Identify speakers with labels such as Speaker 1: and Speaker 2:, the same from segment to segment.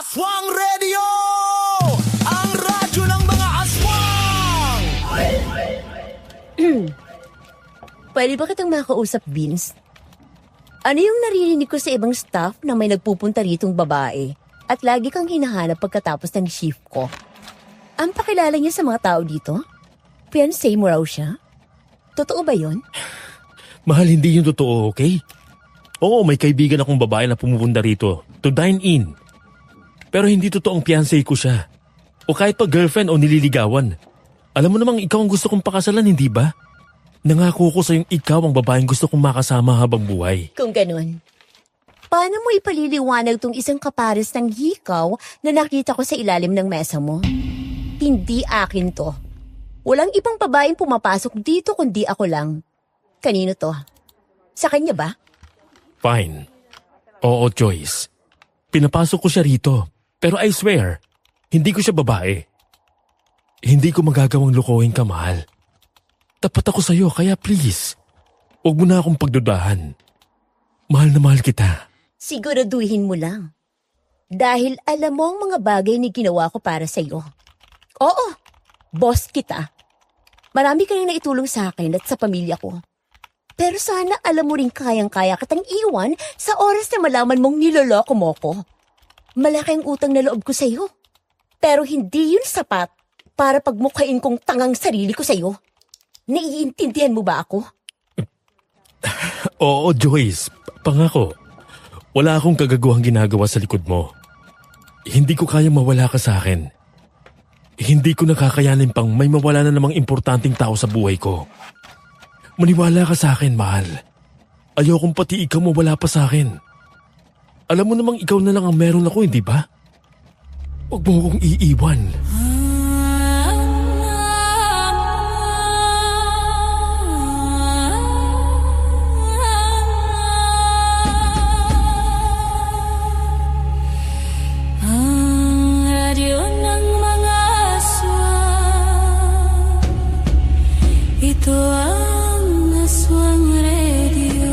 Speaker 1: Aswang Radio! Ang radyo ng mga aswang!
Speaker 2: Pwede ba kitang makausap, Vince? Ano yung naririnig ko sa ibang staff na may nagpupunta ritong babae at lagi kang hinahanap pagkatapos ng shift ko? Ang pakilala niya sa mga tao dito? Fiancé mo raw siya? Totoo ba yun?
Speaker 3: Mahal, hindi yun totoo, okay? Oo, may kaibigan akong babae na pumupunta rito to dine in. Pero hindi totoong fiancé ko siya. O kahit pa girlfriend o nililigawan. Alam mo namang ikaw ang gusto kong pakasalan, hindi ba? Nangako ko sa yung ikaw ang babaeng gusto kong makasama habang buhay.
Speaker 2: Kung ganun, paano mo ipaliliwanag tong isang kapares ng hikaw na nakita ko sa ilalim ng mesa mo? Hindi akin to. Walang ibang babaeng pumapasok dito kundi ako lang. Kanino to? Sa kanya ba?
Speaker 3: Fine. Oo, Joyce. Pinapasok ko siya rito. Pero I swear, hindi ko siya babae. Hindi ko magagawang lukuhin ka, mahal. Tapat ako sa'yo, kaya please, huwag mo na akong pagdudahan. Mahal na mahal kita.
Speaker 2: Siguraduhin mo lang. Dahil alam mo ang mga bagay na ginawa ko para sa'yo. Oo, boss kita. Marami ka nang naitulong sa akin at sa pamilya ko. Pero sana alam mo rin kayang-kaya kitang iwan sa oras na malaman mong niloloko mo ko. Malaki ang utang na loob ko sa'yo. Pero hindi yun sapat para pagmukhain kong tangang sarili ko sa'yo. Naiintindihan mo ba ako?
Speaker 3: Oo, Joyce. Pangako. Wala akong kagaguhang ginagawa sa likod mo. Hindi ko kaya mawala ka sa akin. Hindi ko nakakayanin pang may mawala na namang importanteng tao sa buhay ko. Maniwala ka sa akin, mahal. Ayokong pati ikaw mawala pa sa akin. Alam mo namang ikaw na lang ang meron ako, hindi ba? Huwag mo akong iiwan.
Speaker 4: Ito ang Aswang Radio.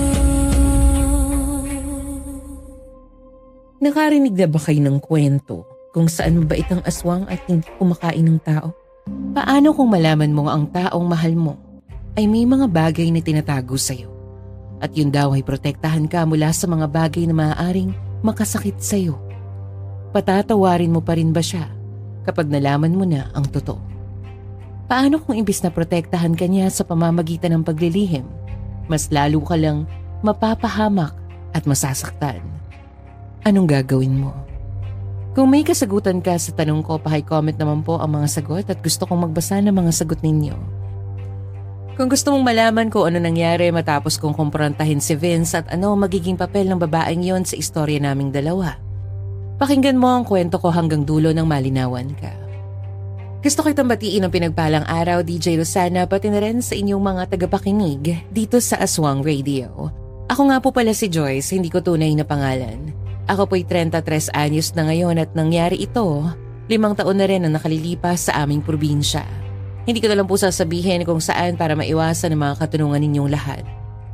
Speaker 5: Nakarinig na ba kayo ng kwento kung saan mabait ang aswang at hindi kumakain ng tao? Paano kung malaman mo ang taong mahal mo ay may mga bagay na tinatago sa'yo? At yun daw ay protektahan ka mula sa mga bagay na maaaring makasakit sa'yo. Patatawarin mo pa rin ba siya kapag nalaman mo na ang totoo? Paano kung imbis na protektahan ka niya sa pamamagitan ng paglilihim, mas lalo ka lang mapapahamak at masasaktan? Anong gagawin mo? Kung may kasagutan ka sa tanong ko, paki-comment naman po ang mga sagot at gusto kong magbasa ng mga sagot ninyo. Kung gusto mong malaman kung ano nangyari matapos kong kumprontahin si Vince at ano magiging papel ng babaeng yon sa istorya naming dalawa, pakinggan mo ang kwento ko hanggang dulo ng malinawan ka. Gusto kitang batiin ng pinagpalang araw, DJ Rosana, pati na rin sa inyong mga tagapakinig dito sa Aswang Radio. Ako nga po pala si Joyce, hindi ko tunay na pangalan. Ako po'y 33 anyos na ngayon at nangyari ito, 5 taon na rin ang nakalilipas sa aming probinsya. Hindi ko na lang po sasabihin kung saan para maiwasan ang mga katanungan ninyong lahat.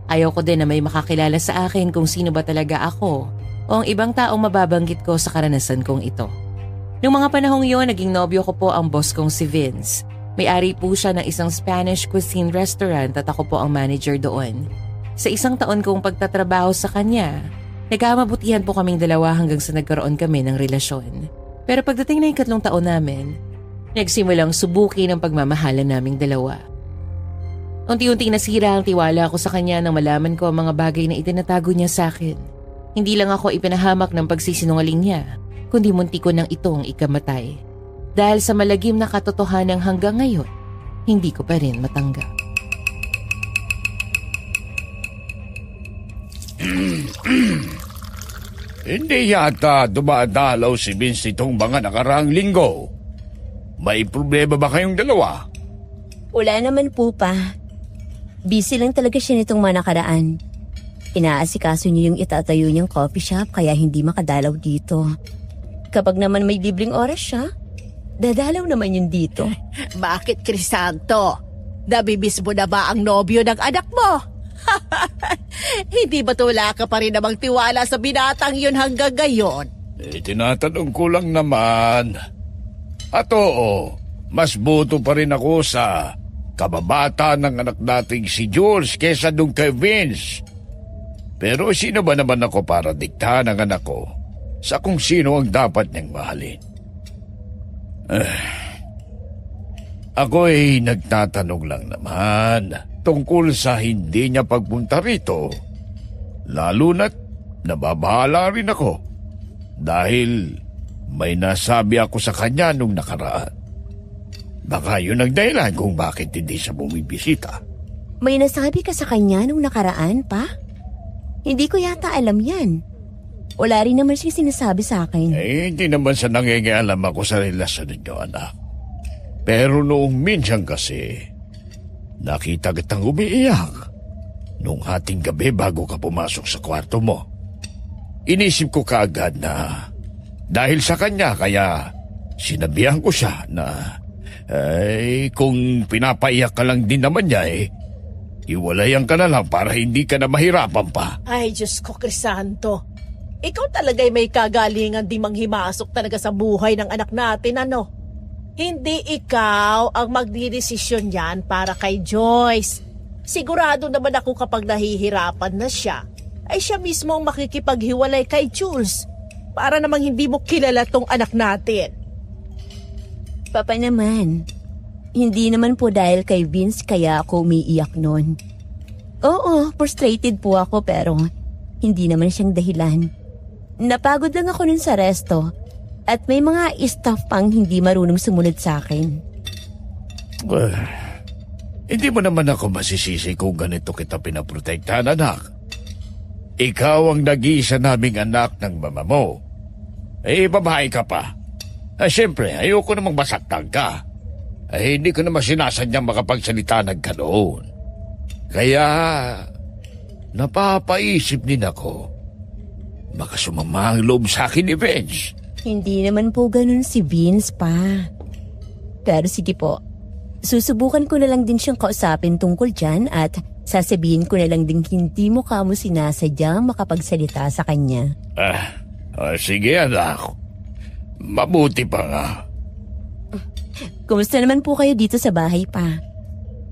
Speaker 5: Ayaw ko din na may makakilala sa akin kung sino ba talaga ako o ang ibang taong mababanggit ko sa karanasan kong ito. Noong mga panahong iyon, naging nobyo ko po ang boss kong si Vince. May-ari po siya ng isang Spanish cuisine restaurant at ako po ang manager doon. Sa 1 taon kong pagtatrabaho sa kanya, nagkamabutihan po kaming dalawa hanggang sa nagkaroon kami ng relasyon. Pero pagdating na 3 taon namin, nagsimulang subukin ang pagmamahalan naming dalawa. Unti-unti nasira ang tiwala ko sa kanya nang malaman ko ang mga bagay na itinatago niya sa akin. Hindi lang ako ipinahamak ng pagsisinungaling niya, kundi munti ko nang itong ikamatay. Dahil sa malagim na katotohanan hanggang ngayon, hindi ko pa rin matanggap.
Speaker 6: Hindi yata dumadalaw si Vince itong mga nakaraang linggo. May problema ba kayong dalawa?
Speaker 2: Wala naman po pa. Busy lang talaga siya nitong mga nakaraan. Inaasikaso niyo yung itatayo niyang coffee shop kaya hindi makadalaw dito. Kapag naman may libreng oras siya, dadalaw naman yun dito.
Speaker 7: Bakit, Crisanto? Nabibis mo na ba ang nobyo ng anak mo? Hindi ba wala ka pa rin namang tiwala sa binatang yun hanggang gayon?
Speaker 6: Tinatanong ko lang naman. At oo, mas boto pa rin ako sa kababata ng anak nating si Jules kesa dun kay Vince. Pero sino ba naman ako para diktahan ang anak ko sa kung sino ang dapat niyang mahalin? Ako ay nagtatanong lang naman tungkol sa hindi niya pagpunta rito. Lalo na't nababahala rin ako dahil may nasabi ako sa kanya nung nakaraan. Baka yun ang dahilan kung bakit hindi siya bumibisita.
Speaker 2: May nasabi ka sa kanya nung nakaraan pa? Hindi ko yata alam yan. Wala rin naman siya sinasabi sa akin.
Speaker 6: Hindi naman sa nangingialam ako sa relasyon ninyo, anak. Pero noong minsan kasi, nakita kitang umiiyak nung hating gabi bago ka pumasok sa kwarto mo. Inisip ko kaagad na dahil sa kanya kaya sinabihan ko siya na kung pinapaiyak ka lang din naman niya iwalayan ka na lang para hindi ka na mahirapan pa.
Speaker 7: Ay, Diyos ko, Crisanto. Ikaw talaga'y may kagalingan di manghimasok talaga sa buhay ng anak natin, ano? Hindi ikaw ang magdidesisyon yan para kay Joyce. Sigurado naman ako kapag nahihirapan na siya, ay siya mismo ang makikipaghiwalay kay Jules para namang hindi mo kilala tong anak natin.
Speaker 2: Papa naman, hindi naman po dahil kay Vince kaya ako umiiyak noon. Oo, frustrated po ako pero hindi naman siyang dahilan. Napagod lang ako nun sa resto at may mga staff pang hindi marunong sumunod sa akin.
Speaker 6: Hindi mo naman ako masisisi kung ganito kita pinaprotektahan, anak. Ikaw ang nag-iisa naming anak ng mama mo. Babae ka pa. Siyempre, ayoko namang masaktan ka. Hindi ko naman sinasadyang makapagsalita ng ganoon. Kaya, napapaisip din ako. Baka sumama ang loob sa akin ni Vince.
Speaker 2: Hindi naman po ganun si Vince pa. Pero sige po, susubukan ko na lang din siyang kausapin tungkol dyan at sasabihin ko na lang din hindi mo kamo sinasadyang makapagsalita sa kanya.
Speaker 6: Sige anak. Mabuti pa nga.
Speaker 2: Kumusta naman po kayo dito sa bahay pa?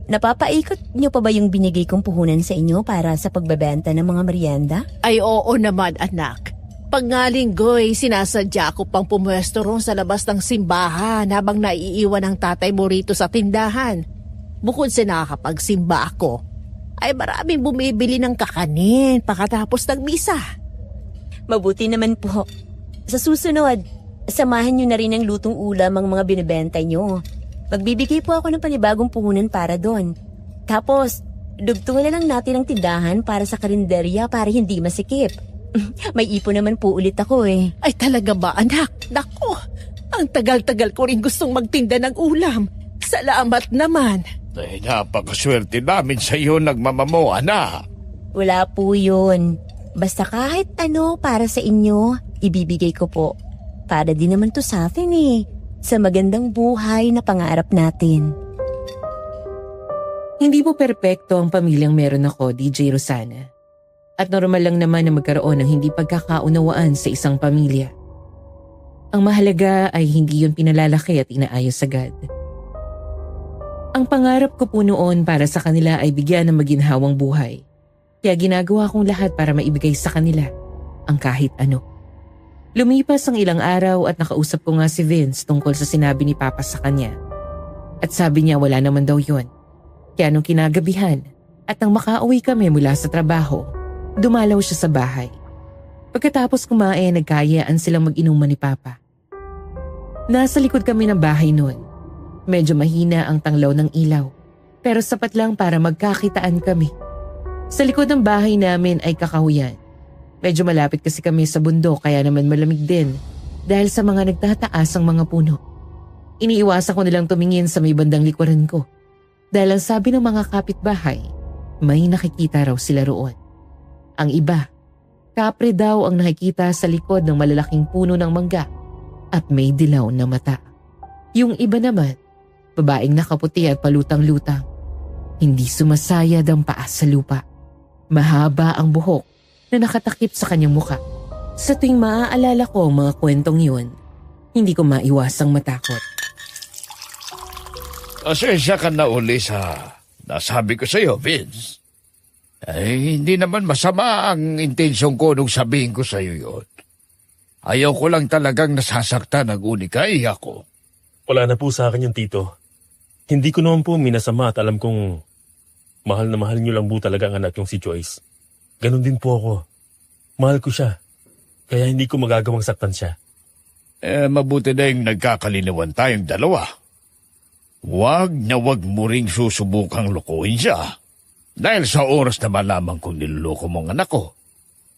Speaker 2: Napapaikot niyo pa ba yung binigay kong puhunan sa inyo para sa pagbebenta ng mga merienda?
Speaker 7: Ay, oo naman, anak. Pag nga linggo'y sinasadya ko pang pumwesto ron sa labas ng simbahan habang naiiwan ang tatay mo rito sa tindahan. Bukod sa nakakapagsimba ako, ay maraming bumibili ng kakanin pagkatapos ng misa.
Speaker 2: Mabuti naman po. Sa susunod, samahan niyo na rin ng lutong ulam ang mga binibenta niyo. Magbibigay po ako ng panibagong puhunan para doon. Tapos, dugtungan na lang natin ang tindahan para sa karinderya para hindi masikip. May ipon naman po ulit ako eh.
Speaker 7: Ay talaga ba, anak? Naku, ang tagal-tagal ko rin gustong magtinda ng ulam. Salamat naman.
Speaker 6: Napakaswerte namin sa iyo ng mama mo, anak.
Speaker 2: Wala po yun. Basta kahit ano para sa inyo, ibibigay ko po. Para din naman to sa atin eh. Sa magandang buhay na pangarap natin.
Speaker 5: Hindi po perpekto ang pamilyang meron ako, DJ Rosana. At normal lang naman na magkaroon ng hindi pagkakaunawaan sa isang pamilya. Ang mahalaga ay hindi yun pinalalaki at inaayos agad. Ang pangarap ko po noon para sa kanila ay bigyan ng maginhawang buhay. Kaya ginagawa kong lahat para maibigay sa kanila ang kahit ano. Lumipas ang ilang araw at nakausap ko nga si Vince tungkol sa sinabi ni Papa sa kanya. At sabi niya wala naman daw yun. Kaya nung kinagabihan at nang makauwi kami mula sa trabaho, dumalaw siya sa bahay. Pagkatapos kumain, nagkayaan silang mag-inuman ni Papa. Nasa likod kami ng bahay noon. Medyo mahina ang tanglaw ng ilaw, pero sapat lang para magkakitaan kami. Sa likod ng bahay namin ay kakahuyan. Medyo malapit kasi kami sa bundok kaya naman malamig din dahil sa mga nagtataas ang mga puno. Iniiwasan ko nilang tumingin sa may bandang likuran ko dahil ang sabi ng mga kapitbahay, may nakikita raw sila roon. Ang iba, kapre daw ang nakikita sa likod ng malalaking puno ng mangga at may dilaw na mata. Yung iba naman, babaeng nakaputi at palutang-lutang. Hindi sumasayad ang paa sa lupa. Mahaba ang buhok na nakatakip sa kanyang muka Sa tuwing maaalala ko ang mga kwentong yun, hindi ko maiwasang matakot.
Speaker 6: Pasensya ka na uli sa nasabi ko sa'yo, Vince. Ay, hindi naman masama ang intensyon ko nung sabihin ko sa'yo yun. Ayaw ko lang talagang nasasaktan ang unikaiya ko.
Speaker 3: Wala na po sa akin yung tito. Hindi ko naman po minasama at alam kong mahal na mahal niyo lang po talaga ang anak yung si Joyce. Ganon din po ako. Mahal ko siya. Kaya hindi ko magagawang saktan siya.
Speaker 6: Mabuti na yung nagkakalinawan tayong dalawa. Huwag mo ring susubukang lukuhin siya. Dahil sa oras na malaman kong niloloko mong anak ko,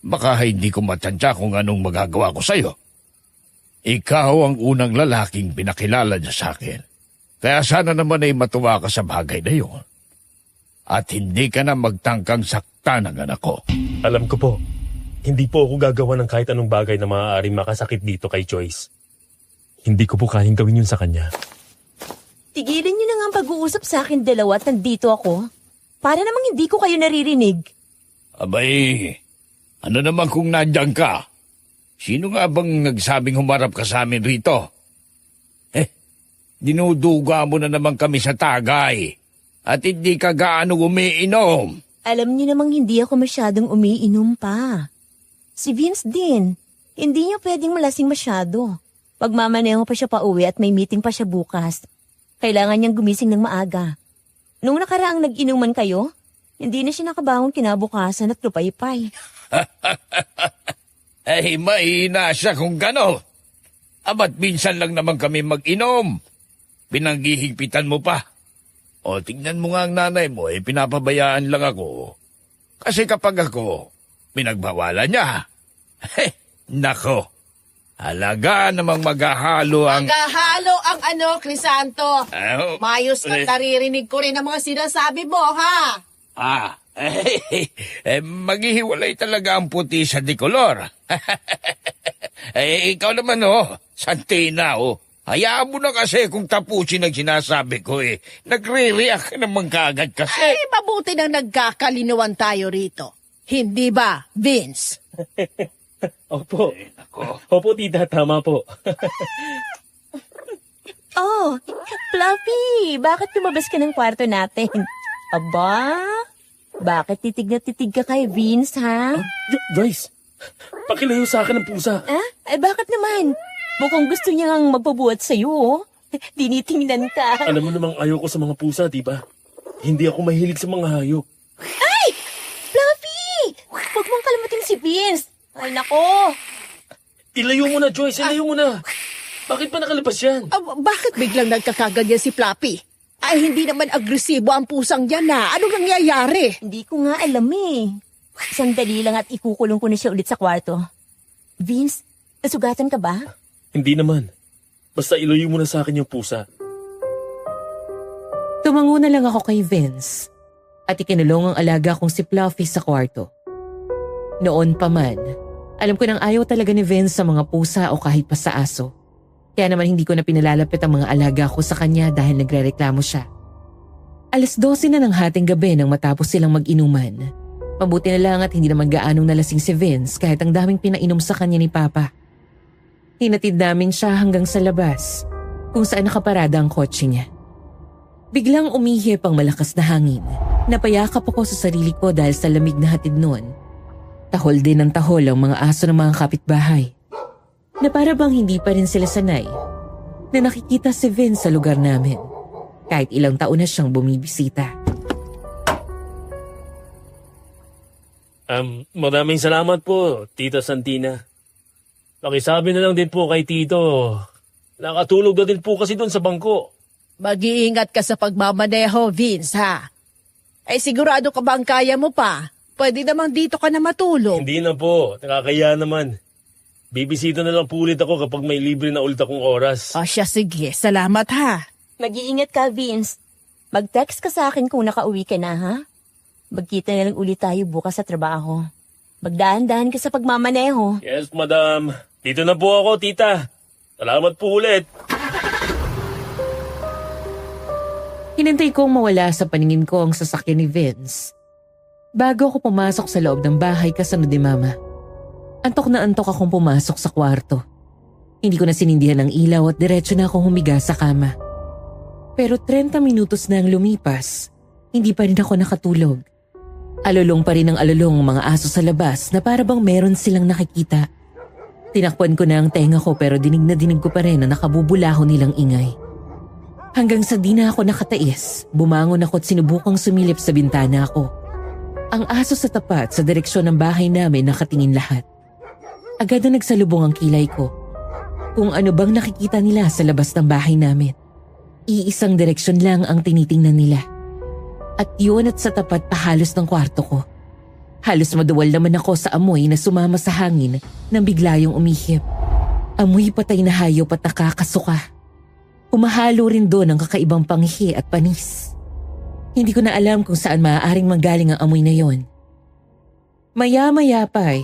Speaker 6: baka hindi ko matansya kung anong magagawa ko sa'yo. Ikaw ang unang lalaking pinakilala niya sa akin. Kaya sana naman ay matuwa ka sa bagay na yun. At hindi ka na magtangkang saktan ng anak ko.
Speaker 3: Alam ko po, hindi po ako gagawa ng kahit anong bagay na maaaring makasakit dito kay Joyce. Hindi ko po kayang gawin yun sa kanya.
Speaker 2: Tigilan niyo na nga ang pag-uusap sa akin dalawa at nandito ako. Para namang hindi ko kayo naririnig.
Speaker 6: Abay, ano naman kung nandyan ka? Sino nga bang nagsabing humarap ka sa amin rito? Dinuduga mo na naman kami sa tagay. At hindi ka gaano umiinom.
Speaker 2: Alam niyo namang hindi ako masyadong umiinom pa. Si Vince din. Hindi niya pwedeng malasing masyado. Pagmamaneho pa siya pauwi at may meeting pa siya bukas. Kailangan niyang gumising ng maaga. Nung nakaraang nag-inuman kayo, hindi na siya nakabangon kinabukasan at lupaypay.
Speaker 6: Ay, mahina siya kung gano'n. Aba't minsan lang naman kami mag-inom. Pinanghihigpitan mo pa. O, tingnan mo nga ang nanay mo, pinapabayaan lang ako. Kasi kapag ako, pinagbawalan niya. Nako, halaga namang maghahalo ang...
Speaker 7: Maghahalo ang Crisanto. Mayos
Speaker 6: eh.
Speaker 7: ka, naririnig ko rin ang mga sinasabi mo, ha?
Speaker 6: Maghihiwalay talaga ang puti sa dikolor. Ikaw naman, Santina, hayaan mo na kasi kung tapusin ang sinasabi ko, Nagre-react ka naman kaagad kasi.
Speaker 7: Ay, mabuti nang nagkakalinawan tayo rito. Hindi ba, Vince?
Speaker 3: Opo. Opo, tita. Tama po.
Speaker 2: Oh, Fluffy, bakit lumabas ka ng kwarto natin? Aba, bakit titig na titig ka kay Vince, ha?
Speaker 3: Joyce, pakilayo sa akin ang pusa.
Speaker 2: Ay, bakit naman? Mukhang gusto niya ngang magpabuhat sa'yo, oh. Dinitingnan ka.
Speaker 3: Alam mo namang ayaw ko sa mga pusa, di ba? Hindi ako mahilig sa mga hayop.
Speaker 2: Ay! Fluffy! Huwag mong kalimutin si Vince. Ay, nako.
Speaker 3: Ilayo mo na, Joyce. Ilayo mo na. Bakit pa nakalabas yan?
Speaker 7: Bakit biglang nagkakaganyan si Flappy? Ay, hindi naman agresibo ang pusang yan, ha? Anong nangyayari?
Speaker 2: Hindi ko nga alam, eh. Sandali lang at ikukulong ko na siya ulit sa kwarto. Vince, nasugatan ka ba?
Speaker 3: Hindi naman. Basta ilayo mo na sa akin yung pusa.
Speaker 5: Tumango na lang ako kay Vince at ikinulong ang alaga kong si Fluffy sa kwarto. Noon pa man, alam ko nang ayaw talaga ni Vince sa mga pusa o kahit pa sa aso. Kaya naman hindi ko na pinalalapit ang mga alaga ko sa kanya dahil nagrereklamo siya. 12:00 na ng hating gabi nang matapos silang mag-inuman. Mabuti na lang at hindi naman gaanong nalasing si Vince kahit ang daming pinainom sa kanya ni Papa. Hinatid namin siya hanggang sa labas kung saan nakaparada ang kotse niya. Biglang umihip ang malakas na hangin. Napayakap ako sa sarili ko dahil sa lamig na hatid noon. Tahol din ng tahol ang mga aso ng mga kapitbahay. Na para bang hindi pa rin sila sanay na nakikita si Vince sa lugar namin kahit ilang taon na siyang bumibisita.
Speaker 3: Maraming salamat po, Tita Santina. Pakisabi na lang din po kay Tito. Nakatulog na din po kasi doon sa bangko.
Speaker 7: Mag-iingat ka sa pagmamaneho, Vince, ha? Ay, sigurado ka ba ang kaya mo pa? Pwede namang dito ka na matulog.
Speaker 3: Hindi na po, nakakaya naman. Bibisita na lang po ulit ako kapag may libre na ulit akong oras.
Speaker 7: O siya, sige. Salamat, ha?
Speaker 2: Mag-iingat ka, Vince. Mag-text ka sa akin kung nakauwi ka na, ha? Magkita na lang ulit tayo bukas sa trabaho. Magdahan-dahan ka sa pagmamaneho.
Speaker 3: Yes, madam. Dito na po ako, tita. Salamat po ulit.
Speaker 5: Hinintay kong mawala sa paningin ko ang sasakyan ni Vince bago ako pumasok sa loob ng bahay kasunod ni Mama. Antok na antok akong pumasok sa kwarto. Hindi ko na sinindihan ang ilaw at diretso na akong humiga sa kama. Pero 30 minutos na ang lumipas, hindi pa rin ako nakatulog. Alulong pa rin ang alulong mga aso sa labas na para bang meron silang nakikita. Tinakpan ko na ang tenga ko pero dinig na dinig ko pa rin na nakabubulaho nilang ingay. Hanggang sa di na ako nakatiis, bumangon ako at sinubukang sumilip sa bintana ko. Ang aso sa tapat sa direksyon ng bahay namin nakatingin lahat. Agad na nagsalubong ang kilay ko. Kung ano bang nakikita nila sa labas ng bahay namin. Iisang direksyon lang ang tinitingnan nila. At yun at sa tapat pa halos ng kwarto ko. Halos maduwal naman ako sa amoy na sumama sa hangin nang bigla yung umihip. Amoy patay na hayop at nakakasuka. Humahalo rin doon ang kakaibang panghi at panis. Hindi ko na alam kung saan maaaring manggaling ang amoy na yon. Maya-maya pa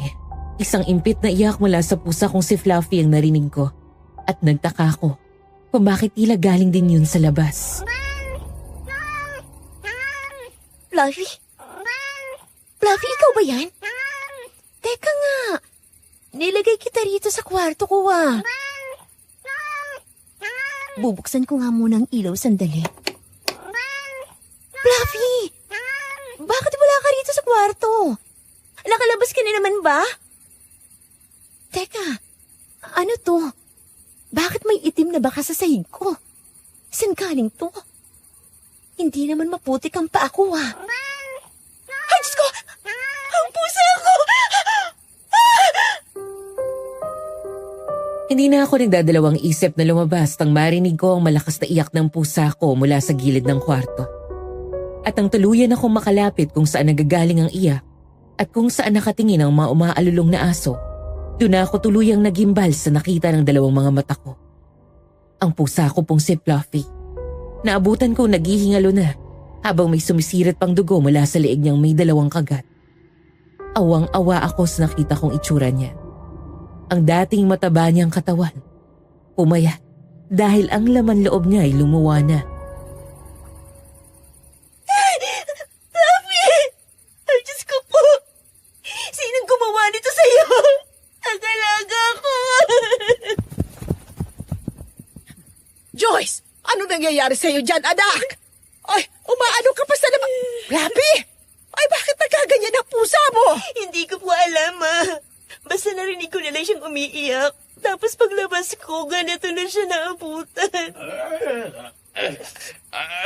Speaker 5: isang impit na iyak mula sa pusa kong si Fluffy ang narinig ko. At nagtaka ko kung bakit tila galing din yun sa labas.
Speaker 2: Fluffy? Fluffy, ikaw ba yan? Teka nga. Nilagay kita rito sa kwarto ko Bubuksan ko nga muna ang ilaw sandali. Fluffy! Bakit wala ka rito sa kwarto? Nakalabas ka na naman ba? Teka, ano to? Bakit may itim na baka sa sahig ko? Saan galing to? Hindi naman maputik ang paa ko Ay, Diyos ko! Ang pusa ko!
Speaker 5: Hindi na ako nagdadalawang isip na lumabas nang marinig ko ang malakas na iyak ng pusa ko mula sa gilid ng kwarto. At ang tuluyan akong makalapit kung saan nagagaling ang iyak at kung saan nakatingin ang mga umaalulong na aso, doon na ako tuluyang nagimbal sa nakita ng dalawang mga mata ko. Ang pusa ko pong si Fluffy. Naabutan ko naghihingalo na habang may sumisirit pang dugo mula sa leeg niyang may 2 kagat. Awang-awa ako sa nakita kong itsura niya. Ang dating mataba niyang katawan, pumayat dahil ang laman loob niya ay lumuwa na.
Speaker 2: Fluffy! Ay, Diyos ko po! Sinong gumawa nito sa'yo? Ang alaga ko!
Speaker 7: Joyce, ano nangyayari sa'yo dyan, anak? Ay, umaano ka pa sa naman? Fluffy! Ay, bakit nagkaganyan ang pusa mo?
Speaker 2: Hindi ko po alam, Basta narinig ko na lang siyang umiiyak. Tapos paglabas ko, ganito na siya naabutan.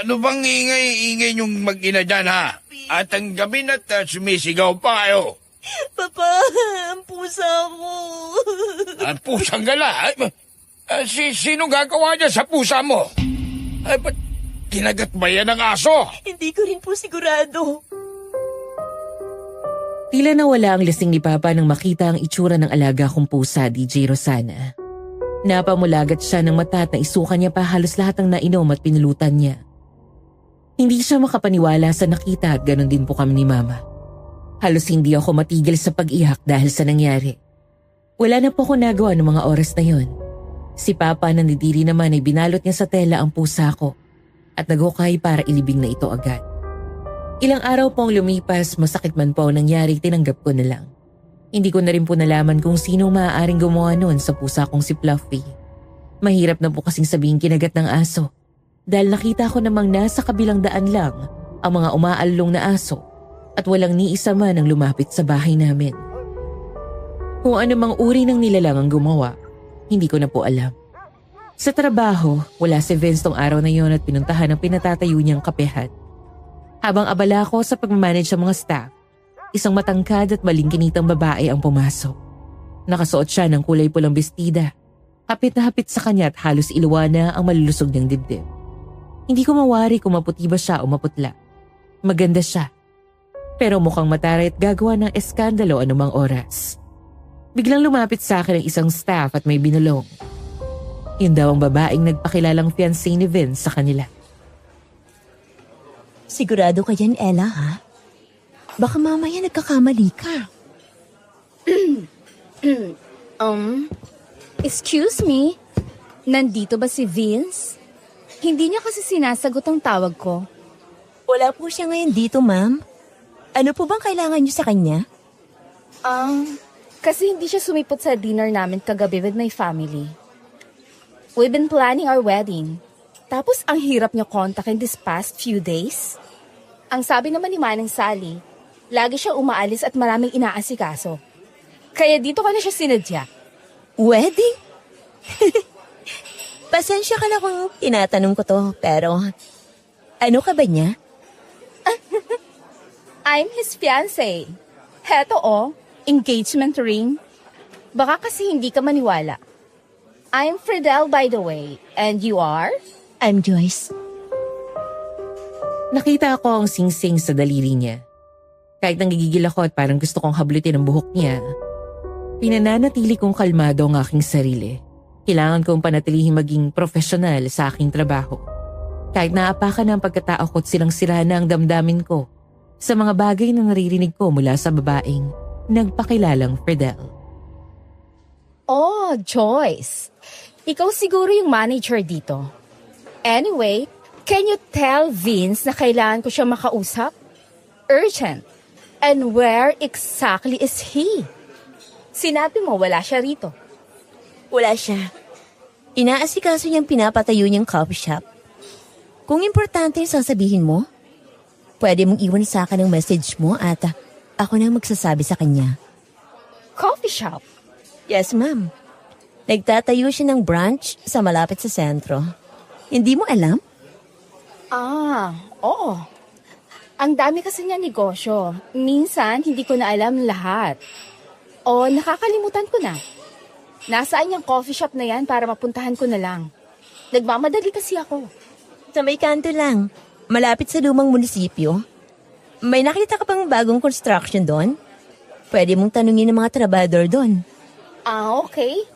Speaker 6: Ano bang ingay-ingay niyong mag-ina dyan, ha? At ang gabi na't sumisigaw pa kayo.
Speaker 2: Papa, ang pusa ko.
Speaker 6: Ang pusang gala? Sino gagawa niya sa pusa mo? Ay, ba't kinagat ba yan ng aso?
Speaker 2: Hindi ko rin po sigurado.
Speaker 5: Tila nawala ang lasing ni Papa nang makita ang itsura ng alaga kong pusa, DJ Rosana. Napamulagat siya ng mata at naisukan niya pa halos lahat ng nainom at pinulutan niya. Hindi siya makapaniwala sa nakita at ganon din po kami ni Mama. Halos hindi ako matigil sa pag-iyak dahil sa nangyari. Wala na po ako nagawa ng mga oras na yon. Si Papa nandidiri naman ay binalot niya sa tela ang pusa ko at naghukay para ilibing na ito agad. Ilang araw pong lumipas, masakit man po ang nangyari, tinanggap ko na lang. Hindi ko na rin po nalaman kung sinong maaaring gumawa noon sa pusa kong si Fluffy. Mahirap na po kasing sabihin kinagat ng aso dahil nakita ko namang nasa kabilang daan lang ang mga umaalong na aso at walang ni isa man ang lumapit sa bahay namin. Kung ano mang uri ng nilalang ang gumawa, hindi ko na po alam. Sa trabaho, wala si Vince tong araw na yon at pinuntahan ang pinatatayo niyang kapehan. Habang abala ko sa pag-manage sa mga staff, isang matangkad at malingkinitang babae ang pumasok. Nakasuot siya ng kulay pulang bestida. Hapit na hapit sa kanya at halos iluwa na ang malulusog niyang dibdib. Hindi ko mawari kung maputi ba siya o maputla. Maganda siya. Pero mukhang mataray at gagawa ng eskandalo anumang oras. Biglang lumapit sa akin ang isang staff at may binulong. Yun daw ang babaeng nagpakilalang fiancé ni Vince sa kanila.
Speaker 2: Sigurado ka yan, Ella, ha? Baka mamaya nagkakamali ka.
Speaker 8: Excuse me? Nandito ba si Vince? Hindi niya kasi sinasagot ang tawag ko.
Speaker 2: Wala po siya ngayon dito, ma'am. Ano po bang kailangan niyo sa kanya?
Speaker 8: Kasi hindi siya sumipot sa dinner namin kagabi with my family. We've been planning our wedding. Tapos ang hirap niya kontakin this past few days. Ang sabi naman ni Manang Sally, lagi siya umaalis at maraming inaasikaso. Kaya dito ka na siya sinadya.
Speaker 2: Wedding? Pasensya ka na kung tinatanong ko to, pero ano ka ba niya?
Speaker 8: I'm his fiancé. Heto engagement ring. Baka kasi hindi ka maniwala. I'm Fridel, by the way. And you are?
Speaker 2: I'm Joyce.
Speaker 5: Nakita ko ang singsing sa daliri niya. Kahit nanggigigil ako at parang gusto kong hablutin ang buhok niya, pinananatili kong kalmado ang aking sarili. Kailangan kong panatilihing maging profesional sa aking trabaho. Kahit naapakan ng pagkatao ko't silang-sira na ang damdamin ko sa mga bagay na naririnig ko mula sa babaeng nagpakilalang Fridel.
Speaker 8: Oh, Joyce. Ikaw siguro yung manager dito. Anyway, can you tell Vince na kailangan ko siya makausap? Urgent. And where exactly is he? Sinabi mo wala siya rito.
Speaker 2: Wala siya. Inaasikaso niyang pinapatayo niyang coffee shop. Kung importante yung sasabihin mo, pwede mong iwan sa akin ang message mo at ako na magsasabi sa kanya.
Speaker 8: Coffee shop?
Speaker 2: Yes, ma'am. Nagtatayo siya ng branch sa malapit sa sentro. Hindi mo alam?
Speaker 8: Oo. Ang dami kasi niya negosyo. Minsan, hindi ko na alam lahat. O, nakakalimutan ko na. Nasaan yung coffee shop na yan para mapuntahan ko na lang? Nagmamadali kasi ako.
Speaker 2: Sa may kanto lang. Malapit sa lumang munisipyo. May nakita ka pang bagong construction doon? Pwede mong tanungin ng mga trabador doon.
Speaker 8: Okay.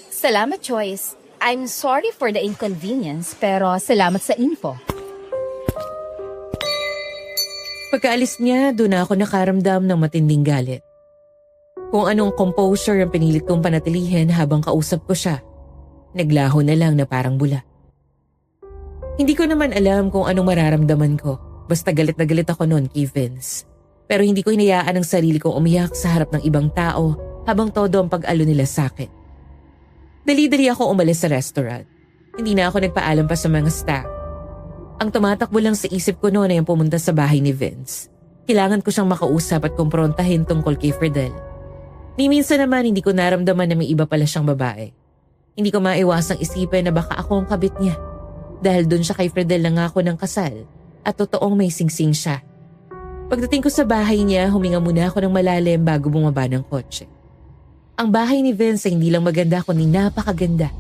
Speaker 8: Salamat, Joyce. I'm sorry for the inconvenience, pero salamat sa info.
Speaker 5: Pagkaalis niya, doon ako nakaramdam ng matinding galit. Kung anong composure ang pinilit kong panatilihin habang kausap ko siya, naglaho na lang na parang bula. Hindi ko naman alam kung anong mararamdaman ko, basta galit na galit ako noon kay Vince. Pero hindi ko hinayaan ang sarili kong umiyak sa harap ng ibang tao habang todo ang pag-alo nila sa akin. Dali-dali ako umalis sa restaurant. Hindi na ako nagpaalam pa sa mga staff. Ang tumatakbo lang sa isip ko noon ay ang pumunta sa bahay ni Vince. Kailangan ko siyang makausap at kumprontahin tungkol kay Fridel. Ni minsan naman hindi ko naramdaman na may iba pala siyang babae. Hindi ko maiwasang isipin na baka ako ang kabit niya. Dahil doon siya kay Fridel nangako ng kasal at totoong may singsing siya. Pagdating ko sa bahay niya, huminga muna ako ng malalim bago bumaba ng kotse. Ang bahay ni Vince ay hindi lang maganda kundi napakaganda.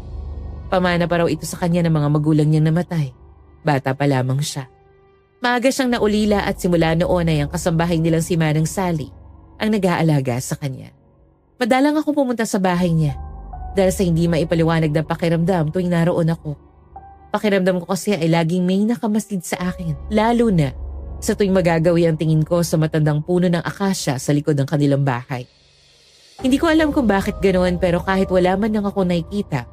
Speaker 5: Pamana pa raw ito sa kanya ng mga magulang niyang namatay. Bata pa lamang siya. Maaga siyang naulila at simula noon ay ang kasambahay nilang si Manang Sally ang nag-aalaga sa kanya. Madalang ako pumunta sa bahay niya dahil sa hindi maipaliwanag na pakiramdam tuwing naroon ako. Pakiramdam ko kasi ay laging may nakamasid sa akin, lalo na sa tuwing magagawi ang tingin ko sa matandang puno ng akasya sa likod ng kanilang bahay. Hindi ko alam kung bakit ganoon pero kahit wala man lang ako nakikita,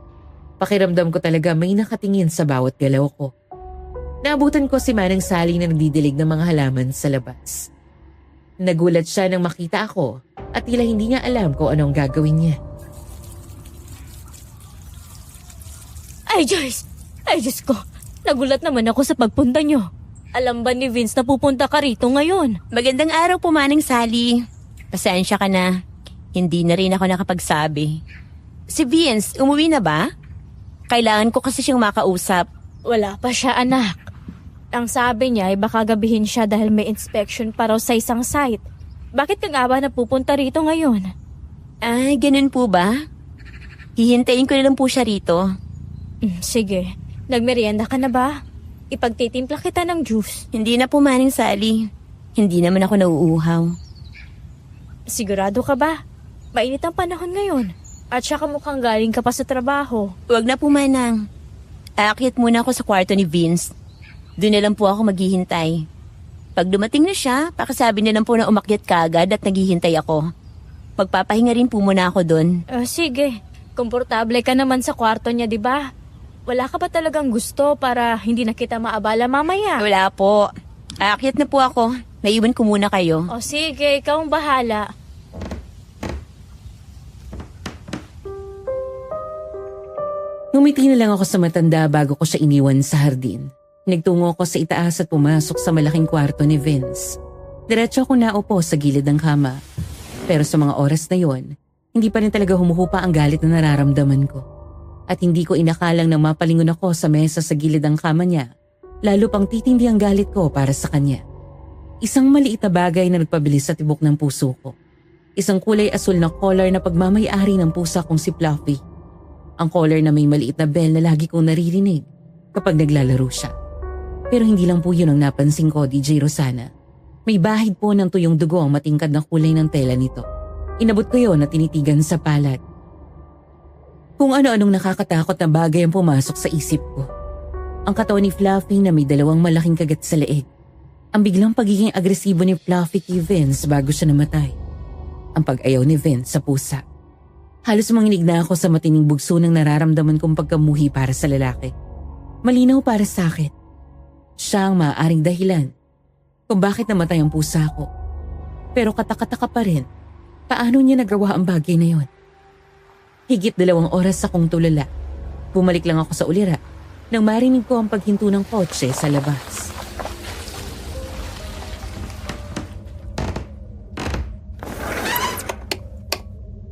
Speaker 5: pakiramdam ko talaga may nakatingin sa bawat galaw ko. Naabutan ko si Manang Sally na nagdidilig ng mga halaman sa labas. Nagulat siya nang makita ako at tila hindi niya alam kung anong gagawin niya.
Speaker 9: Ay, Joyce! Ay, Diyos ko! Nagulat naman ako sa pagpunta niyo. Alam ba ni Vince na pupunta ka rito ngayon?
Speaker 2: Magandang araw po, Manang Sally. Pasensya ka na. Hindi na rin ako nakapagsabi. Si Vince, umuwi na ba? Kailangan ko kasi siyang makausap.
Speaker 9: Wala pa siya, anak. Ang sabi niya ay baka gabihin siya dahil may inspection pa raw sa isang site. Bakit ka nga ba napupunta rito ngayon?
Speaker 2: Ay, ganun po ba? Hihintayin ko na lang po siya rito.
Speaker 9: Sige, nagmerienda ka na ba? Ipagtitimpla kita ng juice.
Speaker 2: Hindi na po, Manang Sally. Hindi naman ako nauuhaw.
Speaker 9: Sigurado ka ba? Mainit ang panahon ngayon. At saka mukhang galing ka pa sa trabaho.
Speaker 2: Huwag na po, Manang. Aakyat muna ako sa kwarto ni Vince. Doon na lang po ako maghihintay. Pag dumating na siya, pakisabi na lang po na umakyat kaagad at naghihintay ako. Magpapahinga rin po muna ako doon.
Speaker 9: Sige, komportable ka naman sa kwarto niya, di ba? Wala ka ba talagang gusto para hindi na kita maabala mamaya?
Speaker 2: Wala po. Aakyat na po ako. Naiwan ko muna kayo.
Speaker 9: Sige, ikaw ang bahala.
Speaker 5: Ngumiti na lang ako sa matanda bago ko siya iniwan sa hardin. Nagtungo ako sa itaas at pumasok sa malaking kwarto ni Vince. Diretso ako naupo sa gilid ng kama. Pero sa mga oras na yon, hindi pa rin talaga humuhupa ang galit na nararamdaman ko. At hindi ko inakalang nang mapalingon ako sa mesa sa gilid ng kama niya, lalo pang titindi ang galit ko para sa kanya. Isang maliit na bagay na nagpabilis sa tibok ng puso ko. Isang kulay asul na collar na pagmamayari ng pusa kong si Fluffy. Ang collar na may maliit na bell na lagi kong naririnig kapag naglalaro siya. Pero hindi lang po yun ang napansin ko, DJ Rosana. May bahid po ng tuyong dugo ang matingkad na kulay ng tela nito. Inabot ko yon at tinitigan sa palad. Kung ano-anong nakakatakot na bagay ang pumasok sa isip ko. Ang katawan ni Fluffy na may 2 malaking kagat sa leeg. Ang biglang pagiging agresibo ni Fluffy kay Vince bago siya namatay. Ang pag-ayaw ni Vince sa pusa. Halos manginig na ako sa matining bugso ng nararamdaman kong pagkamuhi para sa lalaki. Malinaw para sa akin. Siya ang maaaring dahilan kung bakit namatay ang pusa ko. Pero katakataka pa rin, paano niya nagawa ang bagay na yon? Higit 2 oras akong tulala. Bumalik lang ako sa ulira nang marinig ko ang paghinto ng kotse sa labas.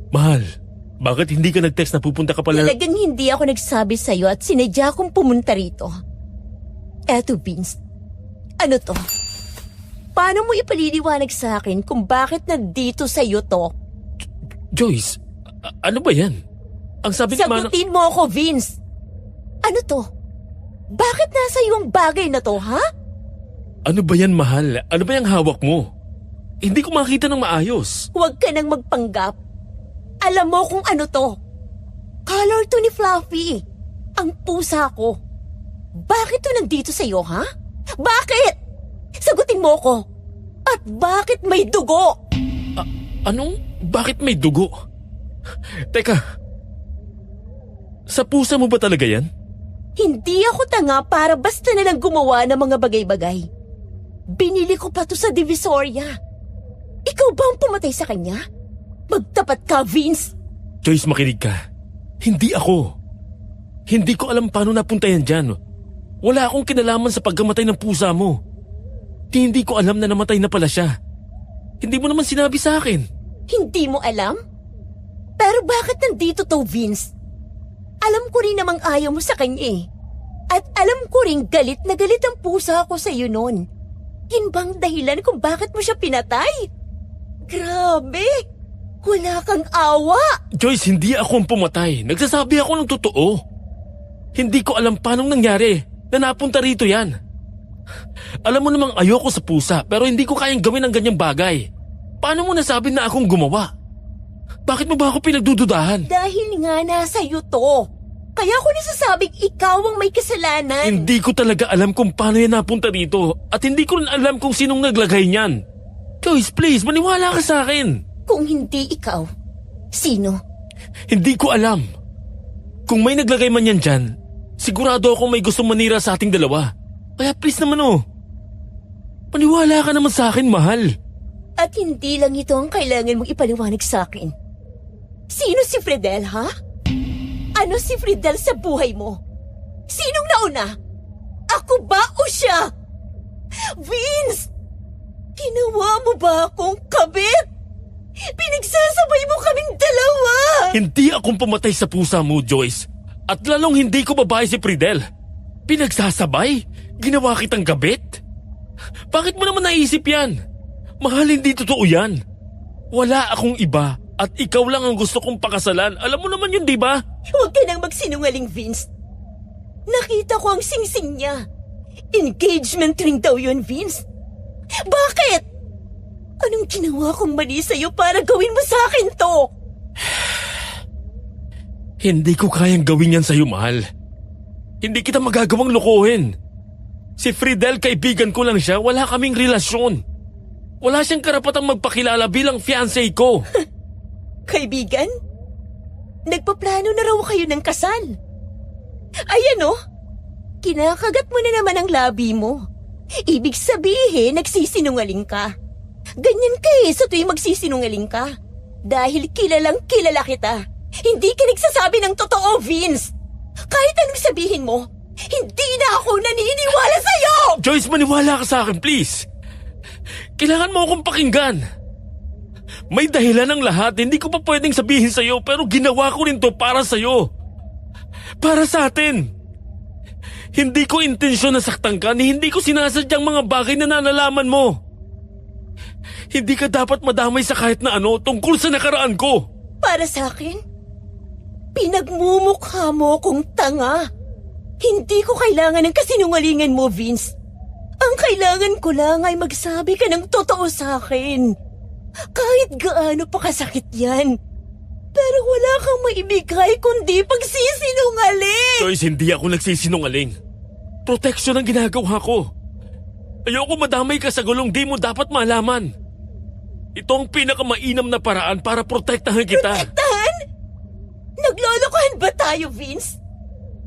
Speaker 3: Mahal, bakit hindi ka nag-text na pupunta ka pala?
Speaker 2: Talagang hindi ako nagsabi sa'yo at sinadya kong pumunta rito. Eto, Vince. Ano to? Paano mo ipaliliwanag sa akin kung bakit nandito sa'yo to?
Speaker 3: Joyce, ano ba yan? Ang sabi ni Manang...
Speaker 2: Sagutin mo ako, Vince. Ano to? Bakit nasa iyo ang bagay na to, ha?
Speaker 3: Ano ba yan, mahal? Ano ba yung hawak mo? Hindi ko makita ng maayos.
Speaker 2: Huwag ka nang magpanggap. Alam mo kung ano to. Color to ni Fluffy. Ang pusa ko. Bakit to nandito sa iyo, ha? Bakit? Sagutin mo ko. At bakit may dugo?
Speaker 3: Anong? Bakit may dugo? Teka. Sa pusa mo ba talaga yan?
Speaker 2: Hindi ako tanga para basta nalang gumawa ng mga bagay-bagay. Binili ko pa to sa Divisoria. Ikaw ba ang pumatay sa kanya? Magtapat ka, Vince!
Speaker 3: Joyce, makinig ka. Hindi ako. Hindi ko alam paano napunta yan dyan. Wala akong kinalaman sa pagkamatay ng pusa mo. Hindi ko alam na namatay na pala siya. Hindi mo naman sinabi sa akin.
Speaker 2: Hindi mo alam? Pero bakit nandito to, Vince? Alam ko rin namang ayaw mo sa kanya eh. At alam ko rin galit na galit ang pusa ko sa iyo noon. Yun bang dahilan kung bakit mo siya pinatay? Grabe! Wala kang awa!
Speaker 3: Joyce, hindi ako ang pumatay. Nagsasabi ako ng totoo. Hindi ko alam paano nangyari na napunta rito yan. Alam mo namang ayoko sa pusa pero hindi ko kayang gawin ang ganyang bagay. Paano mo nasabi na akong gumawa? Bakit mo ba ako pinagdududahan?
Speaker 2: Dahil nga nasa iyo to. Kaya ko nasasabing ikaw ang may kasalanan.
Speaker 3: Hindi ko talaga alam kung paano yan napunta rito at hindi ko rin alam kung sinong naglagay niyan. Joyce, please, maniwala ka sa akin.
Speaker 2: Kung hindi ikaw, sino?
Speaker 3: Hindi ko alam. Kung may naglagay man yan dyan, sigurado akong may gustong manira sa ating dalawa. Kaya please naman maniwala ka naman sa akin, mahal.
Speaker 2: At hindi lang ito ang kailangan mong ipaliwanag sa akin. Sino si Fridel, ha? Ano si Fridel sa buhay mo? Sinong nauna? Ako ba o siya? Vince! Ginawa mo ba akong kabit? Pinagsasabay mo kaming dalawa!
Speaker 3: Hindi akong pumatay sa pusa mo, Joyce. At lalong hindi ko babae si Fridel. Pinagsasabay? Ginawa kitang gabit? Bakit mo naman naisip yan? Mahal, hindi totoo yan. Wala akong iba at ikaw lang ang gusto kong pakasalan. Alam mo naman yun, di ba?
Speaker 2: Huwag ka nang magsinungaling, Vince. Nakita ko ang singsing niya. Engagement ring daw yun, Vince. Bakit? Anong ginawa kong mali sa'yo para gawin mo sa akin to?
Speaker 3: Hindi ko kayang gawin yan sa'yo, mahal. Hindi kita magagawang lokohin. Si Fridel, kaibigan ko lang siya. Wala kaming relasyon. Wala siyang karapatang magpakilala bilang fiancé ko.
Speaker 2: Kaibigan? Nagpaplano na raw kayo ng kasal. Ayan kinakagat mo na naman ang labi mo. Ibig sabihin, nagsisinungaling ka. Ganyan ka sa tuwing magsisinungaling ka. Dahil kilalang kilala kita. Hindi ka nagsasabi ng totoo, Vince. Kahit anong sabihin mo, hindi na ako naniniwala sa'yo!
Speaker 3: Joyce, maniwala ka sa akin, please. Kailangan mo akong pakinggan. May dahilan ng lahat. Hindi ko pa pwedeng sabihin sa'yo, pero ginawa ko rin to para sa'yo. Para sa atin. Hindi ko intensyon na saktan ka, hindi ko sinasadyang mga bagay na nalalaman mo. Hindi ka dapat madamay sa kahit na ano tungkol sa nakaraan ko.
Speaker 2: Para sa akin, pinagmumukha mo kong tanga. Hindi ko kailangan ng kasinungalingan mo, Vince. Ang kailangan ko lang ay magsabi ka ng totoo sa akin. Kahit gaano pa kasakit yan. Pero wala kang maibigay kundi pagsisinungaling.
Speaker 3: Joyce, hindi ako nagsisinungaling. Proteksyon ang ginagawa ko. Ayoko madamay ka sa gulong di mo dapat malaman. Ito ang pinakamainam na paraan para protektahan kita.
Speaker 2: Protektahan? Naglolokohan ba tayo, Vince?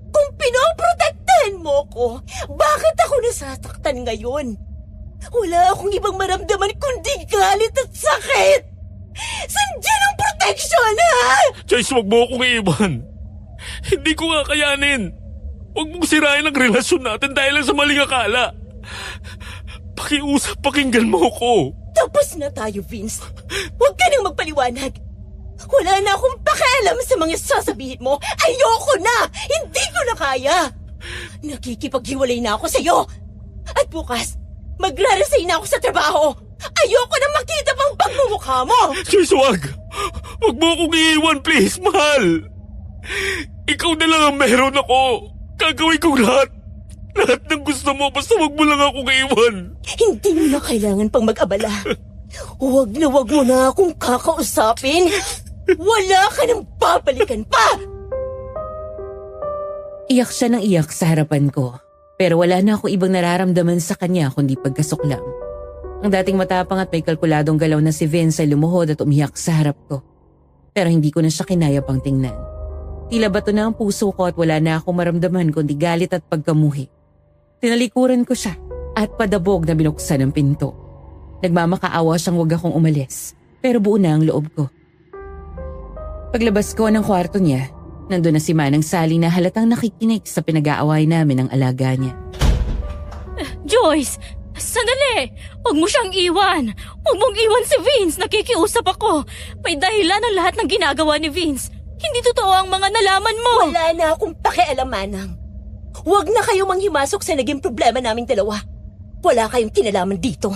Speaker 2: Kung pinoprotektahan mo ko, bakit ako nasasaktan ngayon? Wala akong ibang maramdaman kundi galit at sakit. Sandiyan ang proteksyon, ha?
Speaker 3: Joyce, wag mo akong iiwan. Hindi ko kakayanin. Huwag mong sirain ang relasyon natin dahil lang sa maling akala. Pakiusap, pakinggan mo ko.
Speaker 2: Tapos na tayo, Vince. Huwag ka nang magpaliwanag. Wala na akong pakialam sa mga sasabihin mo. Ayoko na! Hindi ko na kaya! Nakikipaghiwalay na ako sa'yo. At bukas, magra-resign na ako sa trabaho. Ayoko na makita pang pagmumukha mo!
Speaker 3: Joyce, wag! Wag mo akong iiwan, please, mahal! Ikaw na lang ang meron ako. Gagawin kong lahat. Lahat ng gusto mo, basta wag mo lang akong iiwan.
Speaker 2: Hindi mo na kailangan pang mag-abala. Wag mo na akong kakausapin. Wala ka nang babalikan pa!
Speaker 5: Iyak siya ng iyak sa harapan ko. Pero wala na ako ibang nararamdaman sa kanya kundi pagkasuklam. Ang dating matapang at may kalkuladong galaw na si Vince ay lumuhod at umiyak sa harap ko. Pero hindi ko na siya kinaya pang tingnan. Tila bato na ang puso ko at wala na akong maramdaman kundi galit at pagkamuhi. Tinalikuran ko siya at padabog na binuksan ang pinto. Nagmamakaawa siyang wag akong umalis, pero buo na ang loob ko. Paglabas ko ng kwarto niya, nandun na si Manang Sally na halatang nakikinig sa pinag-aaway namin ng alaga niya.
Speaker 9: Joyce! Sandali! Huwag mo siyang iwan! Huwag mong iwan si Vince! Nakikiusap ako! May dahilan ang lahat ng ginagawa ni Vince! Hindi totoo ang mga nalaman mo!
Speaker 2: Wala na akong pakialam, Manang. Huwag na kayo manghimasok sa naging problema naming dalawa. Wala kayong kinalaman dito.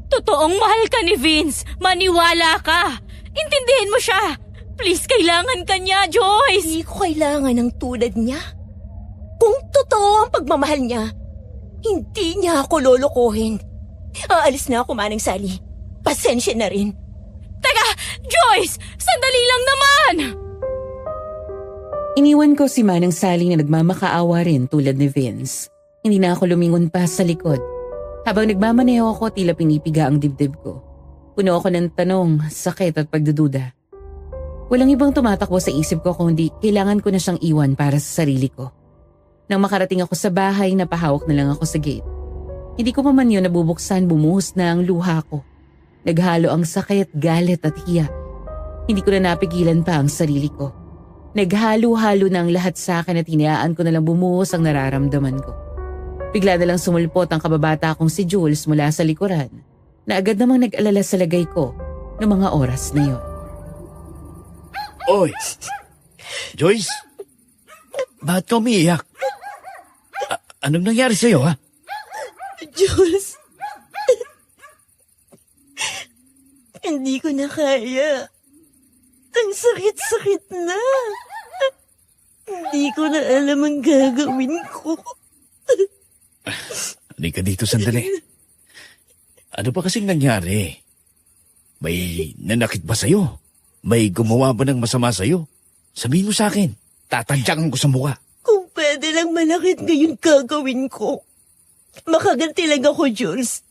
Speaker 9: Totoong mahal ka ni Vince! Maniwala ka! Intindihin mo siya! Please, kailangan ka niya, Joyce!
Speaker 2: Hindi ko kailangan ng tulad niya. Kung totoo ang pagmamahal niya, hindi niya ako lolokohin. Aalis na ako, Manang Sally. Pasensya na rin.
Speaker 9: Teka! Joyce! Sandali lang naman!
Speaker 5: Iniwan ko si Manang Sally na nagmamakaawa rin tulad ni Vince. Hindi na ako lumingon pa sa likod. Habang nagmamaneho ako, tila pinipiga ang dibdib ko. Puno ako ng tanong, sakit at pagdududa. Walang ibang tumatakbo sa isip ko kundi kailangan ko na siyang iwan para sa sarili ko. Nang makarating ako sa bahay, napahawak na lang ako sa gate. Hindi ko pa man yun nabubuksan, bumuhos na ang luha ko. Naghalo ang sakit, galit at hiya. Hindi ko na napigilan pa ang sarili ko. Naghalo-halo na ang lahat sa akin at hinayaan ko na lang bumuhos ang nararamdaman ko. Bigla na lang sumulpot ang kababata kong si Jules mula sa likuran na agad namang nag-alala sa lagay ko noong mga oras na yun.
Speaker 6: Oy! Joyce? Bakit ka umiiyak? Anong nangyari sa'yo, ha?
Speaker 2: Jules, hindi ko na kaya. Ang sakit-sakit na. Hindi ko na alam ang gagawin ko.
Speaker 6: Halika dito sandali. Ano ba kasing nangyari? May nanakit ba sa'yo? May gumawa ba ng masama sa'yo? Sabihin mo sa akin. Tatadyakan ko sa mukha.
Speaker 2: Kung pwede lang malakit ngayon gagawin ko. Makaganti lang ako, Jules.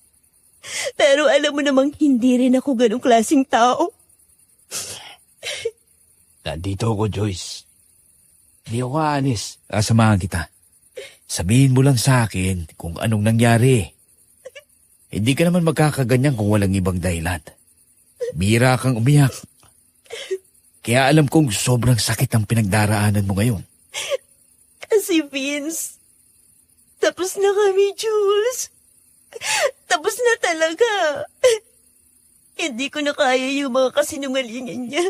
Speaker 2: Pero alam mo namang hindi rin ako ganong klaseng tao.
Speaker 6: Nandito ako, Joyce. Hindi ako aalis. Samahan kita. Sabihin mo lang sa akin kung anong nangyari. Hindi ka naman magkakaganyan kung walang ibang dahilan. Bira kang umiyak. Kaya alam kong sobrang sakit ang pinagdaraanan mo ngayon.
Speaker 2: Si Vince. Tapos na kami, Jules. Tapos na talaga. Hindi ko na kaya yung mga kasinungalingan niya.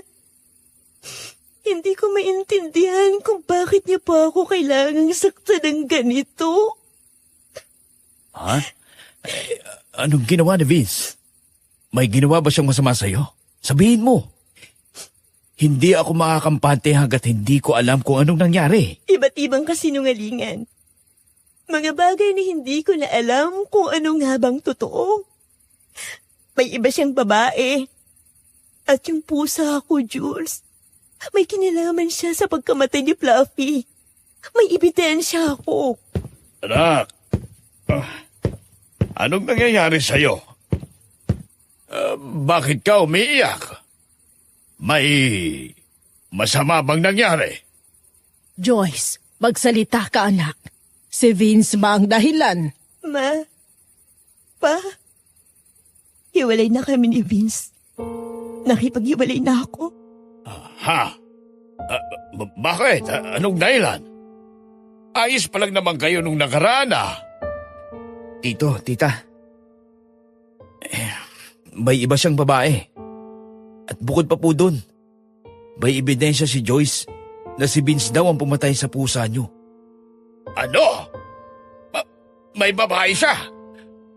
Speaker 2: Hindi ko maintindihan kung bakit niya pa ako kailangang saktan ng ganito.
Speaker 6: Ha? Anong ginawa ni Vince? May ginawa ba siyang masama sa'yo? Sabihin mo. Hindi ako makakampante hanggat hindi ko alam kung anong nangyari.
Speaker 2: Iba't ibang kasinungalingan. Mga bagay na hindi ko na alam kung ano nga bang totoo. May iba siyang babae. At yung pusa ko, Jules, may kinalaman siya sa pagkamatay ni Fluffy. May ebidensya ako.
Speaker 6: Anak, anong nangyayari sa'yo? Bakit ka umiiyak? May masama bang nangyari?
Speaker 7: Joyce, magsalita ka anak. Si Vince ba ang dahilan?
Speaker 2: Ma, Pa, hiwalay na kami ni Vince. Nakipag-hiwalay na ako.
Speaker 6: Ha? Bakit? Anong dahilan? Ayos pa lang naman kayo nung nakaraan Tito, tita. May iba siyang babae. At bukod pa po dun, may ebidensya si Joyce na si Vince daw ang pumatay sa pusa niyo. Ano? May babae siya?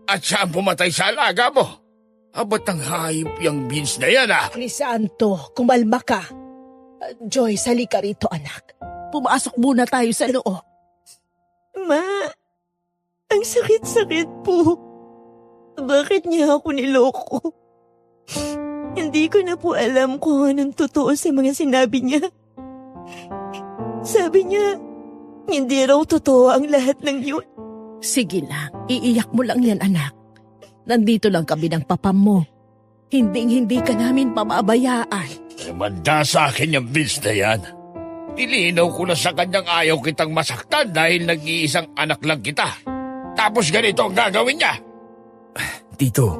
Speaker 6: At siya ang pumatay sa alaga mo? Ba't ang hayop yung Vince na yan
Speaker 7: Crisanto, kumalma ka. Joyce, halika rito anak. Pumasok muna tayo sa loob.
Speaker 2: Ma, ang sakit-sakit po. Bakit niya ako niloko? Hindi ko na po alam kung anong totoo sa mga sinabi niya. Sabi niya, hindi raw totoo ang lahat ng yun.
Speaker 7: Sige lang, iiyak mo lang yan anak. Nandito lang kami ng papa mo. Hinding-hindi ka namin pamabayaan.
Speaker 6: Manda sa akin yung Vince na yan. Nilinaw ko na sa kanyang ayaw kitang masaktan dahil nag-iisang anak lang kita. Tapos ganito ang gagawin niya. Tito,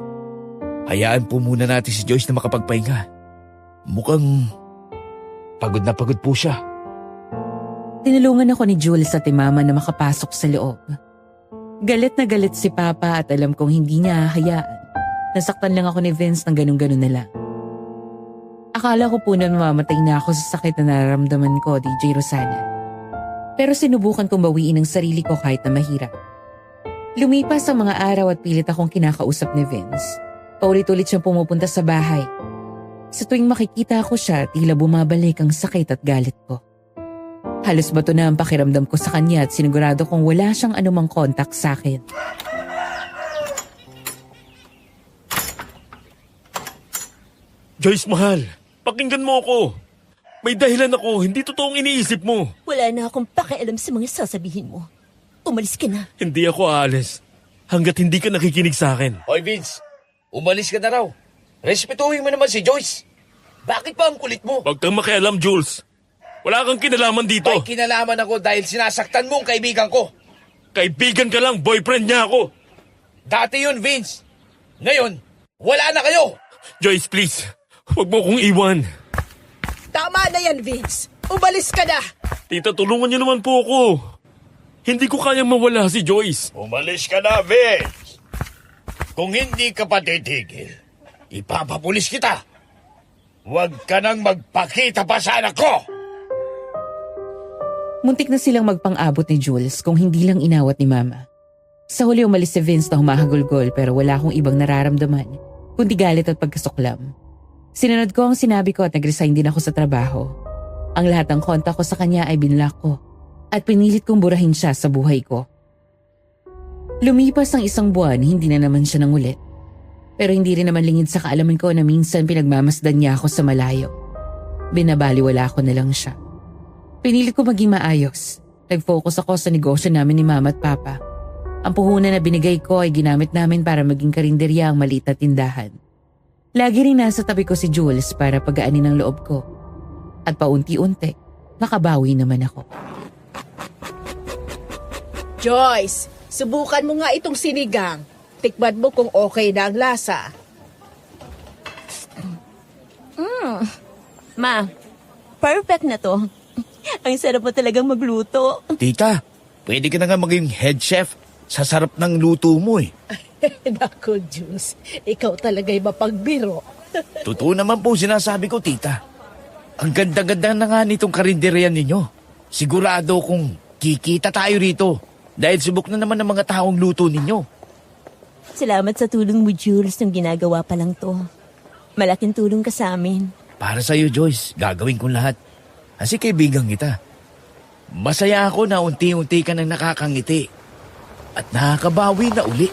Speaker 6: hayaan po muna natin si Joyce na makapagpahinga. Mukhang pagod po siya.
Speaker 5: Tinulungan ako ni Jules at ni Mama na makapasok sa loob. Galit na galit si Papa at alam kong hindi niya hahayaan. Nasaktan lang ako ni Vince ng ganun-ganun na lang. Akala ko po na mamamatay na ako sa sakit na nararamdaman ko, DJ Rosana. Pero sinubukan kong bawiin ang sarili ko kahit na mahirap. Lumipas ang mga araw at pilit akong kinakausap ni Vince. Paulit-ulit siyang pumupunta sa bahay. Sa tuwing makikita ko siya, tila bumabalik ang sakit at galit ko. Halos bato na ang pakiramdam ko sa kanya at sinigurado kong wala siyang anumang kontak sa akin.
Speaker 3: Joyce, mahal. Pakinggan mo ako. May dahilan ako. Hindi totoong iniisip mo.
Speaker 2: Wala na akong pakialam sa mga sasabihin mo. Umalis ka na.
Speaker 3: Hindi ako aalis. Hanggat hindi ka nakikinig sa akin.
Speaker 10: Hoy Vince, umalis ka na raw. Respetuhin mo naman si Joyce. Bakit pa ang kulit mo?
Speaker 3: Huwag kang makialam, Jules. Wala kang kinalaman dito.
Speaker 10: May kinalaman ako dahil sinasaktan mo ang kaibigan ko.
Speaker 3: Kaibigan ka lang, boyfriend niya ako.
Speaker 10: Dati yun, Vince. Ngayon, wala na kayo.
Speaker 3: Joyce, please. Huwag mo kong iwan.
Speaker 7: Tama na yan, Vince. Umalis ka na.
Speaker 3: Tita, tulungan niyo naman po ako. Hindi ko kayang mawala si Joyce.
Speaker 6: Umalis ka na, Vince. Kung hindi ka pa titigil, ipapapulis kita. Huwag ka nang magpakita pa sa anak ko.
Speaker 5: Muntik na silang magpang-abot ni Jules kung hindi lang inawat ni Mama. Sa huli umalis si Vince na humahagulgol pero wala akong ibang nararamdaman kundi galit at pagkasuklam. Sinunod ko ang sinabi ko at nag-resign din ako sa trabaho. Ang lahat ng kontak ko sa kanya ay binlock ko at pinilit kong burahin siya sa buhay ko. Lumipas ang 1 buwan, hindi na naman siya nangulit. Pero hindi rin naman lingid sa kaalaman ko na minsan pinagmamasdan niya ako sa malayo. Binabaliwala ko na lang siya. Pinilit ko maging maayos. Nag-focus ako sa negosyo namin ni Mama at Papa. Ang puhunan na binigay ko ay ginamit namin para maging karinderya ang maliit na tindahan. Lagi rin nasa tabi ko si Jules para pagaanin ang loob ko. At paunti-unti, makabawi naman ako.
Speaker 7: Joyce, subukan mo nga itong sinigang. Tikman mo kung okay na ang lasa.
Speaker 2: Ma, perfect na to. Ang sarap mo talagang magluto.
Speaker 6: Tita, pwede ka na nga maging head chef sa sarap ng luto mo eh.
Speaker 7: Naku, Diyos. Ikaw talaga'y mapagbiro.
Speaker 6: Totoo naman po sinasabi ko, tita. Ang ganda-ganda na nga nitong karinderyan ninyo. Sigurado kung kikita tayo rito dahil subok na naman ng mga taong luto ninyo.
Speaker 2: Salamat sa tulong mo, Jules, nung ginagawa pa lang to. Malaking tulong ka sa amin.
Speaker 6: Para sa'yo, Joyce, gagawin ko lahat. Kasi kaibigan kita. Masaya ako na unti-unti ka nang nakakangiti at nakakabawi na uli.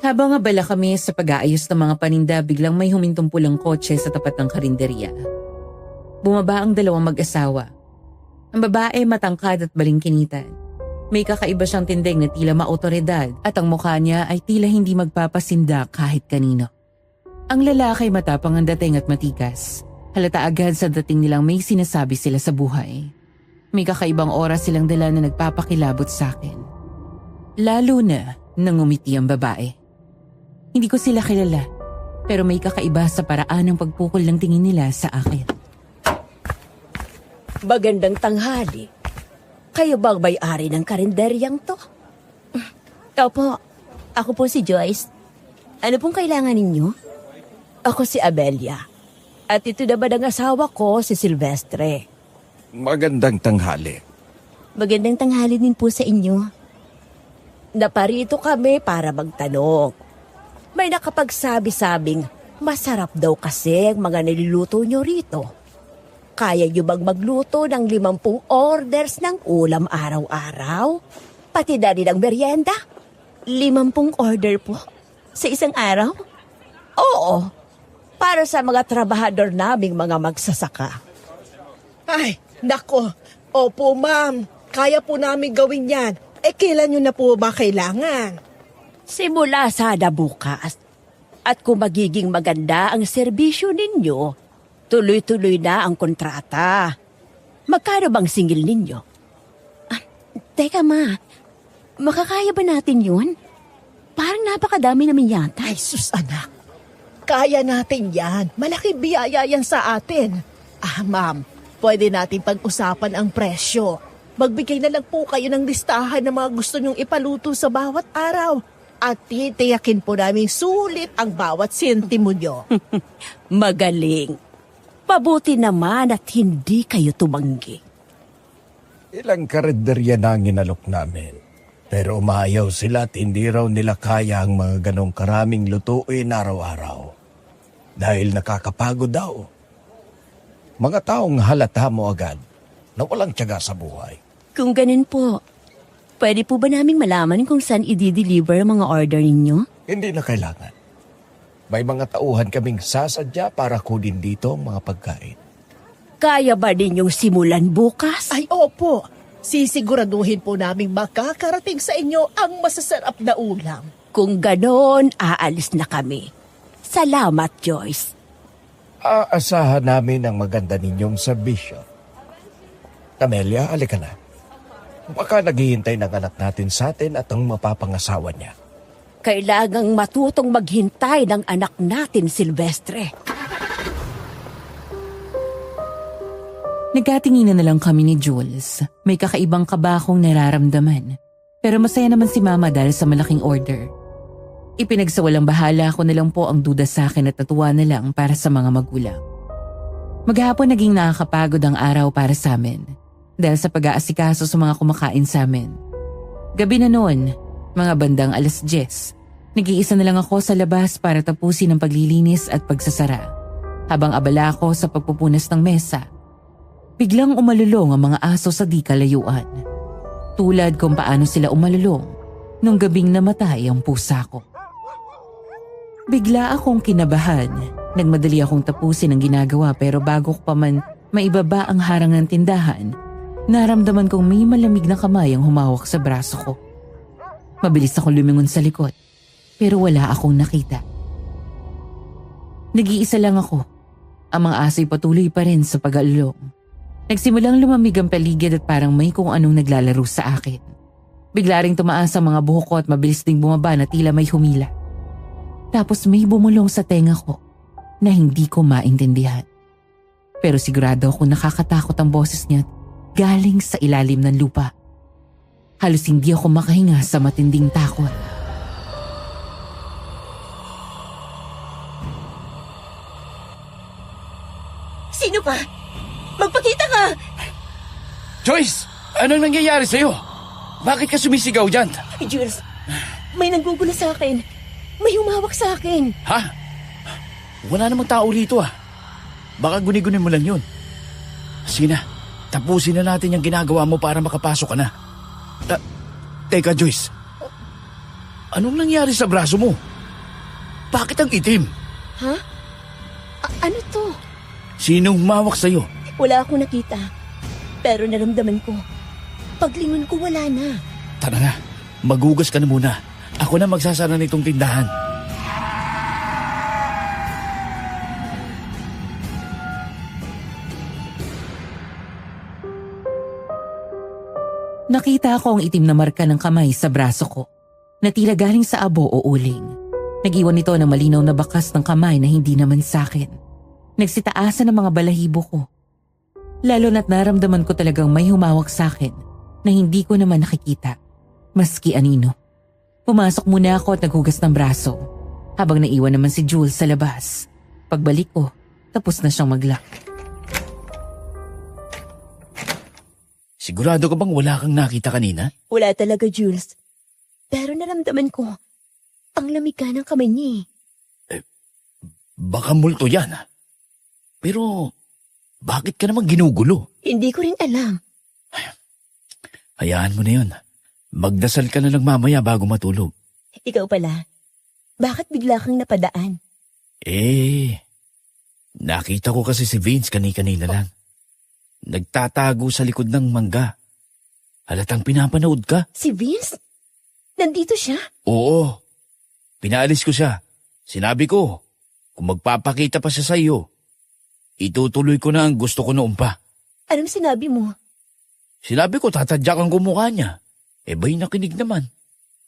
Speaker 5: Habang abala kami sa pag-aayos ng mga paninda, biglang may humintong pulang kotse sa tapat ng karinderya. Bumaba ang dalawang mag-asawa. Ang babae matangkad at balingkinitan. May kakaiba siyang tindig na tila maotoridad at ang mukha niya ay tila hindi magpapasinda kahit kanino. Ang lalaki matapang ang dating at matikas. Halata agad sa dating nilang may sinasabi sila sa buhay. May kakaibang oras silang dala na nagpapakilabot sa akin. Lalo na nang umiti ang babae. Hindi ko sila kilala, pero may kakaiba sa paraan ng pagpukol ng tingin nila sa akin.
Speaker 2: Magandang tanghali. Kayo bang may-ari ng karinderyang to? Opo, ako po si Joyce. Ano pong kailangan ninyo? Ako si Abelia. At ito naman ang asawa ko, si Silvestre.
Speaker 6: Magandang tanghali.
Speaker 2: Magandang tanghali din po sa inyo. Naparito kami para magtanong. May nakapagsabi-sabing masarap daw kasi ang mga niluluto nyo rito. Kaya nyo bang magluto ng 50 orders ng ulam araw-araw? Pati na rin ang merienda? 50 order po? Sa isang araw? Oo, para sa mga trabahador naming mga magsasaka.
Speaker 7: Ay, nako. Opo, ma'am. Kaya po namin gawin yan. Kailan nyo na po ba kailangan?
Speaker 2: Simula sana bukas. At kung magiging maganda ang serbisyo ninyo, tuloy-tuloy na ang kontrata. Magkano bang singil ninyo? Teka ma, makakaya ba natin yun? Parang napakadami namin yata.
Speaker 7: Ay, sus anak. Kaya natin yan. Malaking biyaya yan sa atin. Ma'am, pwede natin pag-usapan ang presyo. Magbigay na lang po kayo ng listahan ng mga gusto nyong ipaluto sa bawat araw. At titiyakin po namin sulit ang bawat sentimo nyo.
Speaker 2: Magaling. Pabuti naman at hindi kayo tumanggi.
Speaker 6: Ilang karinderya na ang inalok namin. Pero umayaw sila at hindi raw nila kaya ang mga ganong karaming lutuin araw-araw. Dahil nakakapagod daw. Mga taong halata mo agad na walang tiyaga sa buhay.
Speaker 2: Kung ganun po, pwede po ba naming malaman kung saan i-deliver ang mga order ninyo?
Speaker 6: Hindi na kailangan. May mga tauhan kaming sasadya para kunin dito ang mga pagkain.
Speaker 2: Kaya ba ninyong simulan bukas?
Speaker 7: Ay, opo. Sisiguraduhin po namin makakarating sa inyo ang masasarap na ulam.
Speaker 2: Kung ganon, aalis na kami. Salamat, Joyce.
Speaker 6: Aasahan namin ang maganda ninyong serbisyo. Camelia, alika na. Baka naghihintay ng anak natin sa atin at ang mapapangasawa niya.
Speaker 2: Kailangang matutong maghintay ng anak natin, Silvestre.
Speaker 5: Nagkatinginan na lang kami ni Jules. May kakaibang kaba akong nararamdaman. Pero masaya naman si Mama dahil sa malaking order. Ipinagsawalang bahala ko na lang po ang duda sa akin at natuwa na lang para sa mga magulang. Maghapon naging nakakapagod ang araw para sa amin dahil sa pag-aasikaso sa mga kumakain sa amin. Gabi na noon, mga bandang 10:00, nag-iisa na lang ako sa labas para tapusin ang paglilinis at pagsasara. Habang abala ako sa pagpupunas ng mesa, biglang umalulong ang mga aso sa di kalayuan. Tulad kung paano sila umalulong nung gabing namatay ang pusa ko. Bigla akong kinabahan. Nagmadali akong tapusin ang ginagawa pero bago ko pa man maibaba ang harang ng tindahan, naramdaman kong may malamig na kamay ang humawak sa braso ko. Mabilis akong lumingon sa likod pero wala akong nakita. Nag-iisa lang ako. Ang mga aso'y patuloy pa rin sa pag-alulong. Nagsimulang lumamig ang paligid at parang may kung anong naglalaro sa akin. Bigla ring tumaas ang mga buhok ko at mabilis ding bumaba na tila may humila. Tapos may bumulong sa tenga ko na hindi ko maintindihan. Pero sigurado akong nakakatakot ang boses niya galing sa ilalim ng lupa. Halos hindi ako makahinga sa matinding takot.
Speaker 2: Sino ka? Magpakita ka!
Speaker 6: Joyce! Anong nangyayari sa'yo? Bakit ka sumisigaw dyan?
Speaker 2: Jules, may nanggugulo sa akin. May humawak sa akin.
Speaker 6: Ha? Wala namang tao rito ah. Baka guni-guni mo lang yun. Sige na, tapusin na natin yung ginagawa mo para makapasok ka na. Teka Joyce, anong nangyari sa braso mo? Bakit ang itim?
Speaker 2: Ha? Ano to?
Speaker 6: Sinong humawak sa'yo?
Speaker 2: Wala akong nakita. Pero naramdaman ko. Paglingon ko wala na.
Speaker 6: Tara na, maghugas ka na muna. Ako na magsasara nitong tindahan.
Speaker 5: Nakita ko ang itim na marka ng kamay sa braso ko, na tila galing sa abo o uling. Nag-iwan ito ng malinaw na bakas ng kamay na hindi naman sakin. Nagsitaasan ang mga balahibo ko. Lalo na't naramdaman ko talagang may humawak sa akin na hindi ko naman nakikita, maski anino. Pumasok muna ako at naghugas ng braso, habang naiwan naman si Jules sa labas. Pagbalik ko, tapos na siyang mag-lock.
Speaker 6: Sigurado ka bang wala kang nakita kanina?
Speaker 2: Wala talaga, Jules. Pero naramdaman ko, ang lamig ka ng kamay niya.
Speaker 6: Baka multo yan. Pero, bakit ka naman ginugulo?
Speaker 2: Hindi ko rin alam.
Speaker 6: Hayaan mo na yun. Magdasal ka na lang mamaya bago matulog.
Speaker 2: Ikaw pala, bakit bigla kang napadaan?
Speaker 6: Nakita ko kasi si Vince kani-kanina lang. Nagtatago sa likod ng mangga. Halatang pinapanood ka.
Speaker 2: Si Vince? Nandito siya?
Speaker 6: Oo. Pinaalis ko siya. Sinabi ko, kung magpapakita pa siya sa iyo, itutuloy ko na ang gusto ko noon pa.
Speaker 2: Anong sinabi mo?
Speaker 6: Sinabi ko tatadyakan ko mukha niya. Ba'y nakinig naman.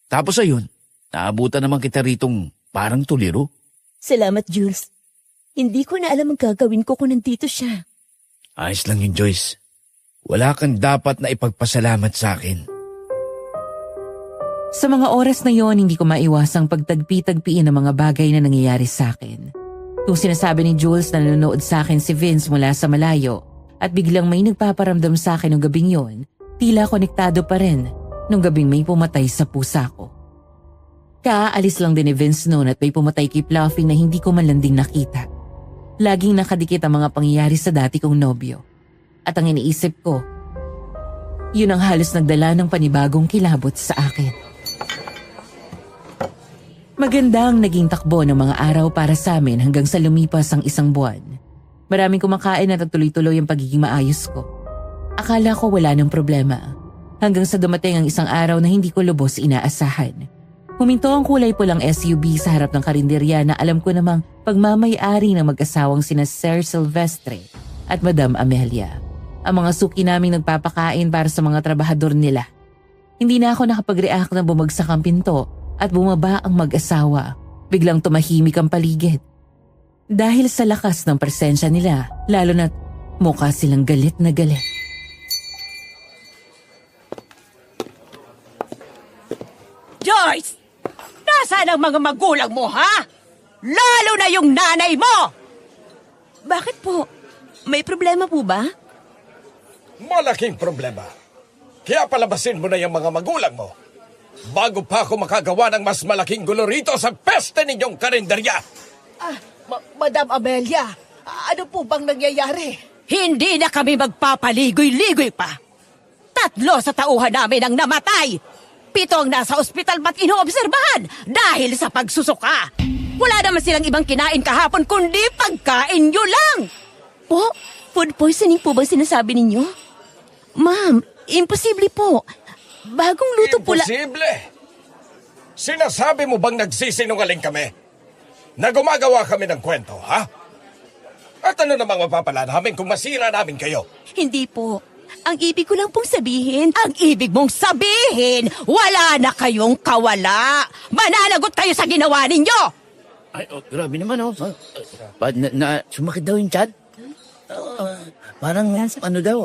Speaker 6: Tapos ayun, naabutan naman kita ritong parang tuliro.
Speaker 2: Salamat, Jules. Hindi ko na alam ang gagawin ko kung nandito siya.
Speaker 6: Ayos lang yun, Joyce. Wala kang dapat na ipagpasalamat sa akin.
Speaker 5: Sa mga oras na yon, hindi ko maiwasang pagtagpi-tagpiin ang mga bagay na nangyayari sa akin. Kung sinasabi ni Jules na nanonood sa akin si Vince mula sa malayo at biglang may nagpaparamdam sa akin nung gabing yon, tila konektado pa rin nung gabing may pumatay sa pusa ko. Kaalis lang din ni Vince noon at may pumatay kay Fluffy na hindi ko man lang din nakita. Laging nakadikit ang mga pangyayari sa dati kong nobyo. At ang iniisip ko, yun ang halos nagdala ng panibagong kilabot sa akin. Maganda ang naging takbo ng mga araw para sa amin hanggang sa lumipas ang isang buwan. Maraming kumakain at tuloy-tuloy ang pagiging maayos ko. Akala ko wala ng problema. Hanggang sa dumating ang isang araw na hindi ko lubos inaasahan. Huminto ang kulay pulang SUV sa harap ng karinderya na alam ko namang pagmamay-ari ng mag-asawang sina Sir Silvestre at Madam Amelia. Ang mga suki naming nagpapakain para sa mga trabahador nila. Hindi na ako nakapag-react na bumagsak ang pinto at bumaba ang mag-asawa. Biglang tumahimik ang paligid. Dahil sa lakas ng presensya nila, lalo na't mukha silang galit na galit.
Speaker 11: Joyce! Nasaan ang mga magulang mo, ha? Lalo na yung nanay mo!
Speaker 2: Bakit po? May problema po ba?
Speaker 12: Malaking problema. Kaya palabasin mo na yung mga magulang mo. Bago pa ako makagawa ng mas malaking gulo rito sa peste ninyong karinderya.
Speaker 7: Madam Amelia, ano po bang nangyayari?
Speaker 11: Hindi na kami magpapaligoy-ligoy pa. 3 sa tauhan namin ang namatay. 7 ang nasa ospital ba't inoobserbahan dahil sa pagsusuka. Wala naman silang ibang kinain kahapon kundi pagkain nyo lang.
Speaker 2: Po? Food poisoning po ba sinasabi ninyo? Ma'am, imposible po. Bagong luto po
Speaker 12: Imposible? Sinasabi mo bang nagsisinungaling kami? Na gumagawa kami ng kwento, ha? At ano namang mapapala namin kung masira namin kayo?
Speaker 2: Hindi po. Ang ibig ko lang pong sabihin.
Speaker 11: Ang ibig mong sabihin, wala na kayong kawala. Mananagot kayo sa ginawa ninyo.
Speaker 6: Ay, grabe naman, oh. Sumakit daw yung tiyan?
Speaker 13: Parang ano daw,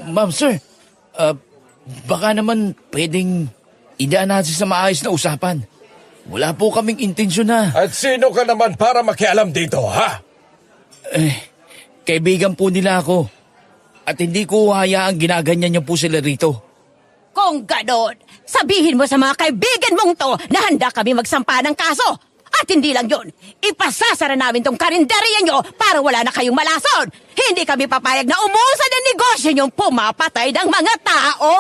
Speaker 10: Ma'am, sir. Baka naman pwedeng idaan natin sa maayos na usapan. Wala po kaming intensyon na...
Speaker 12: At sino ka naman para makialam dito, ha?
Speaker 10: Kaibigan po nila ako. At hindi ko hayaang ginaganyan niyo po sila rito.
Speaker 11: Kung ganon, sabihin mo sa mga kaibigan mong to na handa kami magsampa ng kaso. At hindi lang yun, ipasasara namin tong karinderya nyo para wala na kayong malason. Hindi kami papayag na umuusad ang negosyo nyong pumapatay ng mga tao.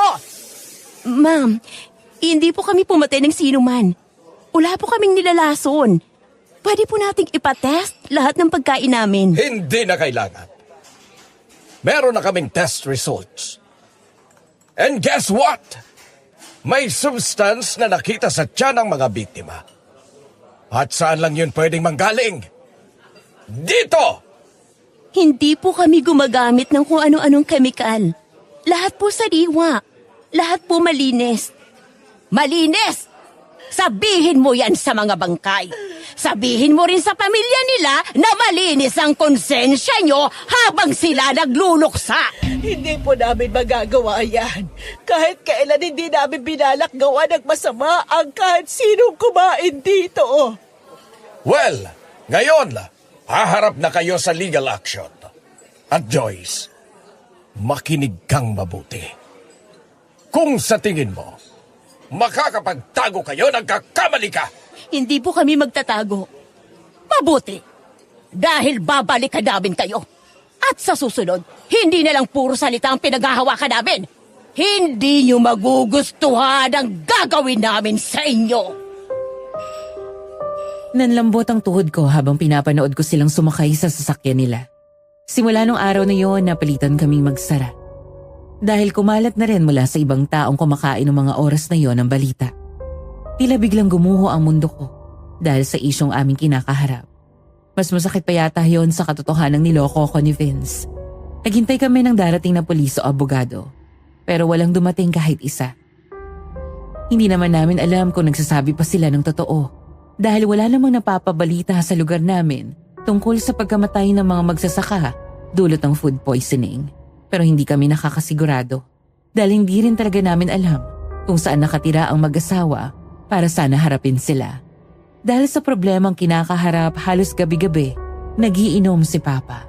Speaker 2: Ma'am, hindi po kami pumatay ng sino man. Wala po kaming nilalason. Pwede po nating ipatest lahat ng pagkain namin.
Speaker 12: Hindi na kailangan. Meron na kaming test results. And guess what? May substance na nakita sa tiyan ng mga biktima. At saan lang yun pwedeng manggaling? Dito!
Speaker 2: Hindi po kami gumagamit ng kung ano-anong kemikal. Lahat po sariwa. Lahat po malinis.
Speaker 11: Malinis! Sabihin mo yan sa mga bangkay. Sabihin mo rin sa pamilya nila na malinis ang konsensya nyo habang sila nagluluksa.
Speaker 7: Hindi po namin magagawa yan. Kahit kailan hindi namin binalak gawa ng masama ang kahit sinong kumain dito.
Speaker 12: Well, ngayon, haharap na kayo sa legal action. At Joyce, makinig kang mabuti. Kung sa tingin mo, makakapagtago kayo, nagkakamali ka.
Speaker 11: Hindi po kami magtatago. Mabuti. Dahil babalikan namin kayo. At sa susunod, hindi na lang puro salita ang pinaghahawakan namin. Hindi nyo magugustuhan ang gagawin namin sa inyo.
Speaker 5: Nanlambot ang tuhod ko habang pinapanood ko silang sumakay sa sasakyan nila. Simula nung araw na yon, napilitan kaming magsara. Dahil kumalat na rin mula sa ibang taong kumakain ng mga oras na yon ang balita. Tila biglang gumuho ang mundo ko dahil sa isyong aming kinakaharap. Mas masakit pa yata yon sa katotohanang niloko ko ni Vince. Naghintay kami ng darating na pulis o abogado, pero walang dumating kahit isa. Hindi naman namin alam kung nagsasabi pa sila ng totoo dahil wala namang napapabalita sa lugar namin tungkol sa pagkamatay ng mga magsasaka dulot ng food poisoning. Pero hindi kami nakakasigurado dahil hindi rin talaga namin alam kung saan nakatira ang mag-asawa para sana harapin sila. Dahil sa problemang kinakaharap halos gabi-gabi, nagiinom si Papa.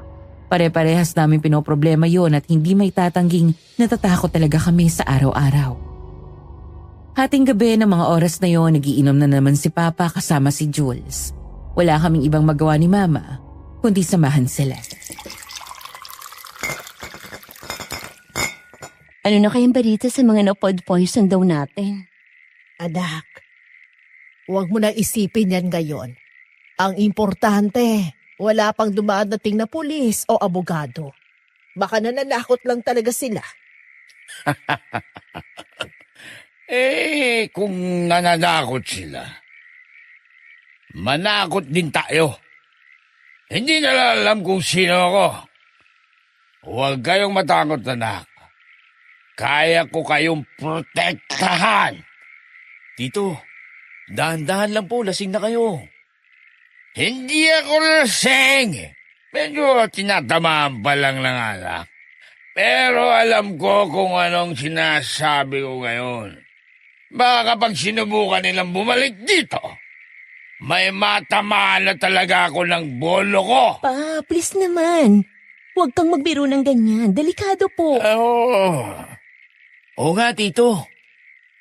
Speaker 5: Pare-parehas namin pinoproblema yon at hindi may tatangging natatakot talaga kami sa araw-araw. Hating gabi ng mga oras na yon, nagiinom na naman si Papa kasama si Jules. Wala kaming ibang magawa ni Mama, kundi samahan sila.
Speaker 2: Ano na kayang balita sa mga na-food poison daw natin?
Speaker 7: Anak, huwag mo na isipin yan ngayon. Ang importante, wala pang dumadating na pulis o abogado. Baka nananakot lang talaga sila.
Speaker 6: Kung nananakot sila, manakot din tayo. Hindi na alam kung sino ako. Huwag kayong matakot, anak. Kaya ko kayong protektahan.
Speaker 10: Tito, dahan-dahan lang po, lasing na kayo.
Speaker 6: Hindi ako lasing. Medyo tinatamaan pa lang ng alak. Pero alam ko kung anong sinasabi ko ngayon. Baka kapag sinubukan nilang bumalik dito, may matamaan na talaga ako ng bolo ko.
Speaker 2: Pa, please naman. Huwag kang magbiro ng ganyan. Delikado po.
Speaker 10: Oo nga, Tito.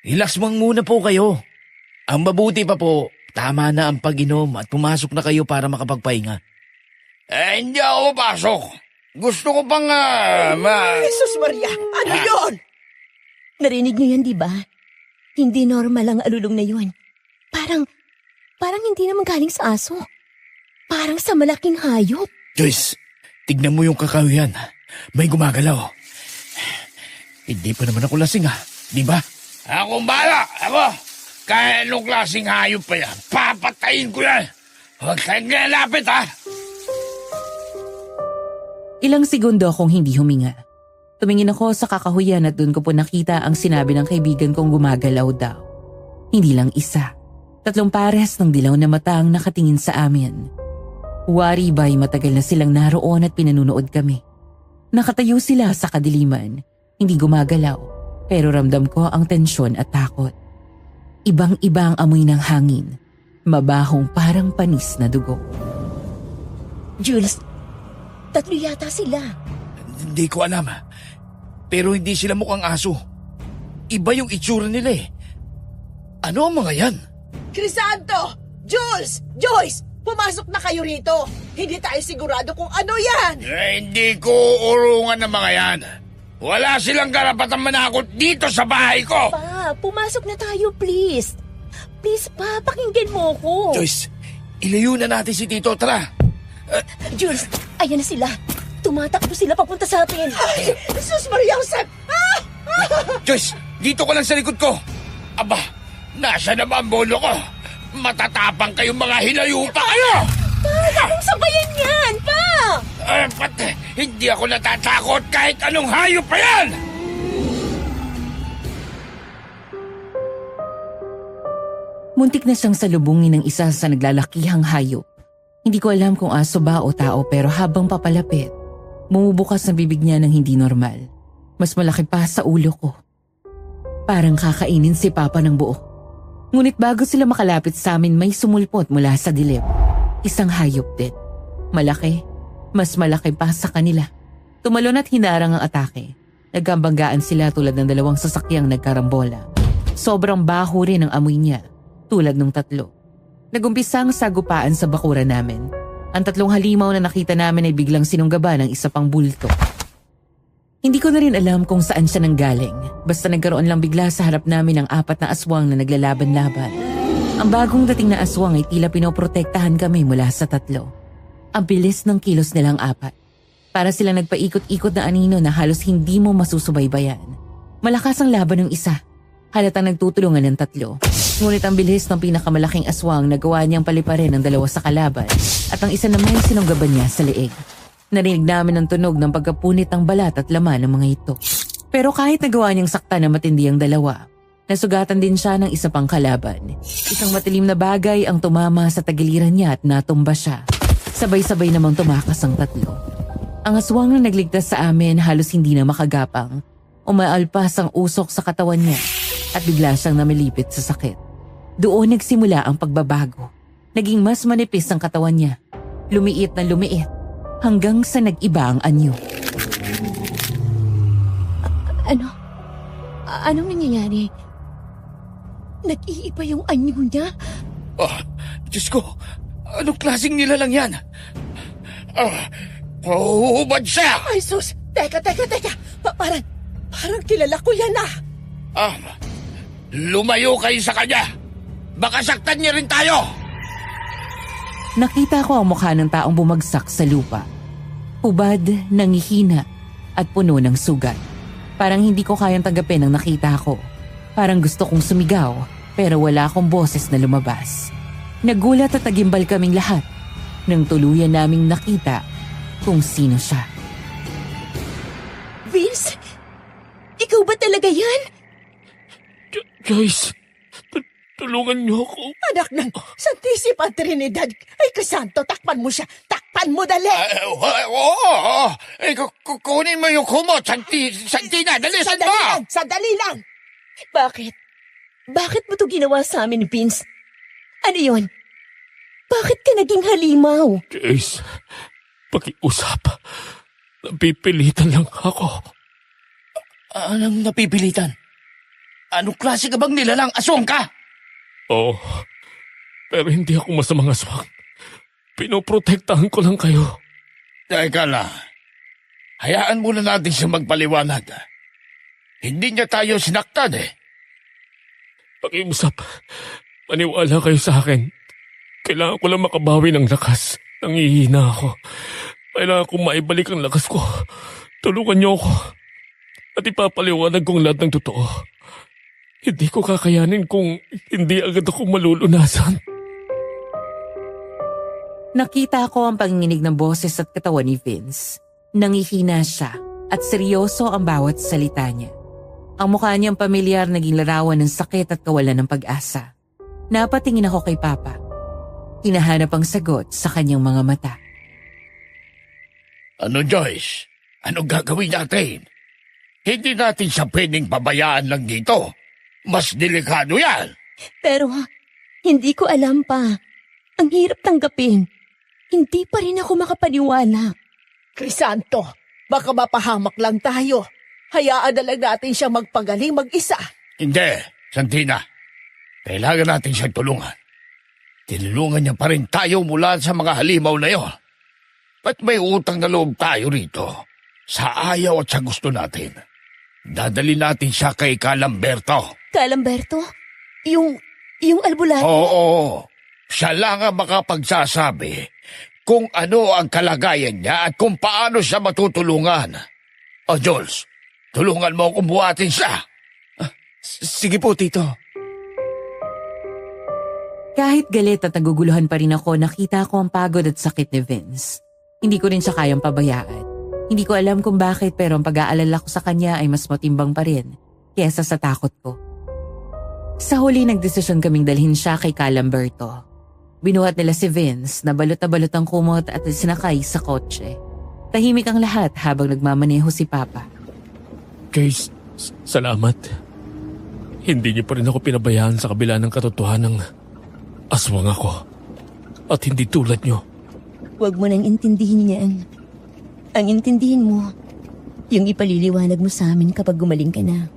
Speaker 10: Relax muna po kayo. Ang mabuti pa po, tama na ang pag-inom at pumasok na kayo para makapagpahinga.
Speaker 6: Hindi ako pasok. Gusto ko pang
Speaker 7: Jesus Maria, ano yun?
Speaker 2: Narinig niyo yan, di ba? Hindi normal ang alulong na yun. Parang hindi naman galing sa aso. Parang sa malaking hayop.
Speaker 10: Joyce, tignan mo yung kakawihan. May gumagalaw. Hindi pa naman ako lasing di ba?
Speaker 6: Akong bala, ako. Kahit anong klaseng hayop pa yan, papatayin ko yan. Huwag kayong lalapit,
Speaker 5: Ilang segundo akong hindi huminga. Tumingin ako sa kakahuyan at doon ko po nakita ang sinabi ng kaibigan kong gumagalaw daw. Hindi lang isa. 3 pares ng dilaw na mata ang nakatingin sa amin. Wari ba'y matagal na silang naroon at pinanunood kami. Nakatayo sila sa kadiliman, hindi gumagalaw, pero ramdam ko ang tensyon at takot. Ibang-iba ang amoy ng hangin, mabahong parang panis na dugo.
Speaker 2: Jules, 3 yata sila.
Speaker 10: Hindi ko alam. Pero hindi sila mukhang aso. Iba yung itsura nila eh. Ano ang mga yan?
Speaker 7: Crisanto! Jules! Joyce! Pumasok na kayo rito! Hindi tayo sigurado kung ano yan!
Speaker 6: Hindi ko urungan ng mga yan. Wala silang karapatang manakot dito sa bahay ko!
Speaker 2: Pa, pumasok na tayo, please. Please, pa, pakinggan mo ko.
Speaker 10: Joyce, ilayo na natin si Tito, tara.
Speaker 2: Jules, ayan na sila. Tumatakbo sila papunta sa atin.
Speaker 7: Ay, Jesus Maria Josep! Ah!
Speaker 6: Joyce, dito ka lang sa likod ko. Aba, nasa na ba ang bolo ko? Matatapang kayong mga hinayupa kayo!
Speaker 2: Pa, anong sabayan yan, pa?
Speaker 6: Pati, hindi ako natatakot kahit anong hayop pa yan!
Speaker 5: Muntik na siyang salubungin ng isa sa naglalakihang hayop. Hindi ko alam kung aso ba o tao pero habang papalapit, bumubukas ang bibig niya ng hindi normal. Mas malaki pa sa ulo ko. Parang kakainin si Papa ng buo. Ngunit bago sila makalapit sa amin may sumulpot mula sa dilim. Isang hayop din. Malaki, mas malaki pa sa kanila. Tumalon at hinarang ang atake. Nagkambanggaan sila tulad ng 2 sasakyang nagkarambola. Sobrang baho rin ang amoy niya, tulad ng 3. Nagumpisa ang sagupaan sa bakuran namin. Ang 3 halimaw na nakita namin ay biglang sinunggaban ng isa pang bulto. Hindi ko na rin alam kung saan siya nanggaling. Basta nagkaroon lang bigla sa harap namin ng 4 na aswang na naglalaban-laban. Ang bagong dating na aswang ay tila pinoprotektahan kami mula sa 3. Ang bilis ng kilos nilang 4. Para silang nagpaikot-ikot na anino na halos hindi mo masusubaybayan. Malakas ang laban ng isa. Halatang nagtutulungan ng 3. Ngunit ang bilis ng pinakamalaking aswang nagawa niyang paliparin ang 2 sa kalaban at ang isa naman sinunggaban niya sa leeg. Narinig namin ang tunog ng pagkapunit ng balat at laman ng mga ito. Pero kahit nagawa niyang saktan na matindi ang 2, nasugatan din siya ng isa pang kalaban. Isang matilim na bagay ang tumama sa tagiliran niya at natumba siya. Sabay-sabay namang tumakas ang 3. Ang aswang na nagligtas sa amin halos hindi na makagapang. Umaalpas ang usok sa katawan niya at bigla siyang namilipit sa sakit. Doon nagsimula ang pagbabago. Naging mas manipis ang katawan niya. Lumiit na lumiit hanggang sa nag-iba ang anyo.
Speaker 2: Anong nangyayari? Nag-iiba yung anyo niya?
Speaker 10: Diyos ko, anong klaseng nilalang yan?
Speaker 6: Hubad siya!
Speaker 7: Ay, sus! Teka! Parang kilala ko yan ah!
Speaker 6: Lumayo kayo sa kanya! Baka saktan niya rin tayo!
Speaker 5: Nakita ko ang mukha ng taong bumagsak sa lupa. Hubad, nangihina at puno ng sugat. Parang hindi ko kayang tanggapin ang nakita ko. Parang gusto kong sumigaw pero wala akong boses na lumabas. Nagulat at nagimbal kaming lahat nang tuluyan naming nakita kung sino siya.
Speaker 2: Vince? Ikaw ba talaga yan?
Speaker 3: Joyce, tulungan niyo ako.
Speaker 7: Anak ng Santisima Trinidad! Ay, Crisanto, takpan mo siya! Takpan mo, dali!
Speaker 6: Oo! Kukunin mo yung kumot, Santina! Dali,
Speaker 7: Sandali lang!
Speaker 2: Bakit mo to ginawa sa amin, Vince? Ano yun? Bakit ka naging halimaw?
Speaker 3: Joyce, pakiusap. Napipilitan lang ako.
Speaker 10: Anong napipilitan? Anong klase ka bang nilalang aswang ka?
Speaker 3: Oo, pero hindi ako masamang aswang. Pinoprotektahan ko lang kayo.
Speaker 6: Teka lang. Hayaan muna natin siya magpaliwanag. Hindi niya tayo sinaktan eh.
Speaker 3: Pakiusap, maniwala kayo sa akin. Kailangan ko lang makabawi ng lakas. Nangihina ako. Kailangan kong maibalik ang lakas ko. Tulungan niyo ako. At ipapaliwanag kong lahat ng totoo. Hindi ko kakayanin kung hindi agad ako malulunasan.
Speaker 5: Nakita ko ang panginginig ng boses at katawan ni Vince. Nangihina siya at seryoso ang bawat salita niya. Ang mukha niyang pamilyar naging larawan ng sakit at kawalan ng pag-asa. Napatingin ako kay Papa. Hinahanap ang sagot sa kanyang mga mata.
Speaker 6: Ano, Joyce? Anong gagawin natin? Hindi natin siya pwedeng pabayaan lang dito. Mas delikado yan.
Speaker 2: Pero, hindi ko alam pa. Ang hirap tanggapin. Hindi pa rin ako makapaniwala.
Speaker 7: Crisanto, baka mapahamak lang tayo. Hayaan na lang natin siyang magpagaling mag-isa.
Speaker 6: Hindi, Santina. Kailangan natin siyang tulungan. Tinulungan niya pa rin tayo mula sa mga halimaw na yon. Ba't may utang na loob tayo rito? Sa ayaw at sa gusto natin. Dadali natin siya kay Calamberto.
Speaker 2: Calamberto? Yung albularyo?
Speaker 6: Oo. Siya lang ang makapagsasabi kung ano ang kalagayan niya at kung paano siya matutulungan. O Jules, tulungan mo akong buhatin siya.
Speaker 1: Sige po, Tito.
Speaker 5: Kahit galit at naguguluhan pa rin ako, nakita ko ang pagod at sakit ni Vince. Hindi ko rin siya kayang pabayaan. Hindi ko alam kung bakit pero ang pag-aalala ko sa kanya ay mas matimbang pa rin kesa sa takot ko. Sa huli nagdesisyon kaming dalhin siya kay Calamberto. Binuhat nila si Vince na balot ang kumot at sinakay sa kotse. Tahimik ang lahat habang nagmamaneho si Papa.
Speaker 3: Guys, salamat. Hindi niyo pa rin ako pinabayaan sa kabila ng katotohanan ng aswang ako. At hindi tulad niyo.
Speaker 2: Huwag mo nang intindihin yan. Ang intindihin mo, yung ipaliliwanag mo sa amin kapag gumaling ka na.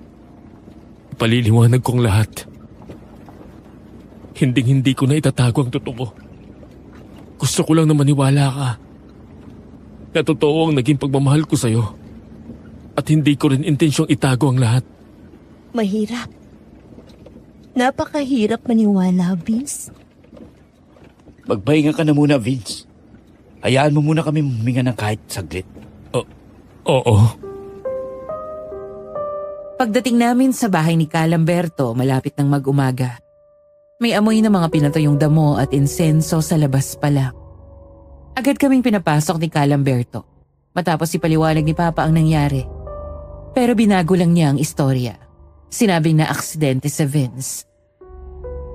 Speaker 3: Paliliwanag kong lahat. Hindi ko na itatago ang totoo. Gusto ko lang na maniwala ka. Na totoo ang naging pagmamahal ko sa'yo. At hindi ko rin intensyong itago ang lahat.
Speaker 2: Mahirap. Napakahirap maniwala, Vince.
Speaker 10: Magpahinga ka na muna, Vince. Hayaan mo muna kami huminga ng kahit saglit.
Speaker 3: Oo.
Speaker 5: Pagdating namin sa bahay ni Calamberto, malapit ng mag-umaga. May amoy na mga pinatuyong damo at insenso sa labas pa lang. Agad kaming pinapasok ni Calamberto. Matapos ipaliwanag ni Papa ang nangyari. Pero binago lang niya ang istorya. Sinabing na aksidente si Vince.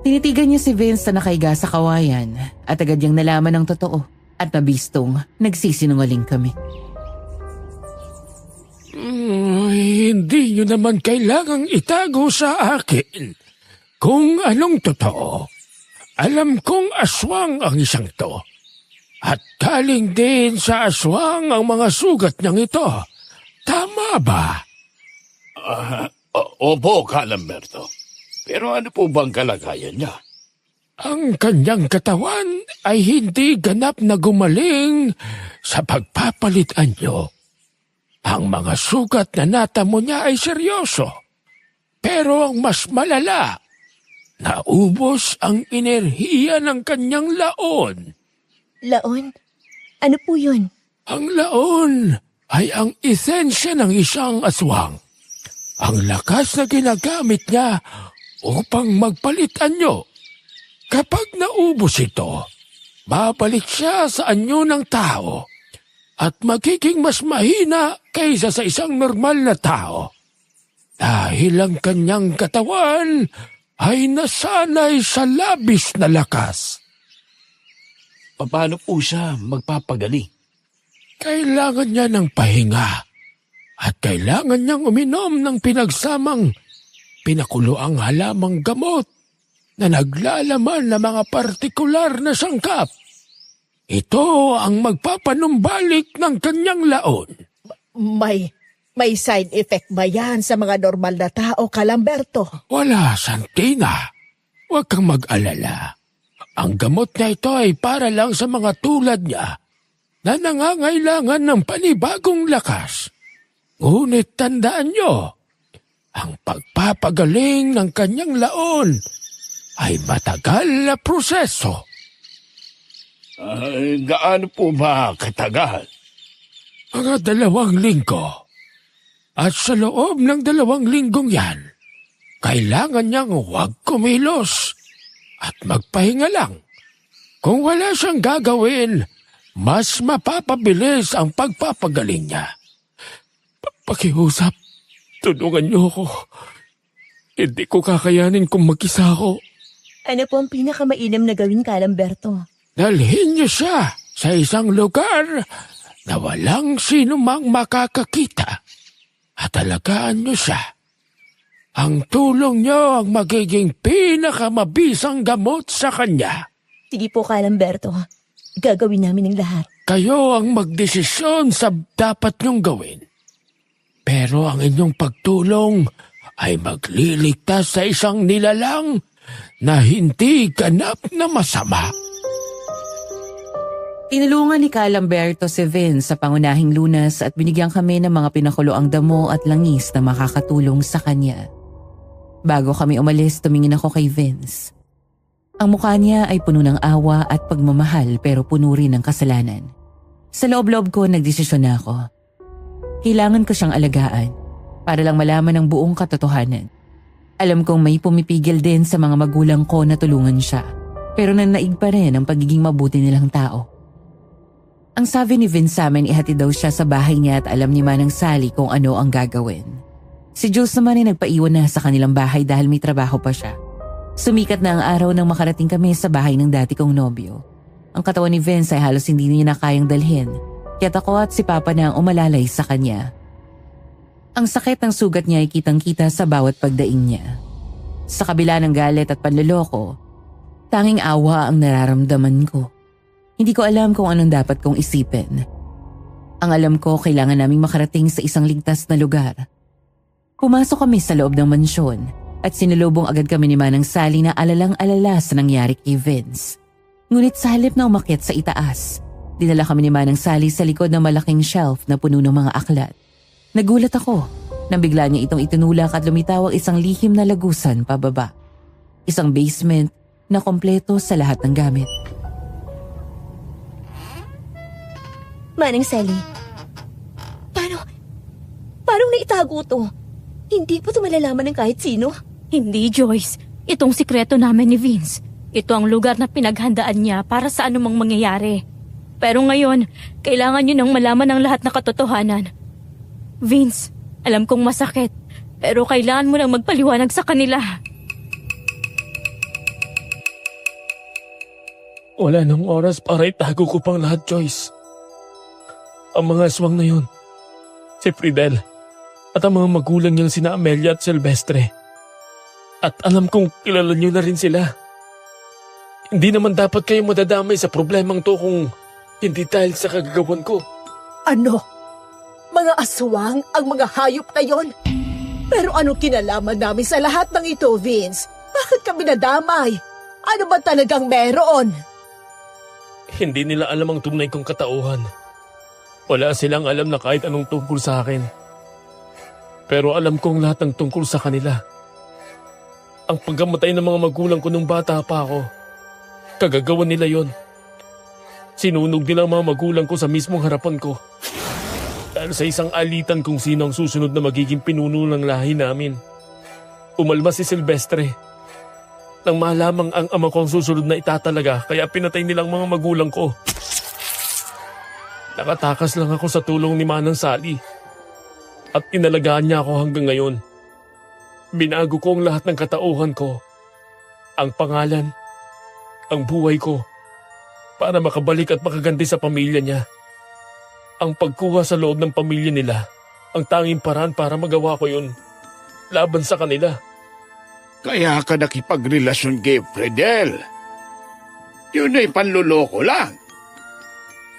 Speaker 5: Tinitigan niya si Vince na nakahiga sa kawayan at agad niyang nalaman ang totoo at nabistong nagsisinungaling kami.
Speaker 3: Hindi niyo naman kailangang itago sa akin kung anong totoo. Alam kong aswang ang isang to. At galing din sa aswang ang mga sugat niyang ito. Tama ba?
Speaker 6: Opo, Calamberto. Pero ano po bang kalagayan niya?
Speaker 3: Ang kanyang katawan ay hindi ganap na gumaling sa pagpapalitan niyo. Ang mga sugat na natamo niya ay seryoso. Pero ang mas malala, naubos ang enerhiya ng kanyang laon.
Speaker 2: Laon? Ano po yun?
Speaker 3: Ang laon ay ang esensya ng isang aswang. Ang lakas na ginagamit niya upang magpalitan nyo. Kapag naubos ito, babalik siya sa anyo ng tao at magiging mas mahina kaysa sa isang normal na tao. Dahil ang kanyang katawan ay nasanay sa labis na lakas.
Speaker 10: Paano po siya magpapagaling?
Speaker 3: Kailangan niya ng pahinga at kailangan niyang uminom ng pinagsamang pinakuloang halamang gamot na naglalaman ng mga partikular na sangkap. Ito ang magpapanumbalik ng kanyang laon.
Speaker 7: May side effect ba yan sa mga normal na tao, Calamberto?
Speaker 3: Wala, Santina. Huwag kang mag-alala. Ang gamot na ito ay para lang sa mga tulad niya na nangangailangan ng panibagong lakas. Ngunit tandaan niyo, ang pagpapagaling ng kanyang laon ay matagal na proseso.
Speaker 6: Gaano po ba katagal?
Speaker 3: Mga 2 linggo. At sa loob ng 2 linggong yan, kailangan niyang huwag kumilos at magpahinga lang. Kung wala siyang gagawin, mas mapapabilis ang pagpapagaling niya. Pakiusap, tulungan niyo ako. Hindi ko kakayanin kung mag-isa ako.
Speaker 2: Ano po ang pinakamainam na gawin, Calamberto?
Speaker 6: Dalhin niyo siya sa isang lugar na walang sinumang makakakita at alagaan niyo siya. Ang tulong niyo ang magiging pinakamabisang gamot sa kanya.
Speaker 2: Sige po, Calamberto. Gagawin namin ang lahat.
Speaker 6: Kayo ang magdesisyon sa dapat niyong gawin. Pero ang inyong pagtulong ay magliligtas sa isang nilalang na hindi ganap na masama.
Speaker 5: Tinulungan ni Calamberto si Vince sa pangunahing lunas at binigyan kami ng mga pinakuloang damo at langis na makakatulong sa kanya. Bago kami umalis, tumingin ako kay Vince. Ang mukha niya ay puno ng awa at pagmamahal pero puno rin ng kasalanan. Sa loob-loob ko, nagdesisyon na ako. Kailangan ko siyang alagaan para lang malaman ang buong katotohanan. Alam kong may pumipigil din sa mga magulang ko na tulungan siya, pero nanaig pa rin ang pagiging mabuti nilang tao. Ang sabi ni Vince sa amin, ihatid daw siya sa bahay niya at alam ni Manang Sally kung ano ang gagawin. Si Jules naman ay nagpaiwan na sa kanilang bahay dahil may trabaho pa siya. Sumikat na ang araw nang makarating kami sa bahay ng dati kong nobyo. Ang katawan ni Vince ay halos hindi niya na kayang dalhin, kaya't ako at si Papa na ang umalalay sa kanya. Ang sakit ng sugat niya ay kitang-kita sa bawat pagdaing niya. Sa kabila ng galit at panloloko, tanging awa ang nararamdaman ko. Hindi ko alam kung anong dapat kong isipin. Ang alam ko, kailangan naming makarating sa isang ligtas na lugar. Pumasok kami sa loob ng mansyon at sinulubong agad kami ni Manang Sally na alalang-alala sa nangyari kay Vince. Ngunit sa halip na umakyat sa itaas, dinala kami ni Manang Sally sa likod ng malaking shelf na puno ng mga aklat. Nagulat ako nang bigla niya itong itinulak at lumitaw ang isang lihim na lagusan pababa. Isang basement na kompleto sa lahat ng gamit.
Speaker 2: Manang Sally, paano naitago to? Hindi pa ito malalaman ng kahit sino.
Speaker 9: Hindi, Joyce. Itong sikreto namin ni Vince. Ito ang lugar na pinaghandaan niya para sa anumang mangyayari. Pero ngayon, kailangan niyo nang malaman ang lahat na katotohanan. Vince, alam kong masakit, pero kailangan mo nang magpaliwanag sa kanila.
Speaker 3: Wala nang oras para itago ko pang lahat, Joyce. Ang mga aswang na yun, si Fridel, at ang mga magulang niyang sina Amelia at Silvestre. At alam kong kilala niyo na rin sila. Hindi naman dapat kayo madadamay sa problemang to kung hindi dahil sa kagagawan ko.
Speaker 7: Ano? Mga aswang ang mga hayop na yon? Pero ano kinalaman namin sa lahat ng ito, Vince? Bakit kami nadamay? Ano ba talagang meron?
Speaker 3: Hindi nila alam ang tunay kong katauhan. Wala silang alam na kahit anong tungkol sa akin. Pero alam kong lahat ng tungkol sa kanila. Ang pagkamatay ng mga magulang ko nung bata pa ako, kagagawan nila yon. Sinunog nila ang mga magulang ko sa mismong harapan ko. Dahil sa isang alitan kung sino ang susunod na magiging pinuno ng lahi namin. Umalma si Silvestre. Nang malamang ang ama ko ang susunod na itatalaga, kaya pinatay nilang mga magulang ko. Nakatakas lang ako sa tulong ni Manang Sally. At inalagaan niya ako hanggang ngayon. Binago ko ang lahat ng katauhan ko. Ang pangalan, ang buhay ko, para makabalik at makaganti sa pamilya niya. Ang pagkuha sa loob ng pamilya nila, ang tanging paraan para magawa ko yun. Laban sa kanila.
Speaker 6: Kaya ka nakipagrelasyon kay Fridel. Yun ay panluloko lang.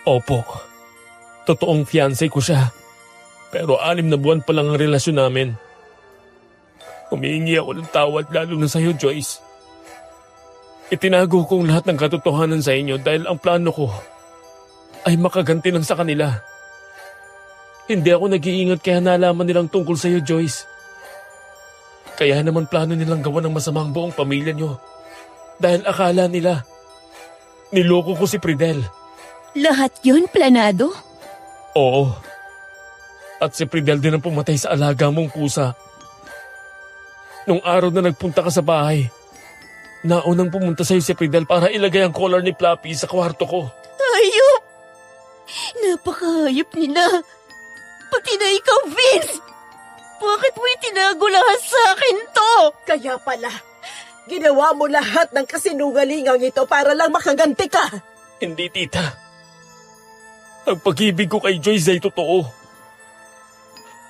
Speaker 3: Opo. Totoong fiancé ko siya. Pero 6 na buwan pa lang ang relasyon namin. Humihingi ako ng tawad lalo na sa'yo, Joyce. Itinago kong lahat ng katotohanan sa inyo dahil ang plano ko ay makaganti lang sa kanila. Hindi ako nag-iingat kaya nalaman nilang tungkol sa'yo, Joyce. Kaya naman plano nilang gawan ng masama ang buong pamilya niyo. Dahil akala nila, niloko ko si Fridel.
Speaker 2: Lahat yun planado?
Speaker 3: Oo. At si Fridel din ang pumatay sa alaga mong pusa. Nung araw na nagpunta ka sa bahay, naunang pumunta sa'yo si Fridel para ilagay ang collar ni Flappy sa kwarto ko.
Speaker 2: Hayop! Napakahayop nila. Pati na ikaw, Vince! Bakit mo itinago lahat sa akin to?
Speaker 7: Kaya pala, ginawa mo lahat ng kasinungalingang ito para lang makaganti ka.
Speaker 3: Hindi, tita. Ang pag-ibig ko kay Joyce ay totoo.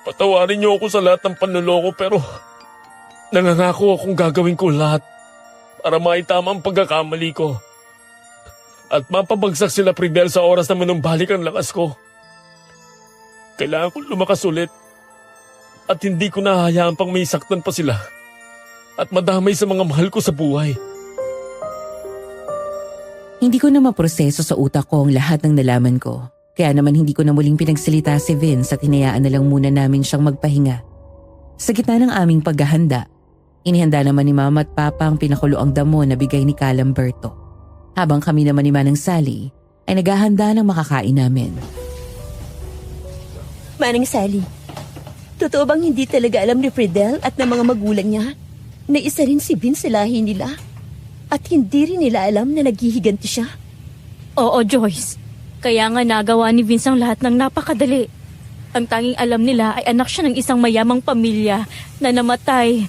Speaker 3: Patawarin niyo ako sa lahat ng panloloko pero nangangako akong gagawin ko lahat para maitama ang pagkakamali ko. At mapabagsak sila Pridel sa oras na manumbalik ang lakas ko. Kailangan kong lumakas ulit. At hindi ko nahahayaan pang may saktan pa sila. At madamay sa mga mahal ko sa buhay.
Speaker 5: Hindi ko na maproseso sa utak ko ang lahat ng nalaman ko. Kaya naman hindi ko na muling pinagsalita si Vince at hinayaan na lang muna namin siyang magpahinga. Sa gitna ng aming paghahanda, inihanda naman ni Mama at Papa ang pinakuloang damo na bigay ni Calamberto. Habang kami naman ni Manang Sally ay naghahanda ng makakain namin.
Speaker 2: Manang Sally, totoo bang hindi talaga alam ni Fridel at ng mga magulang niya na isa rin si Vince sa lahi nila? At hindi rin nila alam na naghihiganti siya?
Speaker 9: Oo, Joyce. Kaya nga nagawa ni Vince ang lahat ng napakadali. Ang tanging alam nila ay anak siya ng isang mayamang pamilya na namatay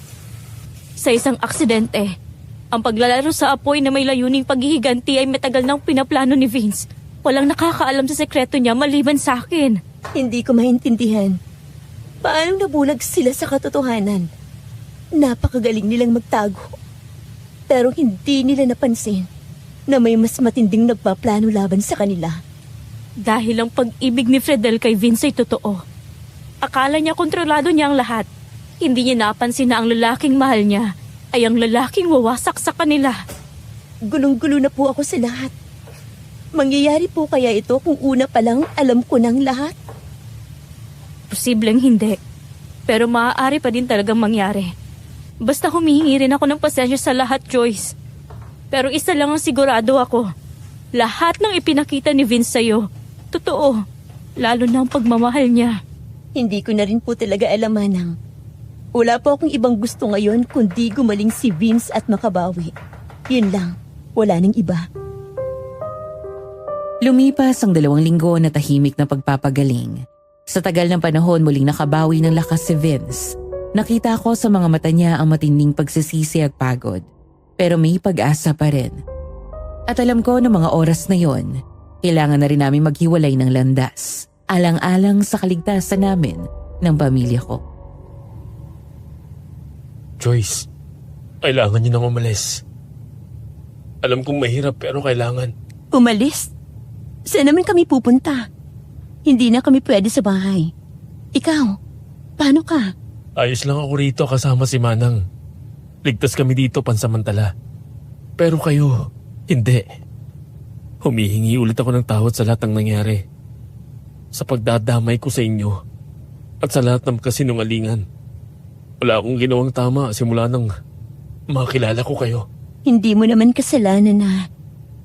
Speaker 9: sa isang aksidente. Ang paglalaro sa apoy na may layuning paghihiganti ay matagal nang pinaplano ni Vince. Walang nakakaalam sa sekreto niya maliban sa akin.
Speaker 2: Hindi ko maintindihan. Paano nabulag sila sa katotohanan? Napakagaling nilang magtago. Pero hindi nila napansin na may mas matinding nagpaplano laban sa kanila.
Speaker 9: Dahil ang pag-ibig ni Fridel kay Vince ay totoo. Akala niya kontrolado niya ang lahat. Hindi niya napansin na ang lalaking mahal niya ay ang lalaking wawasak sa kanila.
Speaker 2: Gulong-gulo na po ako sa lahat. Mangyayari po kaya ito kung una pa lang alam ko ng lahat?
Speaker 9: Posibleng hindi. Pero maaari pa din talagang mangyari. Basta humihingi rin ako ng pasensya sa lahat, Joyce. Pero isa lang ang sigurado ako. Lahat ng ipinakita ni Vince sa'yo, totoo. Lalo na ang pagmamahal niya.
Speaker 2: Hindi ko na rin po talaga alam, Manang. Wala po akong ibang gusto ngayon kundi gumaling si Vince at makabawi. Yun lang. Wala nang iba.
Speaker 5: Lumipas ang 2 linggo na tahimik na pagpapagaling. Sa tagal ng panahon muling nakabawi ng lakas si Vince. Nakita ko sa mga mata niya ang matinding pagsisisi at pagod. Pero may pag-asa pa rin. At alam ko na mga oras na yon, kailangan na rin namin maghiwalay ng landas. Alang-alang sa kaligtasan namin ng pamilya ko.
Speaker 3: Joyce, kailangan niyo nang umalis. Alam kong mahirap pero kailangan.
Speaker 2: Umalis? Saan naman kami pupunta? Hindi na kami pwede sa bahay. Ikaw, paano ka?
Speaker 3: Ayos lang ako rito kasama si Manang. Ligtas kami dito pansamantala. Pero kayo, hindi. Humihingi ulit ako ng tawad sa lahat ng nangyari. Sa pagdadamay ko sa inyo. At sa lahat ng kasinungalingan. Wala akong ginawang tama simula nang makilala ko kayo.
Speaker 2: Hindi mo naman kasalanan na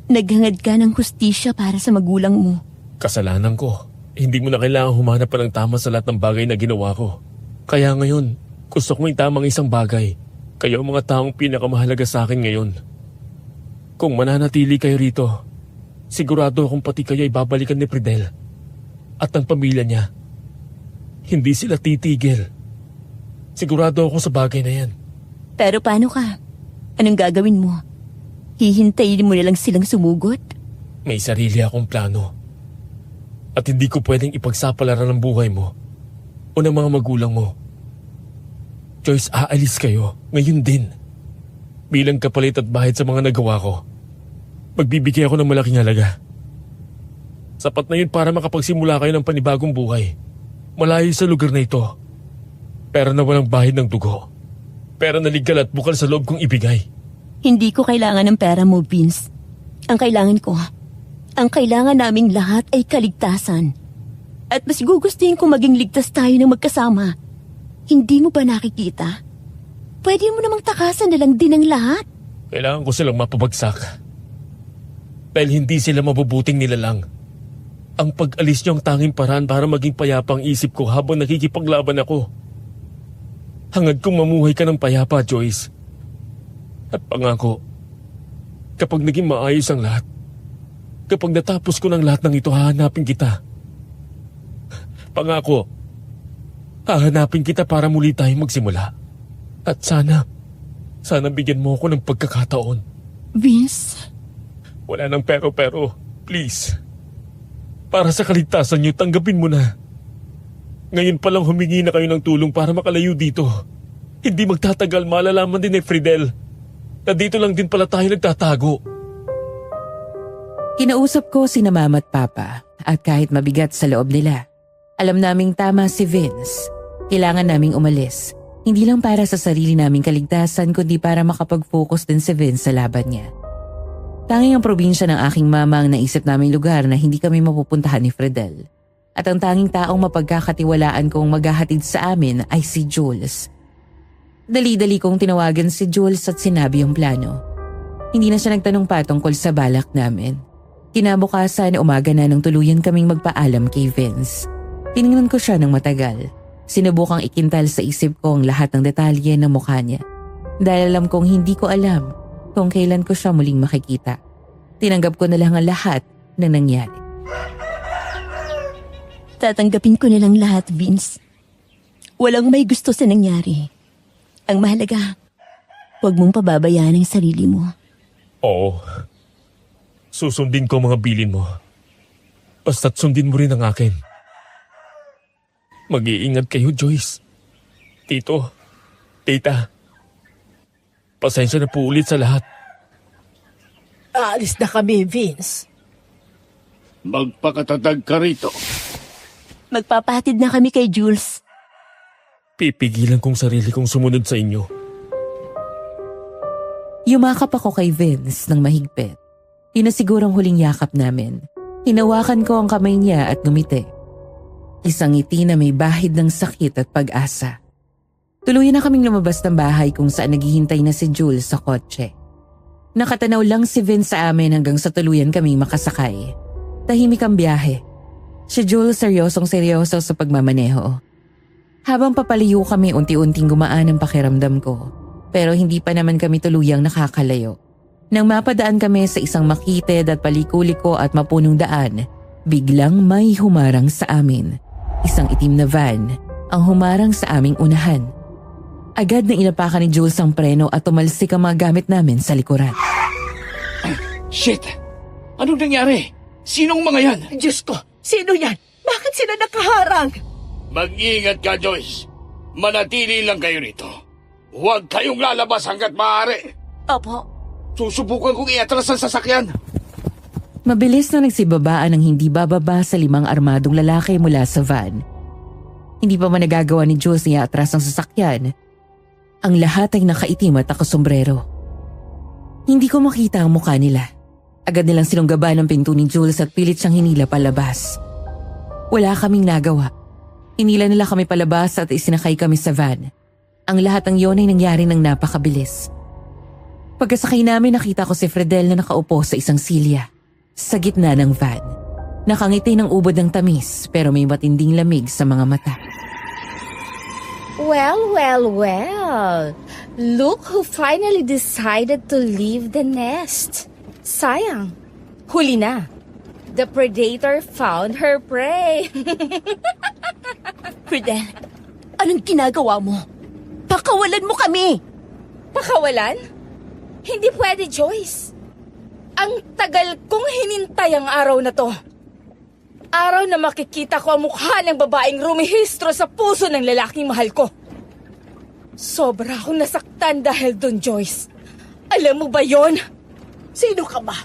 Speaker 2: naghangad ka ng hustisya para sa magulang mo.
Speaker 3: Kasalanan ko. Hindi mo na kailangan humanap pa ng tama sa lahat ng bagay na ginawa ko. Kaya ngayon, gusto kong itamang isang bagay. Kayo ang mga taong pinakamahalaga sa akin ngayon. Kung mananatili kayo rito, sigurado akong pati kayo ay babalikan ni Fridel. At ang pamilya niya. Hindi sila titigil. Sigurado ako sa bagay na yan.
Speaker 2: Pero paano ka? Anong gagawin mo? Hihintayin mo na lang silang sumugot?
Speaker 3: May sarili akong plano. At hindi ko pwedeng ipagsapalaran ang buhay mo o ng mga magulang mo. Joyce, aalis kayo ngayon din. Bilang kapalit at bahid sa mga nagawa ko, magbibigay ako ng malaking halaga. Sapat na yun para makapagsimula kayo ng panibagong buhay. Malayo sa lugar na ito. Pera na walang bahid ng dugo. Pera na legal at bukal sa loob kong ibigay.
Speaker 2: Hindi ko kailangan ng pera mo, Vince. Ang kailangan naming lahat ay kaligtasan. At mas gugustuhin kong maging ligtas tayo ng magkasama. Hindi mo ba nakikita? Pwede mo namang takasan na lang din ang lahat.
Speaker 3: Kailangan ko silang mapabagsak. Dahil hindi sila mabubuting nilalang. Ang pag-alis niyo ang tanging paraan para maging payapa ang isip ko habang nakikipaglaban ako. Hangad kong mamuhay ka ng payapa, Joyce. At pangako, kapag naging maayos ang lahat, kapag natapos ko ng lahat ng ito, hahanapin kita. Pangako, hahanapin kita para muli tayong magsimula. At sana bigyan mo ako ng pagkakataon.
Speaker 2: Vince?
Speaker 3: Wala nang pero. Please, para sa kaligtasan niyo, tanggapin mo na. Ngayon pa lang humingi na kayo ng tulong para makalayo dito. Hindi magtatagal, malalaman din ni Fridel na dito lang din pala tayo nagtatago.
Speaker 5: Kinausap ko sina Mama at Papa at kahit mabigat sa loob nila, alam naming tama si Vince. Kailangan naming umalis. Hindi lang para sa sarili naming kaligtasan kundi para makapag-focus din si Vince sa laban niya. Tanging ang probinsya ng aking mama ang naisip naming lugar na hindi kami mapupuntahan ni Fridel. At ang tanging taong mapagkakatiwalaan kong maghahatid sa amin ay si Jules. Dali-dali kong tinawagan si Jules at sinabi ang plano. Hindi na siya nagtanong pa tungkol sa balak namin. Kinabukasan, umaga na nang tuluyan kaming magpaalam kay Vince. Tinignan ko siya ng matagal. Sinubukang ikintal sa isip ko ang lahat ng detalye ng mukha niya. Dahil alam kong hindi ko alam kung kailan ko siya muling makikita. Tinanggap ko na lang ang lahat ng nangyari.
Speaker 2: Tatanggapin ko na lang lahat, Vince. Walang may gusto sa nangyari. Ang mahalaga, huwag mong pababayaan ang sarili mo.
Speaker 3: Oo. Susundin ko mga bilin mo. Basta't sundin mo rin ang akin. Mag-iingat kayo, Joyce. Tito, Tita. Pasensya na po ulit sa lahat.
Speaker 7: Aalis na kami, Vince.
Speaker 6: Magpakatatag ka rito.
Speaker 2: Magpapahatid na kami kay Jules.
Speaker 3: Pipigilan kong sarili kong sumunod sa inyo.
Speaker 5: Yumakap ako kay Vince ng mahigpit. Yun na sigurong huling yakap namin. Hinawakan ko ang kamay niya at ngumiti. Isang ngiti na may bahid ng sakit at pag-asa. Tuluyan na kaming lumabas ng bahay kung saan naghihintay na si Jules sa kotse. Nakatanaw lang si Vince sa amin hanggang sa tuluyan kaming makasakay. Tahimik ang biyahe. Si Jules seryosong-seryoso sa pagmamaneho. Habang papalayo kami, unti-unting gumaan ang pakiramdam ko. Pero hindi pa naman kami tuluyang nakakalayo. Nang mapadaan kami sa isang makitid at palikuliko at mapunong daan, biglang may humarang sa amin. Isang itim na van ang humarang sa aming unahan. Agad na inapakan ni Jules ang preno at tumalsik ang mga gamit namin sa likuran.
Speaker 10: Shit! Anong nangyari? Sinong mga yan?
Speaker 7: Diyos ko, sino yan? Bakit sila nakaharang?
Speaker 6: Mag-iingat ka, Joyce. Manatili lang kayo rito. Huwag kayong lalabas hanggat maaari.
Speaker 2: Opo.
Speaker 6: Susubukan kong iatras ang sasakyan.
Speaker 5: Mabilis na nagsibabaan ang hindi bababa sa 5 armadong lalaki mula sa van. Hindi pa man nagagawa ni Jules na iatras ang sasakyan. Ang lahat ay nakaitim at nakasombrero. Hindi ko makita ang mukha nila. Agad nilang sinunggaban ang pinto ni Jules at pilit siyang hinila palabas. Wala kaming nagawa. Hinila nila kami palabas at isinakay kami sa van. Ang lahat ng yon ay nangyari ng napakabilis. Pagkasakay namin, nakita ko si Fridel na nakaupo sa isang silya sa gitna ng van. Nakangiti ng ubod ng tamis pero may matinding lamig sa mga mata.
Speaker 8: Well, well, well. Look who finally decided to leave the nest. Sayang. Huli na. The predator found her prey.
Speaker 2: Fridel, anong ginagawa mo? Pakawalan mo kami!
Speaker 8: Pakawalan? Hindi pwede, Joyce. Ang tagal kong hinintay ang araw na to. Araw na makikita ko ang mukha ng babaeng rumihistro sa puso ng lalaking mahal ko. Sobra akong nasaktan dahil dun, Joyce. Alam mo ba yon?
Speaker 7: Sino ka ba?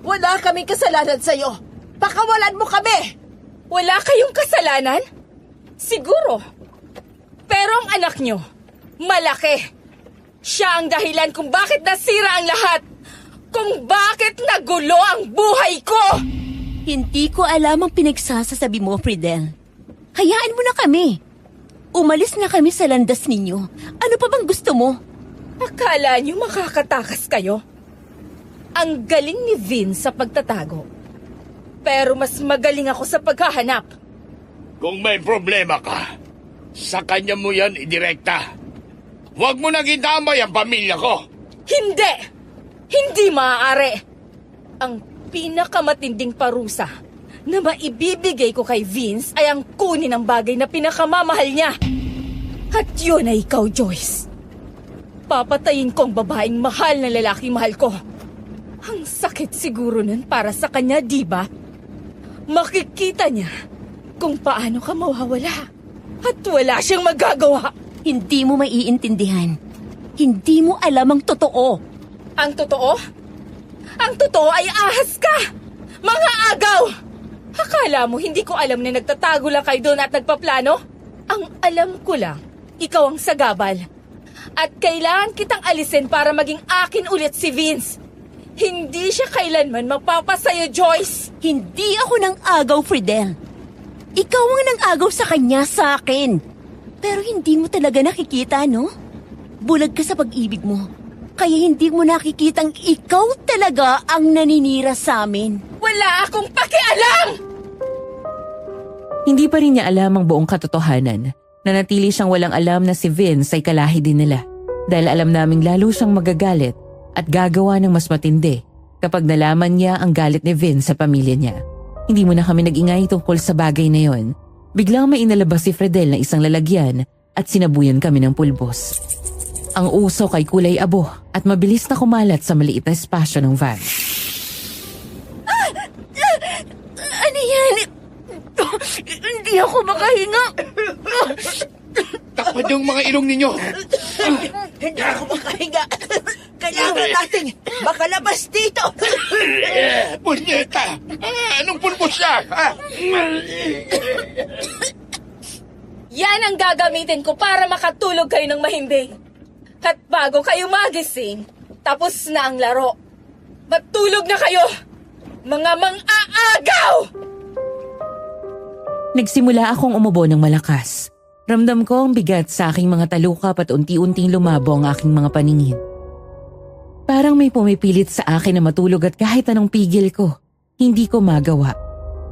Speaker 7: Wala kaming kasalanan sa'yo. Pakawalan mo kami!
Speaker 8: Wala kayong kasalanan? Siguro. Pero ang anak nyo, malaki. Siya ang dahilan kung bakit nasira ang lahat. Kung bakit nagulo ang buhay ko.
Speaker 2: Hindi ko alam ang pinagsasasabi mo, Fridel. Hayaan mo na kami. Umalis na kami sa landas ninyo. Ano pa bang gusto mo?
Speaker 8: Akala nyo makakatakas kayo? Ang galing ni Vince sa pagtatago. Pero mas magaling ako sa paghahanap.
Speaker 6: Kung may problema ka, sa kanya mo yan idirekta. Huwag mo nang idamay ang pamilya ko.
Speaker 8: Hindi! Hindi maaari. Ang pinakamatinding parusa na maibibigay ko kay Vince ay ang kunin ang bagay na pinakamamahal niya. At yun ay ikaw, Joyce. Papatayin ko ang babaeng mahal na lalaking mahal ko. Ang sakit siguro nun para sa kanya, di ba? Makikita niya kung paano ka mawawala. At wala siyang magagawa.
Speaker 2: Hindi mo maiintindihan. Hindi mo alam ang totoo.
Speaker 8: Ang totoo? Ang totoo ay ahas ka! Mga agaw! Akala mo hindi ko alam na nagtatago lang kayo doon at nagpaplano? Ang alam ko lang, ikaw ang sagabal. At kailangan kitang alisin para maging akin ulit si Vince. Hindi siya kailanman magpapasayo, Joyce.
Speaker 2: Hindi ako nang agaw, Fridel. Ikaw ang nang agaw sa kanya sa akin. Pero hindi mo talaga nakikita, no? Bulag ka sa pag-ibig mo. Kaya hindi mo nakikitang ikaw talaga ang naninira sa amin.
Speaker 8: Wala akong pakialam!
Speaker 5: Hindi pa rin niya alam ang buong katotohanan. Nanatili siyang walang alam na si Vince ay kalahi din nila. Dahil alam naming lalo siyang magagalit at gagawa ng mas matindi kapag nalaman niya ang galit ni Vince sa pamilya niya. Hindi mo na kami nag-ingay tungkol sa bagay na yon. Biglang may inalabas si Fridel na isang lalagyan at sinabuyan kami ng pulbos. Ang usok ay kulay abo at mabilis na kumalat sa maliit na espasyo ng van.
Speaker 2: Ano yan? Hindi ako makahinga.
Speaker 10: Takpan yung mga ilong ninyo!
Speaker 7: Hindi ako makahinga. Kailangan natin makalabas dito.
Speaker 10: Punyeta! Anong pulbos siya?
Speaker 8: Yan ang gagamitin ko para makatulog kayo ng mahimbing. At bago kayo magising, tapos na ang laro. Matulog na kayo! Mga mang-aagaw!
Speaker 5: Nagsimula akong umubo ng malakas. Ramdam ko ang bigat sa aking mga talukap at unti-unting lumabo ang aking mga paningin. Parang may pumipilit sa akin na matulog at kahit anong pigil ko, hindi ko magawa.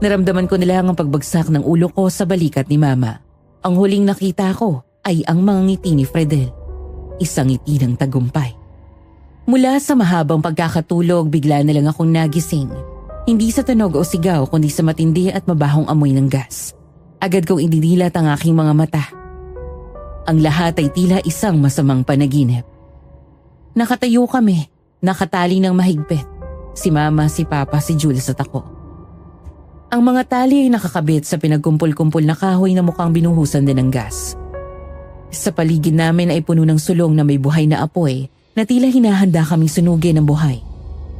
Speaker 5: Naramdaman ko na lang ang pagbagsak ng ulo ko sa balikat ni Mama. Ang huling nakita ko ay ang mga ngiti ni Fridel. Isang ngiti ng tagumpay. Mula sa mahabang pagkakatulog, bigla na lang akong nagising. Hindi sa tunog o sigaw kundi sa matindi at mabahong amoy ng gas. Agad kong idinilat ang aking mga mata. Ang lahat ay tila isang masamang panaginip. Nakatayo kami, nakatali ng mahigpit. Si Mama, si Papa, si Jules at ako. Ang mga tali ay nakakabit sa pinagkumpol-kumpol na kahoy na mukhang binuhusan din ng gas. Sa paligid namin ay puno ng sulong na may buhay na apoy na tila hinahanda kaming sunugin ng buhay.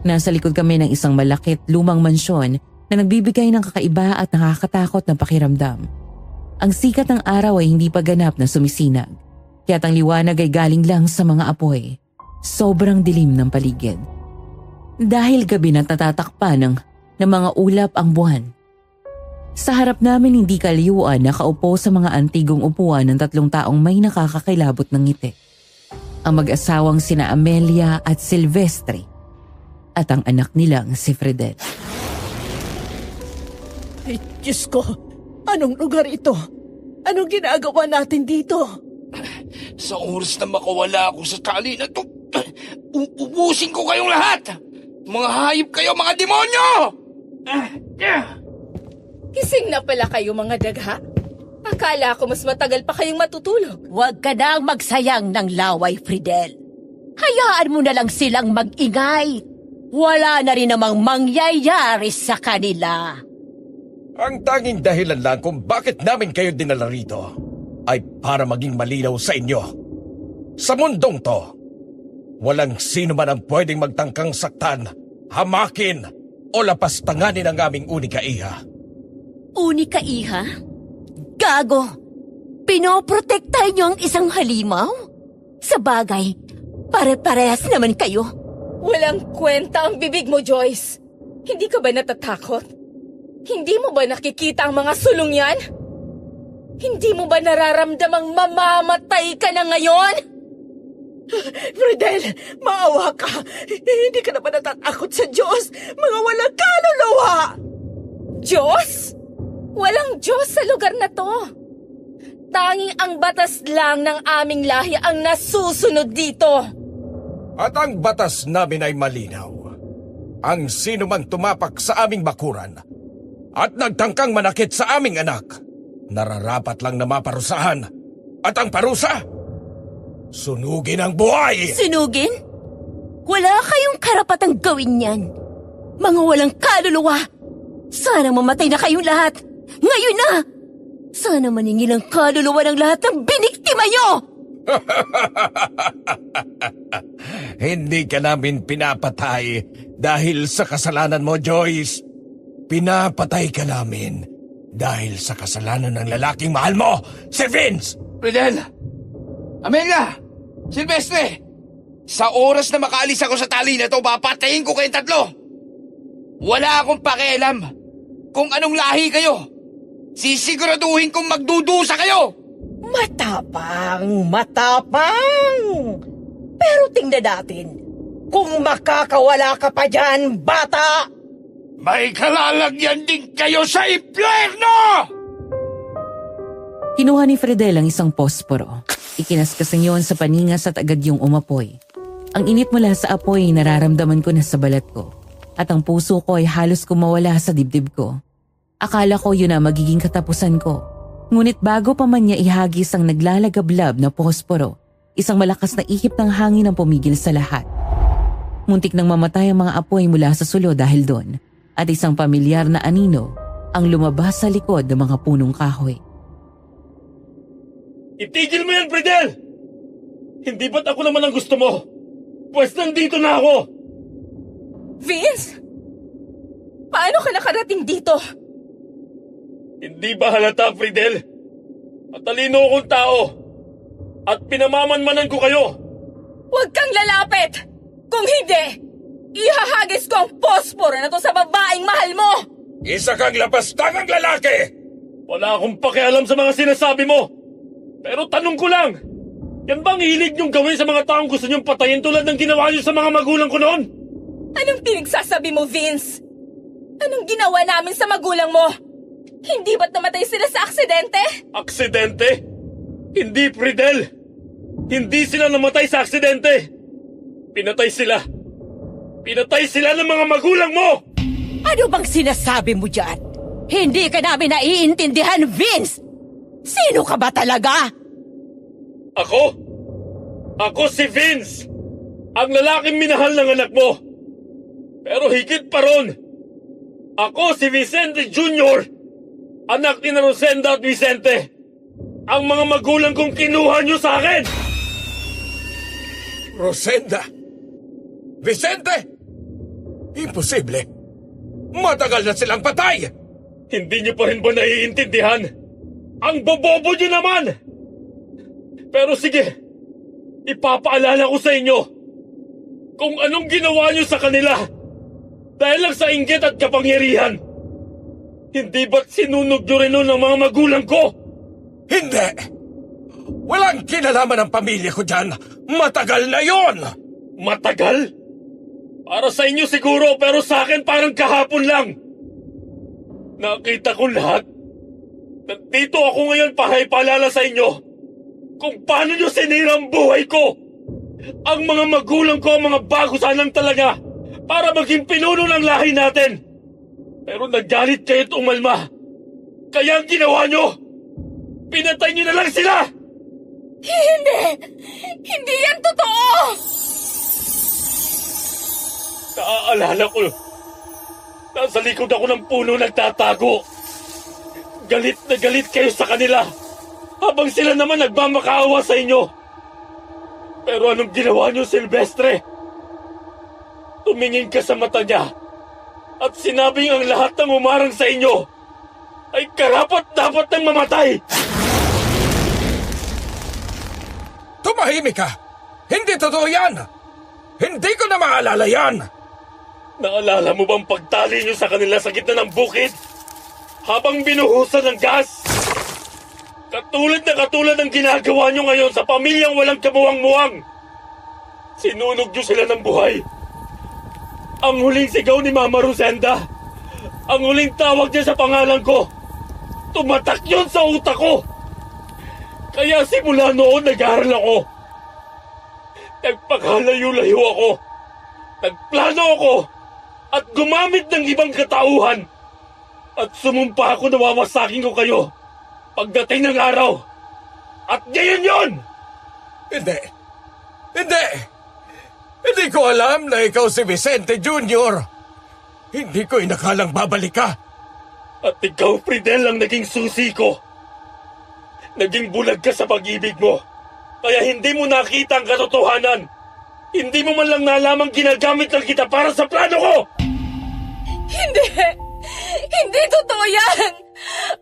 Speaker 5: Nasa likod kami ng isang malakit lumang mansyon na nagbibigay ng kakaiba at nakakatakot na pakiramdam. Ang sikat ng araw ay hindi pa ganap na sumisinag, kaya't ang liwanag ay galing lang sa mga apoy. Sobrang dilim ng paligid. Dahil gabi na natatakpan ng mga ulap ang buwan. Sa harap namin hindi kalayuan nakaupo sa mga antigong upuan ng 3 taong may nakakakilabot ng ngiti. Ang mag-asawang sina Amelia at Silvestre at ang anak nilang si Fridel.
Speaker 7: Ay, Diyos ko, anong lugar ito? Anong ginagawa natin dito?
Speaker 10: Sa oras na makawala ako sa tali na to, uubusin ko kayong lahat! Mga hayop kayo, mga demonyo!
Speaker 8: Gising na pala kayo mga dagha? Akala ko mas matagal pa kayong matutulog.
Speaker 2: Huwag ka nang magsayang ng laway, Fridel. Hayaan mo na lang silang mag-ingay. Wala na rin namang mangyayari sa kanila.
Speaker 12: Ang tanging dahilan lang kung bakit namin kayo dinala rito ay para maging malinaw sa inyo. Sa mundong to, walang sino man ang pwedeng magtangkang saktan, hamakin o lapastanganin ang aming unika iha.
Speaker 2: Unika iha? Gago! Pinoprotektahan niyo ang isang halimaw? Sa bagay, pare-parehas naman kayo.
Speaker 8: Walang kwenta ang bibig mo, Joyce. Hindi ka ba natatakot? Hindi mo ba nakikita ang mga sulong yan? Hindi mo ba nararamdamang mamamatay ka na ngayon?
Speaker 7: Fridel, maawa ka. Hindi ka na ba natatakot sa Diyos? Mga walang kaluluwa!
Speaker 8: Diyos? Walang Diyos sa lugar na to. Tanging ang batas lang ng aming lahi ang nasusunod dito.
Speaker 12: At ang batas namin ay malinaw. Ang sino man tumapak sa aming bakuran at nagtangkang manakit sa aming anak, nararapat lang na maparusahan. At ang parusa, sunugin ang buhay!
Speaker 2: Sunugin? Wala kayong karapatang gawin yan. Mga walang kaluluwa! Sana mamatay na kayong lahat! Ngayon na! Sana maningil ang kaluluwa ng lahat ng biniktima nyo!
Speaker 12: Hindi ka namin pinapatay dahil sa kasalanan mo, Joyce. Pinapatay ka namin dahil sa kasalanan ng lalaking mahal mo, si Vince!
Speaker 10: Fidel! Amelia! Silvestre! Sa oras na makaalis ako sa tali na to, papatayin ko kayong tatlo! Wala akong pakialam kung anong lahi kayo. Sisiguraduhin kong magdudusa kayo!
Speaker 7: Matapang, matapang! Pero tingnan natin, kung makakawala ka pa dyan, bata!
Speaker 6: May kalalagyan din kayo sa impyerno!
Speaker 5: Kinuha ni Fidel ang isang posporo. Ikinaskasang yon sa paningas at agad yung umapoy. Ang init mula sa apoy nararamdaman ko na sa balat ko. At ang puso ko ay halos kumawala sa dibdib ko. Akala ko yun na magiging katapusan ko. Ngunit bago pa man niya ihagis ang naglalagablab na posporo, isang malakas na ihip ng hangin ang pumigil sa lahat. Muntik nang mamatay ang mga apoy mula sa sulo dahil doon, at isang pamilyar na anino ang lumabas sa likod ng mga punong kahoy.
Speaker 3: Itigil mo yan, Fidel! Hindi ba't ako naman ang gusto mo? Pwes nandito na ako!
Speaker 8: Vince? Paano ka nakarating dito?
Speaker 3: Hindi ba halata, Fidel? Matalino akong tao. At pinamamanmanan ko kayo.
Speaker 8: Huwag kang lalapit! Kung hindi, ihahagis ko ang posporo na to sa babaeng mahal mo!
Speaker 12: Isa kang lapastangang lalaki!
Speaker 3: Wala akong pakialam sa mga sinasabi mo. Pero tanong ko lang, yan bang hilig niyong gawin sa mga taong gusto niyong patayin tulad ng ginawa niyo sa mga magulang ko noon?
Speaker 8: Anong pinagsasabi mo, Vince? Anong ginawa namin sa magulang mo? Hindi ba't namatay sila sa aksidente?
Speaker 3: Aksidente? Hindi, Fidel. Hindi sila namatay sa aksidente. Pinatay sila. Pinatay sila ng mga magulang mo!
Speaker 11: Ano bang sinasabi mo dyan? Hindi ka namin naiintindihan, Vince! Sino ka ba talaga?
Speaker 3: Ako? Ako si Vince! Ang lalaking minahal ng anak mo! Pero higit pa ron, ako si Vicente Jr., anak ni Rosenda at Vicente. Ang mga magulang kong kinuha niyo sa akin!
Speaker 12: Rosenda? Vicente? Imposible. Matagal na silang patay!
Speaker 3: Hindi niyo pa rin ba naiintindihan? Ang bobobo niyo naman! Pero sige, ipapaalala ko sa inyo kung anong ginawa niyo sa kanila dahil lang sa inggit at kapangyarihan. Hindi ba't sinunog niyo rin nun ang mga magulang ko?
Speaker 12: Hindi! Walang kinalaman ang pamilya ko dyan. Matagal na yon!
Speaker 3: Matagal? Para sa inyo siguro, pero sa akin parang kahapon lang. Nakita ko lahat. Nandito ako ngayon para ipaalala sa inyo kung paano niyo sinira ang buhay ko. Ang mga magulang ko ang mga bago sanang talaga para maging pinuno ng lahi natin. Pero naggalit kayo at umalma. Kaya ang ginawa niyo, pinatay niyo na lang sila!
Speaker 8: Hindi! Hindi yan totoo!
Speaker 3: Naaalala ko, nasa likod ako ng puno nagtatago. Galit na galit kayo sa kanila, habang sila naman nagmamakaawa sa inyo. Pero anong ginawa niyo, Silvestre? Tumingin ka sa mata niya at sinabing ang lahat ng umarang sa inyo ay karapat-dapat ng mamatay.
Speaker 12: Tumahimik ka! Hindi totoo yan! Hindi ko na maalala yan!
Speaker 3: Naalala mo bang pagtali niyo sa kanila sa gitna ng bukid habang binuhusan ng gas? Katulad ng ginagawa niyo ngayon sa pamilyang walang kamuwang-muwang. Sinunog niyo sila ng buhay. Ang huling sigaw ni Mama Rosenda, ang huling tawag niya sa pangalan ko, tumatak yun sa utak ko. Kaya simula noon nag-aaral ako. Nagpakalayo-layo ako. Nagplano ako at gumamit ng ibang katauhan. At sumumpa ako na wawasakin ko kayo pagdating ng araw. At ngayon yun!
Speaker 12: Hindi. Hindi! Hindi ko alam na ikaw si Vicente Jr. Hindi ko inakalang babalik ka.
Speaker 3: At ikaw, Fridel, ang naging susi ko. Naging bulag ka sa pag-ibig mo. Kaya hindi mo nakita ang katotohanan. Hindi mo man lang nalamang ginagamit lang kita para sa plano ko!
Speaker 8: Hindi! Hindi totoo yan!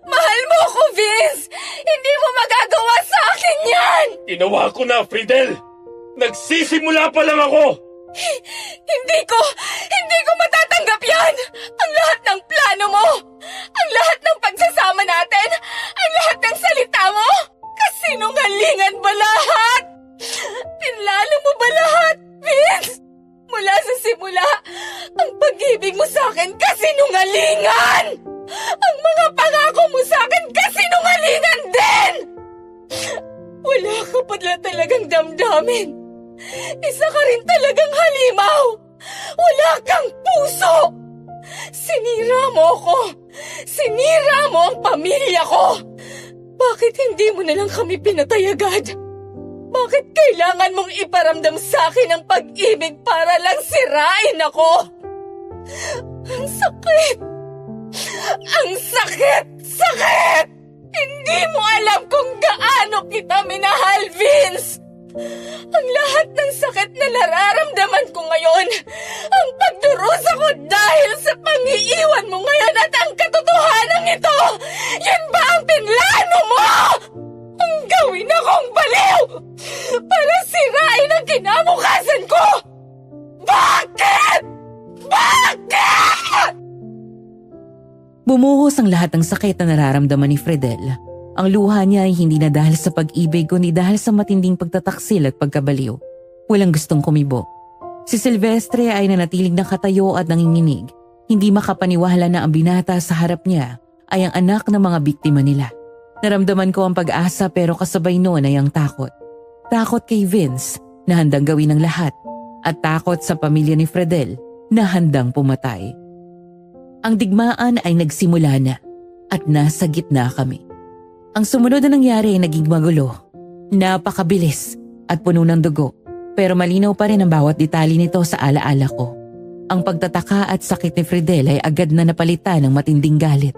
Speaker 8: Mahal mo ako, Vince! Hindi mo magagawa sa akin yan!
Speaker 3: Ginawa ko na, Fridel! Nagsisimula pa lang ako!
Speaker 8: Hindi ko matatanggap yan! Ang lahat ng plano mo! Ang lahat ng pagsasama natin! Ang lahat ng salita mo! Kasinungalingan ba lahat? Pinlalo mo ba lahat, Vince? Mula sa simula, ang pag-ibig mo sa akin kasinungalingan! Ang mga pangako mo sa akin kasinungalingan din! Wala ka pala talagang damdamin. Isa ka rin talagang halimaw. Wala kang puso. Sinira mo ako. Sinira mo ang pamilya ko. Bakit hindi mo na lang kami pinatay agad? Bakit kailangan mong iparamdam sa akin ang pag-ibig para lang sirain ako? Ang sakit! Ang sakit! Sakit! Hindi mo alam kung gaano kita minahal, Vince! Ang lahat ng sakit na nararamdaman ko ngayon, ang pagdurusa ko dahil sa pang-iiwan mo ngayon at ang katotohanan ito, yun ba ang pinlano mo? Ang gawin akong baliw para sirain ang kinabukasan ko! Bakit? Bakit?
Speaker 5: Bumuhos ang lahat ng sakit na nararamdaman ni Fridel. Ang luha niya ay hindi na dahil sa pag-ibig kundi dahil sa matinding pagtataksil at pagkabaliw. Walang gustong kumibo. Si Silvestre ay nanatiling nakatayo at nanginginig. Hindi makapaniwala na ang binata sa harap niya ay ang anak ng mga biktima nila. Naramdaman ko ang pag-asa pero kasabay noon ay ang takot. Takot kay Vince na handang gawin ang lahat at takot sa pamilya ni Fridel na handang pumatay. Ang digmaan ay nagsimula na at nasa gitna kami. Ang sumunod na nangyari ay naging magulo, napakabilis at puno ng dugo pero malinaw pa rin ang bawat detalye nito sa alaala ko. Ang pagtataka at sakit ni Fridel ay agad na napalitan ng matinding galit.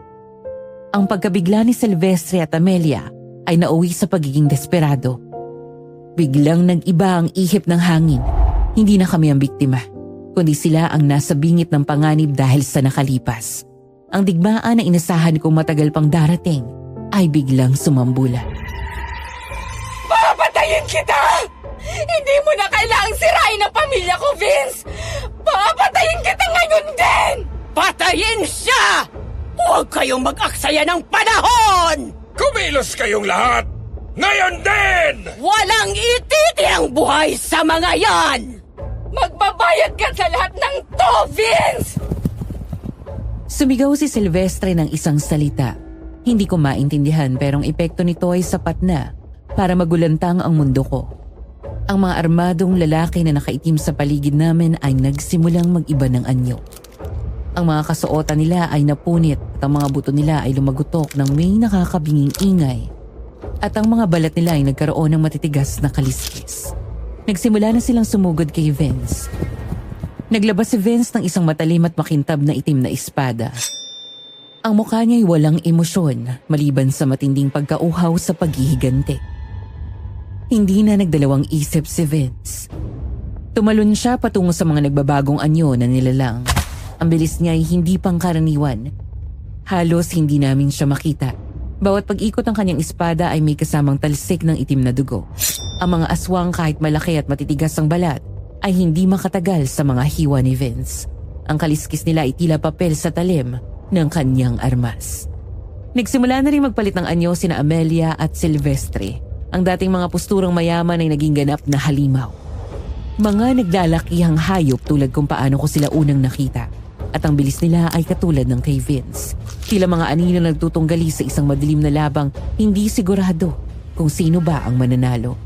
Speaker 5: Ang pagkabigla ni Silvestre at Amelia ay nauwi sa pagiging desperado. Biglang nag-iba ang ihip ng hangin. Hindi na kami ang biktima, kundi sila ang nasa bingit ng panganib dahil sa nakalipas. Ang digmaan na inasahan kong matagal pang darating ay biglang sumambula.
Speaker 8: Papatayin kita! Hindi mo na kailangang sirain ang pamilya ko, Vince! Papatayin kita ngayon din!
Speaker 11: Patayin siya! Huwag kayong mag-aksaya ng panahon!
Speaker 12: Kumilos kayong lahat! Ngayon din!
Speaker 11: Walang ititirang buhay sa mga yan!
Speaker 8: Magbabayad ka sa lahat ng to, Vince!
Speaker 5: Sumigaw si Silvestre ng isang salita. Hindi ko maintindihan pero ang epekto nito ay sapat na para magulantang ang mundo ko. Ang mga armadong lalaki na nakaitim sa paligid namin ay nagsimulang mag-iba ng anyo. Ang mga kasuotan nila ay napunit at ang mga buto nila ay lumagutok ng may nakakabinging ingay. At ang mga balat nila ay nagkaroon ng matitigas na kaliskis. Nagsimula na silang sumugod kay Vince. Naglabas si Vince ng isang matalim at makintab na itim na espada. Ang mukha niya ay walang emosyon maliban sa matinding pagkauhaw sa paghihigante. Hindi na nagdalawang isip si Vince. Tumalon siya patungo sa mga nagbabagong anyo na nilalang. Ang bilis niya ay hindi pangkaraniwan. Halos hindi namin siya makita. Bawat pag-ikot ng kanyang espada ay may kasamang talsik ng itim na dugo. Ang mga aswang kahit malaki at matitigas ang balat ay hindi makatagal sa mga hiwa ni Vince. Ang kaliskis nila ay tila papel sa talim ng kanyang armas. Nagsimula na rin magpalit ng anyo sina Amelia at Silvestre. Ang dating mga posturang mayaman ay naging ganap na halimaw. Mga naglalakihang hayop tulad kung paano ko sila unang nakita. At ang bilis nila ay katulad ng kay Vince. Tila mga anino nagtutunggali sa isang madilim na labang hindi sigurado kung sino ba ang mananalo.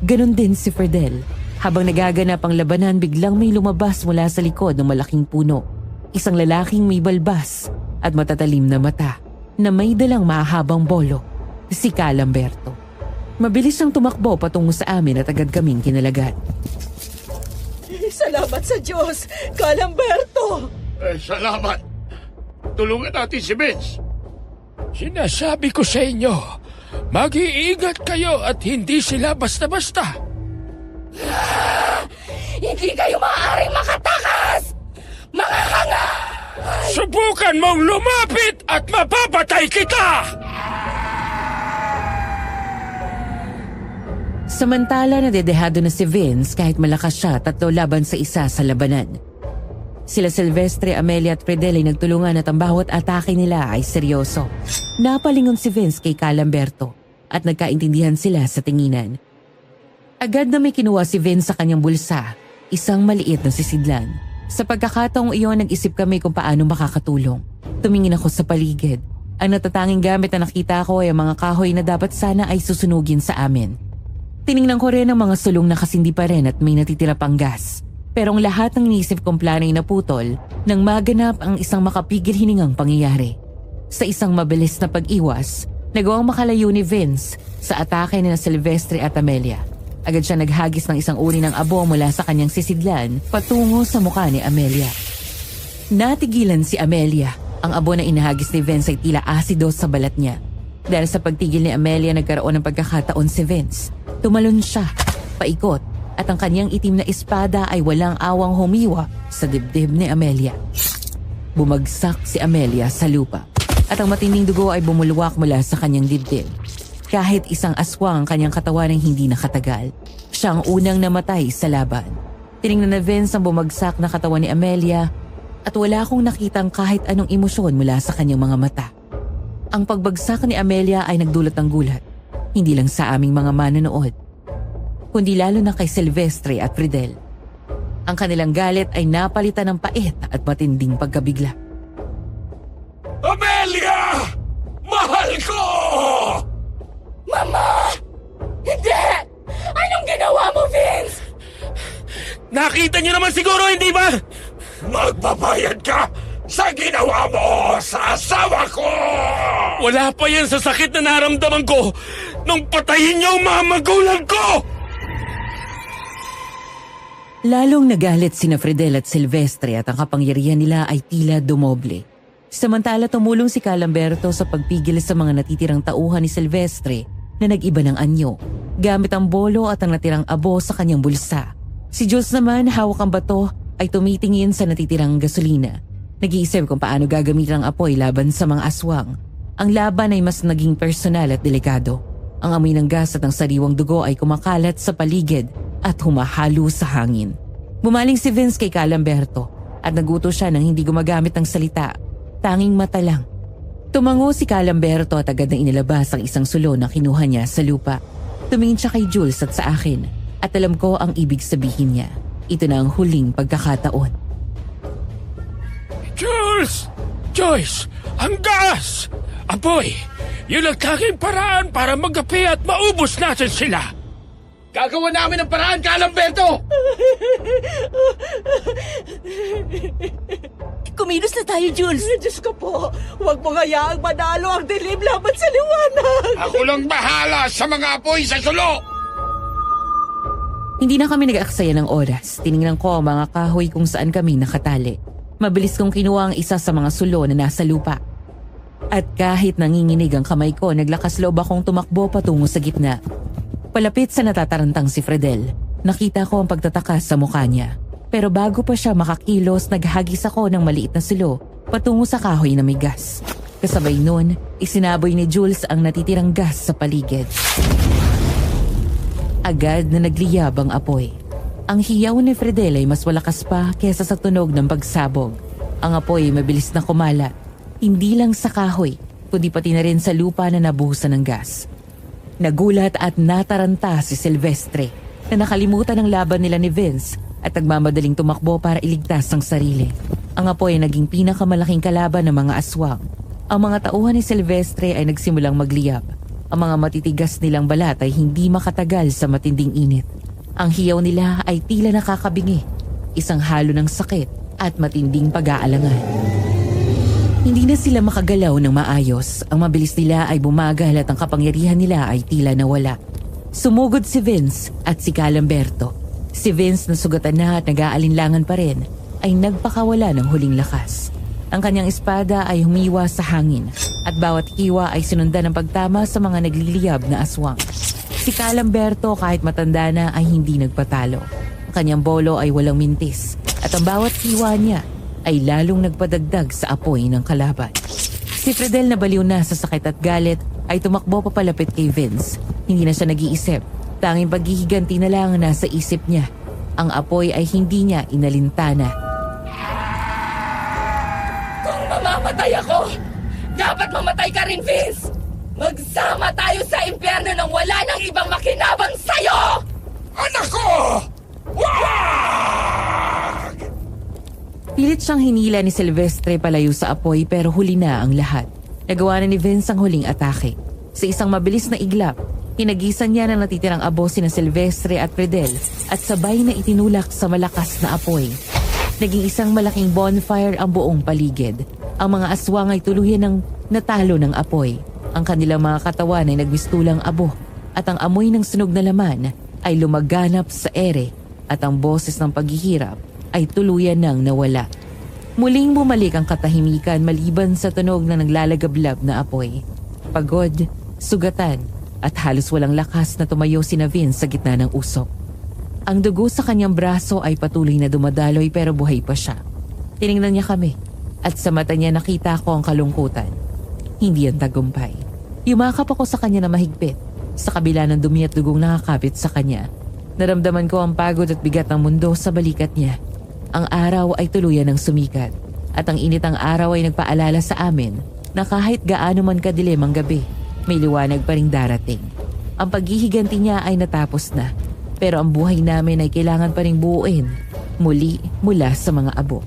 Speaker 5: Ganon din si Fridel. Habang nagaganap ang labanan, biglang may lumabas mula sa likod ng malaking puno. Isang lalaking may balbas at matatalim na mata na may dalang mahabang bolo, si Calamberto. Mabilis siyang tumakbo patungo sa amin at agad kaming kinalagat.
Speaker 7: Salamat sa Diyos, Calamberto!
Speaker 6: Salamat. Tulungan natin si Vince. Sinasabi ko sa inyo, mag-iingat kayo at hindi sila basta-basta.
Speaker 11: Hindi kayo maaaring makatakas! Mga hanga!
Speaker 6: Subukan mong lumapit at mapapatay kita!
Speaker 5: Samantala nadedehado na si Vince kahit malakas siya 3 laban sa isa sa labanan. Sila Silvestre, Amelia at Fredel ay nagtulungan at ang bawat atake nila ay seryoso. Napalingon si Vince kay Calamberto at nagkaintindihan sila sa tinginan. Agad na may kinuha si Vince sa kanyang bulsa, isang maliit na sisidlan. Sa pagkakataong iyon, nag-isip kami kung paano makakatulong. Tumingin ako sa paligid. Ang natatanging gamit na nakita ko ay ang mga kahoy na dapat sana ay susunugin sa amin. Tiningnan ko rin ang mga sulong na kasindi pa rin at may natitira pang gas. Pero ang lahat ng iniisip kong plano ay naputol nang maganap ang isang makapigil hiningang pangyayari. Sa isang mabilis na pag-iwas, nagawang makalayo ni Vince sa atake ni Silvestre at Amelia. Agad siya naghagis ng isang uri ng abo mula sa kanyang sisidlan patungo sa mukha ni Amelia. Natigilan si Amelia. Ang abo na inahagis ni Vince ay tila asido sa balat niya. Dahil sa pagtigil ni Amelia, nagkaroon ng pagkakataon si Vince. Tumalon siya, paikot, at ang kanyang itim na espada ay walang awang humiwa sa dibdib ni Amelia. Bumagsak si Amelia sa lupa at ang matinding dugo ay bumulwak mula sa kanyang dibdib. Kahit isang aswang ang kanyang katawan ay hindi nakatagal. Siya ang unang namatay sa laban. Tiningnan na Vince ang bumagsak na katawan ni Amelia at wala akong nakitang kahit anong emosyon mula sa kanyang mga mata. Ang pagbagsak ni Amelia ay nagdulot ng gulat, hindi lang sa aming mga manonood, kundi lalo na kay Silvestre at Fridel. Ang kanilang galit ay napalitan ng pait at matinding pagkabigla.
Speaker 6: Amelia! Mahal ko!
Speaker 11: Mama! Hindi! Anong ginawa mo, Vince?
Speaker 3: Nakita niyo naman siguro, hindi ba?
Speaker 6: Magbabayad ka sa ginawa mo sa asawa ko!
Speaker 3: Wala pa yan sa sakit na naramdaman ko nung patayin niyo ang mga magulang ko!
Speaker 5: Lalong nagalit sina Fridel at Silvestre at ang kapangyarihan nila ay tila dumoble. Samantala tumulong si Calamberto sa pagpigil sa mga natitirang tauhan ni Silvestre na nag-iba ng anyo, gamit ang bolo at ang natirang abo sa kanyang bulsa. Si Jules naman, hawak ang bato, ay tumitingin sa natitirang gasolina. Nag-iisip kung paano gagamitin ang apoy laban sa mga aswang. Ang laban ay mas naging personal at delikado. Ang amoy ng gas at ang sariwang dugo ay kumakalat sa paligid at humahalo sa hangin. Bumaling si Vince kay Calamberto at naguto siya nang hindi gumagamit ng salita, tanging mata lang. Tumango si Calamberto at agad na inilabas ang isang sulo na kinuha niya sa lupa. Tumingin siya kay Jules at sa akin at alam ko ang ibig sabihin niya. Ito na ang huling pagkakataon.
Speaker 6: Jules! Joyce! Ang gas! Apoy! Yun ang tanging paraan para magapi at maubos natin sila!
Speaker 10: Gagawa namin ng paraan, Calamberto!
Speaker 11: Kumilos na tayo, Jules.
Speaker 7: Diyos ko po, huwag mo hayaang manalo ang dilim laban sa liwanag.
Speaker 6: Ako lang bahala sa mga apoy sa sulo!
Speaker 5: Hindi na kami nag-aaksaya ng oras. Tiningnan ko ang mga kahoy kung saan kami nakatali. Mabilis kong kinuha ang isa sa mga sulo na nasa lupa. At kahit nanginginig ang kamay ko, naglakas loob akong tumakbo patungo sa gitna. Palapit sa natatarantang si Fredel, nakita ko ang pagtataka sa mukha niya. Pero bago pa siya makakilos, naghagis ako ng maliit na sulo patungo sa kahoy na may gas. Kasabay nun, isinaboy ni Jules ang natitirang gas sa paligid. Agad na nagliyab ang apoy. Ang hiyaw ni Fredel ay mas malakas pa kesa sa tunog ng pagsabog. Ang apoy ay mabilis na kumalat, hindi lang sa kahoy, kundi pati na rin sa lupa na nabuhusan ng gas. Nagulat at nataranta si Silvestre na nakalimutan ang laban nila ni Vince at nagmamadaling tumakbo para iligtas ang sarili. Ang apoy ay naging pinakamalaking kalaban ng mga aswang. Ang mga tauhan ni Silvestre ay nagsimulang magliyab. Ang mga matitigas nilang balat ay hindi makatagal sa matinding init. Ang hiyaw nila ay tila nakakabingi, isang halo ng sakit at matinding pag-aalangan. Hindi na sila makagalaw ng maayos. Ang mabilis nila ay bumagal at ang kapangyarihan nila ay tila nawala. Sumugod si Vince at si Calamberto. Si Vince na sugatan na at nag-aalinlangan pa rin ay nagpakawala ng huling lakas. Ang kanyang espada ay humiwa sa hangin at bawat hiwa ay sinundan ng pagtama sa mga nagliliyab na aswang. Si Calamberto kahit matanda na ay hindi nagpatalo. Ang kanyang bolo ay walang mintis at ang bawat hiwa niya ay lalong nagpadagdag sa apoy ng kalaban. Si Fredel na baliw na sa sakit at galit ay tumakbo papalapit kay Vince. Hindi na siya nag-iisip. Tanging paghihiganti na lang nasa isip niya. Ang apoy ay hindi niya inalintana.
Speaker 13: Kung mamamatay ako, dapat mamatay ka rin, Vince! Magsama tayo sa impyerno nang wala nang ibang makinabang sa'yo!
Speaker 12: Anak ko! Wag!
Speaker 5: Pilit siyang hinila ni Silvestre palayo sa apoy pero huli na ang lahat. Nagawa na ni Vince ang huling atake. Sa isang mabilis na iglap, hinagisan niya ng natitirang abo sina Silvestre at Fredel at sabay na itinulak sa malakas na apoy. Naging isang malaking bonfire ang buong paligid. Ang mga aswang ay tuluyan ng natalo ng apoy. Ang kanilang mga katawan ay nagmistulang abo at ang amoy ng sunog na laman ay lumaganap sa ere at ang boses ng paghihirap ay tuluyan nang nawala. Muling bumalik ang katahimikan maliban sa tunog na naglalagablab na apoy. Pagod, sugatan at halos walang lakas na tumayo si Vince sa gitna ng usok. Ang dugo sa kanyang braso ay patuloy na dumadaloy pero buhay pa siya. Tiningnan niya kami at sa mata niya nakita ko ang kalungkutan. Hindi yan tagumpay. Yumakap ako sa kanya na mahigpit sa kabila ng dumi at dugong nakakapit sa kanya. Naramdaman ko ang pagod at bigat ng mundo sa balikat niya. Ang araw ay tuluyan ng sumikat at ang init ng araw ay nagpaalala sa amin na kahit gaano man kadilim ang gabi, may liwanag pa ring darating. Ang paghihiganti niya ay natapos na pero ang buhay namin ay kailangan pa ring buuin muli mula sa mga abo.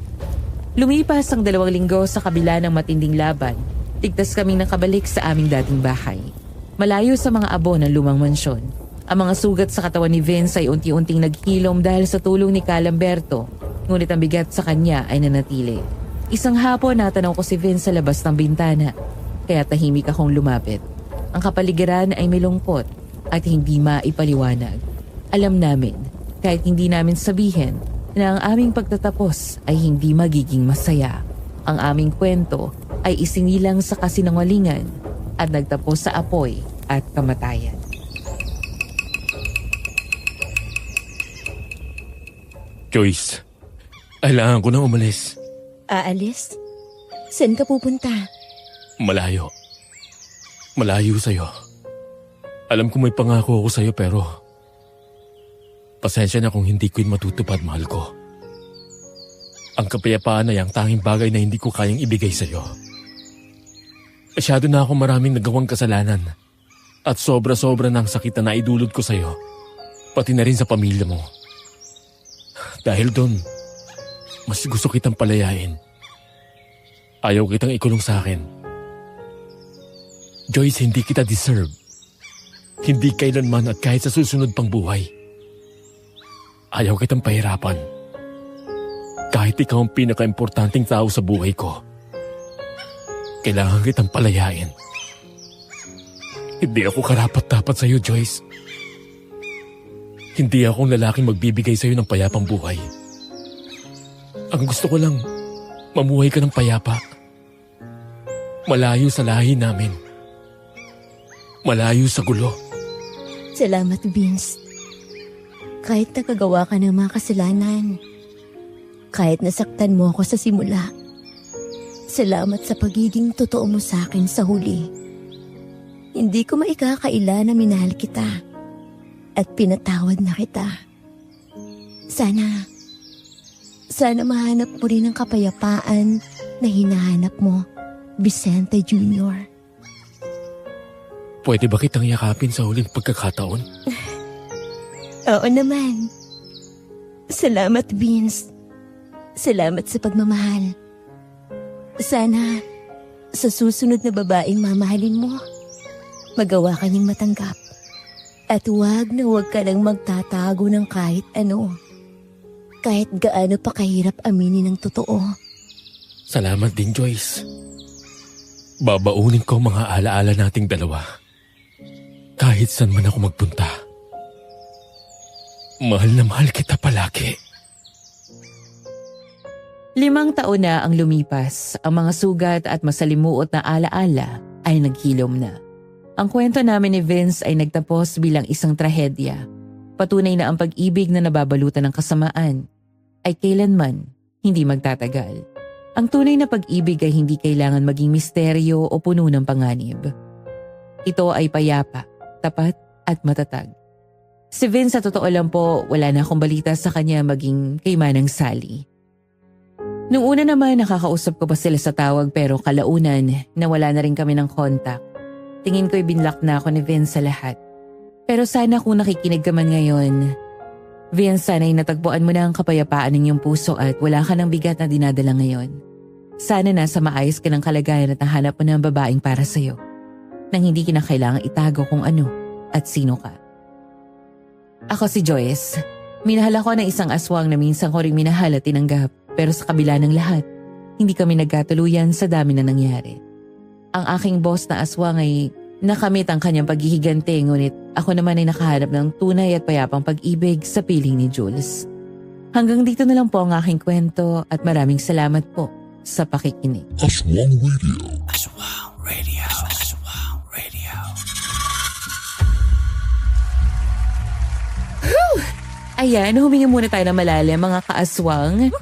Speaker 5: Lumipas ang 2 linggo sa kabila ng matinding laban, tigtas kaming nakabalik sa aming dating bahay. Malayo sa mga abo ng lumang mansyon. Ang mga sugat sa katawan ni Vince ay unti-unting naghilom dahil sa tulong ni Calamberto, ngunit ang bigat sa kanya ay nanatili. Isang hapon natanaw ko si Vince sa labas ng bintana, kaya tahimik akong lumapit. Ang kapaligiran ay may lungkot at hindi maipaliwanag. Alam namin, kahit hindi namin sabihin, na ang aming pagtatapos ay hindi magiging masaya. Ang aming kwento ay isinilang sa kasinungalingan at nagtapos sa apoy at kamatayan.
Speaker 3: Joyce, kailangan ko na umalis.
Speaker 2: Aalis? Saan ka pupunta?
Speaker 3: Malayo. Malayo sa'yo. Alam ko may pangako ako sa'yo pero pasensya na kung hindi ko yun matutupad, mahal ko. Ang kapayapaan ay ang tanging bagay na hindi ko kayang ibigay sa'yo. Masyado na ako maraming nagawang kasalanan at sobra-sobra na ang sakit na naidulot ko sa'yo, pati na rin sa pamilya mo. Dahil doon, mas gusto kitang palayain. Ayaw kitang ikulong sa akin. Joyce, hindi kita deserve. Hindi kailanman at kahit sa susunod pang buhay. Ayaw kitang pahirapan. Kahit ikaw ang pinaka-importanting tao sa buhay ko. Kailangan kitang palayain. Hindi ako karapat-dapat sa iyo, Joyce. Hindi akong lalaking magbibigay sa iyo ng payapang buhay. Ang gusto ko lang, mamuhay ka ng payapa. Malayo sa lahi namin. Malayo sa gulo.
Speaker 2: Salamat, Vince. Kahit nakagawa ka ng mga kasalanan, kahit nasaktan mo ako sa simula, salamat sa pagiging totoo mo sa akin sa huli. Hindi ko maikakaila na minahal kita at pinatawad na kita. Sana mahanap mo rin ang kapayapaan na hinahanap mo, Vicente Jr.
Speaker 3: Pwede ba kitang yakapin sa huling pagkakataon?
Speaker 2: Oo naman. Salamat, Vince. Salamat sa pagmamahal. Sana sa susunod na babaeng mamahalin mo, magawa ka niyang matanggap. At huwag ka lang magtatago ng kahit ano. Kahit gaano pa kahirap aminin ng totoo.
Speaker 3: Salamat din, Joyce. Babaunin ko ang mga alaala nating dalawa. Kahit saan man ako magpunta. Mahal na mahal kita palagi.
Speaker 5: 5 taon na ang lumipas, ang mga sugat at masalimuot na alaala ay naghilom na. Ang kwento namin ni Vince ay nagtapos bilang isang trahedya. Patunay na ang pag-ibig na nababalutan ng kasamaan ay kailanman hindi magtatagal. Ang tunay na pag-ibig ay hindi kailangan maging misteryo o puno ng panganib. Ito ay payapa, tapat at matatag. Si Vince sa totoo lang po, wala na akong balita sa kanya maging kay Manang Sally. Nung una naman nakakausap ko pa sila sa tawag pero kalaunan nawala na rin kami ng kontak. Tingin ko'y binlock na ako ni Vince sa lahat. Pero sana kung nakikinig ka man ngayon, Vince, sana'y natagpuan mo na ang kapayapaan ng iyong puso at wala ka ng bigat na dinadala ngayon. Sana nasa maayos ka ng kalagayan at nahanap mo na ang babaeng para sa'yo. Nang hindi kinakailangang itago kung ano at sino ka. Ako si Joyce. Minahal ako ng isang aswang na minsan ko ring minahal at tinanggap. Pero sa kabila ng lahat, hindi kami nagkatuluyan sa dami na nangyari. Ang aking boss na aswang ay nakamit ang kanyang paghihigante ngunit ako naman ay nakahanap ng tunay at payapang pag-ibig sa piling ni Jules. Hanggang dito na lang po ang aking kwento at maraming salamat po sa pakikinig.
Speaker 14: Aswang Radio.
Speaker 1: Aswang Radio. Aswang Radio.
Speaker 5: Ayan, huminga muna tayo ng malalim mga kaaswang.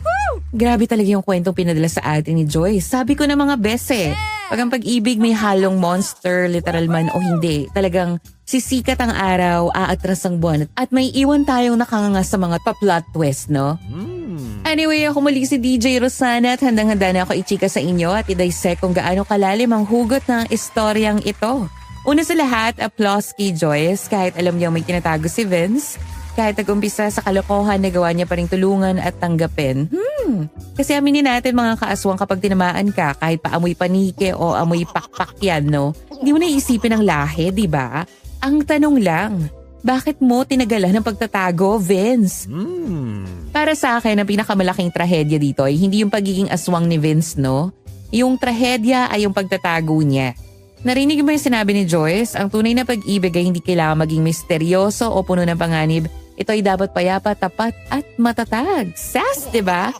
Speaker 5: Grabe talaga yung kwentong pinadala sa atin ni Joyce. Sabi ko na mga bese, pag ang pag-ibig may halong monster, literal man o hindi, talagang sisikat ang araw, aatras ang buwan, at may iwan tayong nakanganga sa mga pa-plot twist, no? Anyway, ako muli si DJ Rosana at handang-handa na ako ichika sa inyo at i-dissect kung gaano kalalim ang hugot ng istoryang ito. Una sa lahat, applause kay Joyce kahit alam niya may tinatago si Vince. Kahit nag-umpisa sa kalokohan, nagawa niya pa rin tulungan at tanggapin. Kasi aminin natin mga kaaswang kapag tinamaan ka, kahit pa amoy panike o amoy pakpak yan, no? Hindi mo naisipin ang lahi, di ba? Ang tanong lang, bakit mo tinagalan ng pagtatago, Vince? Para sa akin, ang pinakamalaking trahedya dito ay hindi yung pagiging aswang ni Vince, no? Yung trahedya ay yung pagtatago niya. Narinig mo yung sinabi ni Joyce, ang tunay na pag-ibig ay hindi kailangan maging misteryoso o puno ng panganib. Ito ay dapat payapa, tapat at matatag. Sass, di ba?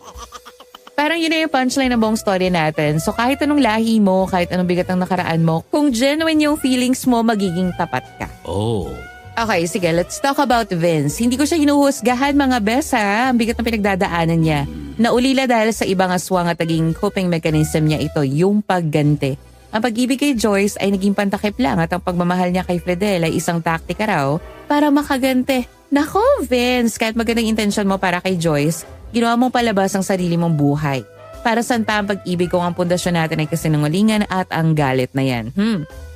Speaker 5: Parang yun na yung punchline ng buong story natin. So kahit anong lahi mo, kahit anong bigat ng nakaraan mo, kung genuine yung feelings mo, magiging tapat ka.
Speaker 3: Oh.
Speaker 5: Okay, sige, let's talk about Vince. Hindi ko siya hinuhusgahan mga besa. Ang bigat ng pinagdadaanan niya. Naulila dahil sa ibang aswang at naging coping mechanism niya ito, yung pagganti. Ang pag-ibig kay Joyce ay naging pantakip lang at ang pagmamahal niya kay Fredel ay isang taktika raw para makagante. Nako, Vince, kahit magandang intensyon mo para kay Joyce, ginawa mong palabas ang sarili mong buhay. Para saan pa ang pag-ibig kung ang pundasyon natin ay kasinungalingan at ang galit na yan?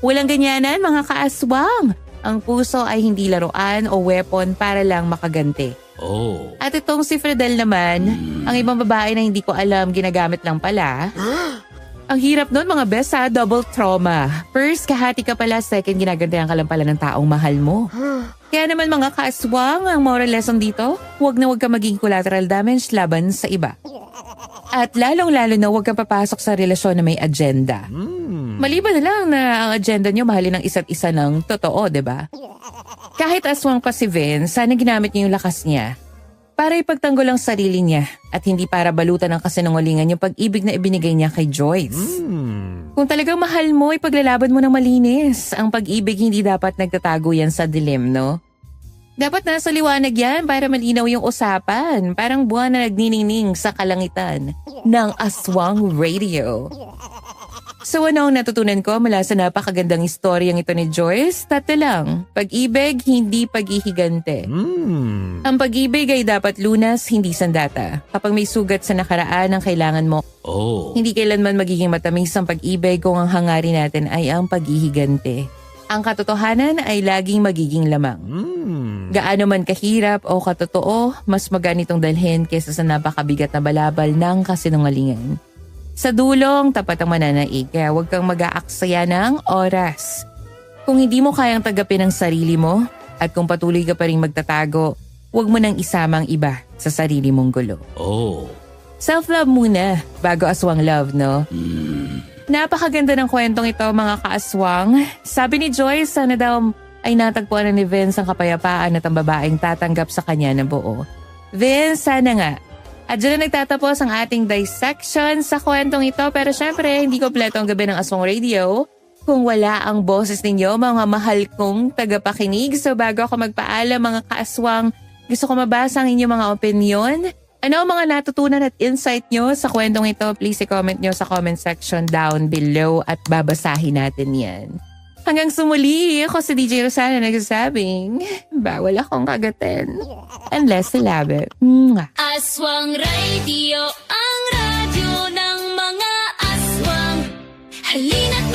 Speaker 5: Walang ganyanan mga kaaswang. Ang puso ay hindi laruan o weapon para lang makagante.
Speaker 3: Oh.
Speaker 5: At itong si Fredel naman, ang ibang babae na hindi ko alam ginagamit lang pala. Ang hirap nun mga besa, double trauma. First, kahati ka pala. Second, ginagandahan ka lang pala ng taong mahal mo. Kaya naman mga kaaswang, ang moral lesson dito, huwag na huwag ka maging collateral damage laban sa iba. At lalong-lalo na huwag kang papasok sa relasyon na may agenda. Maliban na lang na ang agenda nyo mahalin ng isa't isa ng totoo, diba? Kahit aswang pa si Vince, sana ginamit niya yung lakas niya para ipagtanggol ang sarili niya at hindi para balutan ng kasinungalingan yung pag-ibig na ibinigay niya kay Joyce. Kung talagang mahal mo, ipaglalaban mo ng malinis. Ang pag-ibig hindi dapat nagtatago yan sa dilim, no? Dapat nasa liwanag yan para malinaw yung usapan. Parang buwan na nagniningning sa kalangitan ng Aswang Radio. So ano ang natutunan ko mula sa napakagandang istoryang ito ni Joyce? Tatlo lang. Pag-ibig, hindi paghihigante. Ang pag-ibig ay dapat lunas, hindi sandata. Kapag may sugat sa nakaraan ang kailangan mo, hindi kailanman magiging matamis ang pag-ibig kung ang hangarin natin ay ang paghihigante. Ang katotohanan ay laging magiging lamang. Gaano man kahirap o katotoo, mas maganitong dalhin kaysa sa napakabigat na balabal ng kasinungalingan. Sa dulong, tapat ang mananaig, kaya huwag kang mag-aaksaya ng oras. Kung hindi mo kayang tagapin ang sarili mo at kung patuloy ka pa rin magtatago, huwag mo nang isama ang iba sa sarili mong gulo. Self-love muna bago aswang love, no? Napakaganda ng kwentong ito mga kaaswang. Sabi ni Joyce, sana daw ay natagpuan ni Vince ang kapayapaan at ang babaeng tatanggap sa kanya na buo. Vince, sana nga. At dyan na nagtatapos ang ating dissection sa kwentong ito. Pero syempre, hindi kompleto ang gabi ng Aswang Radio kung wala ang boses ninyo, mga mahal kong tagapakinig. So bago ako magpaalam mga kaaswang, gusto ko mabasa ang inyong mga opinion. Ano ang mga natutunan at insight nyo sa kwentong ito? Please i-comment nyo sa comment section down below at babasahin natin yan. Hanggang sumuli, ako si DJ Rosana nagsasabing, bawal akong kagatin. Unless ilabe.
Speaker 4: Aswang Radio, ang radyo ng mga aswang. Halina't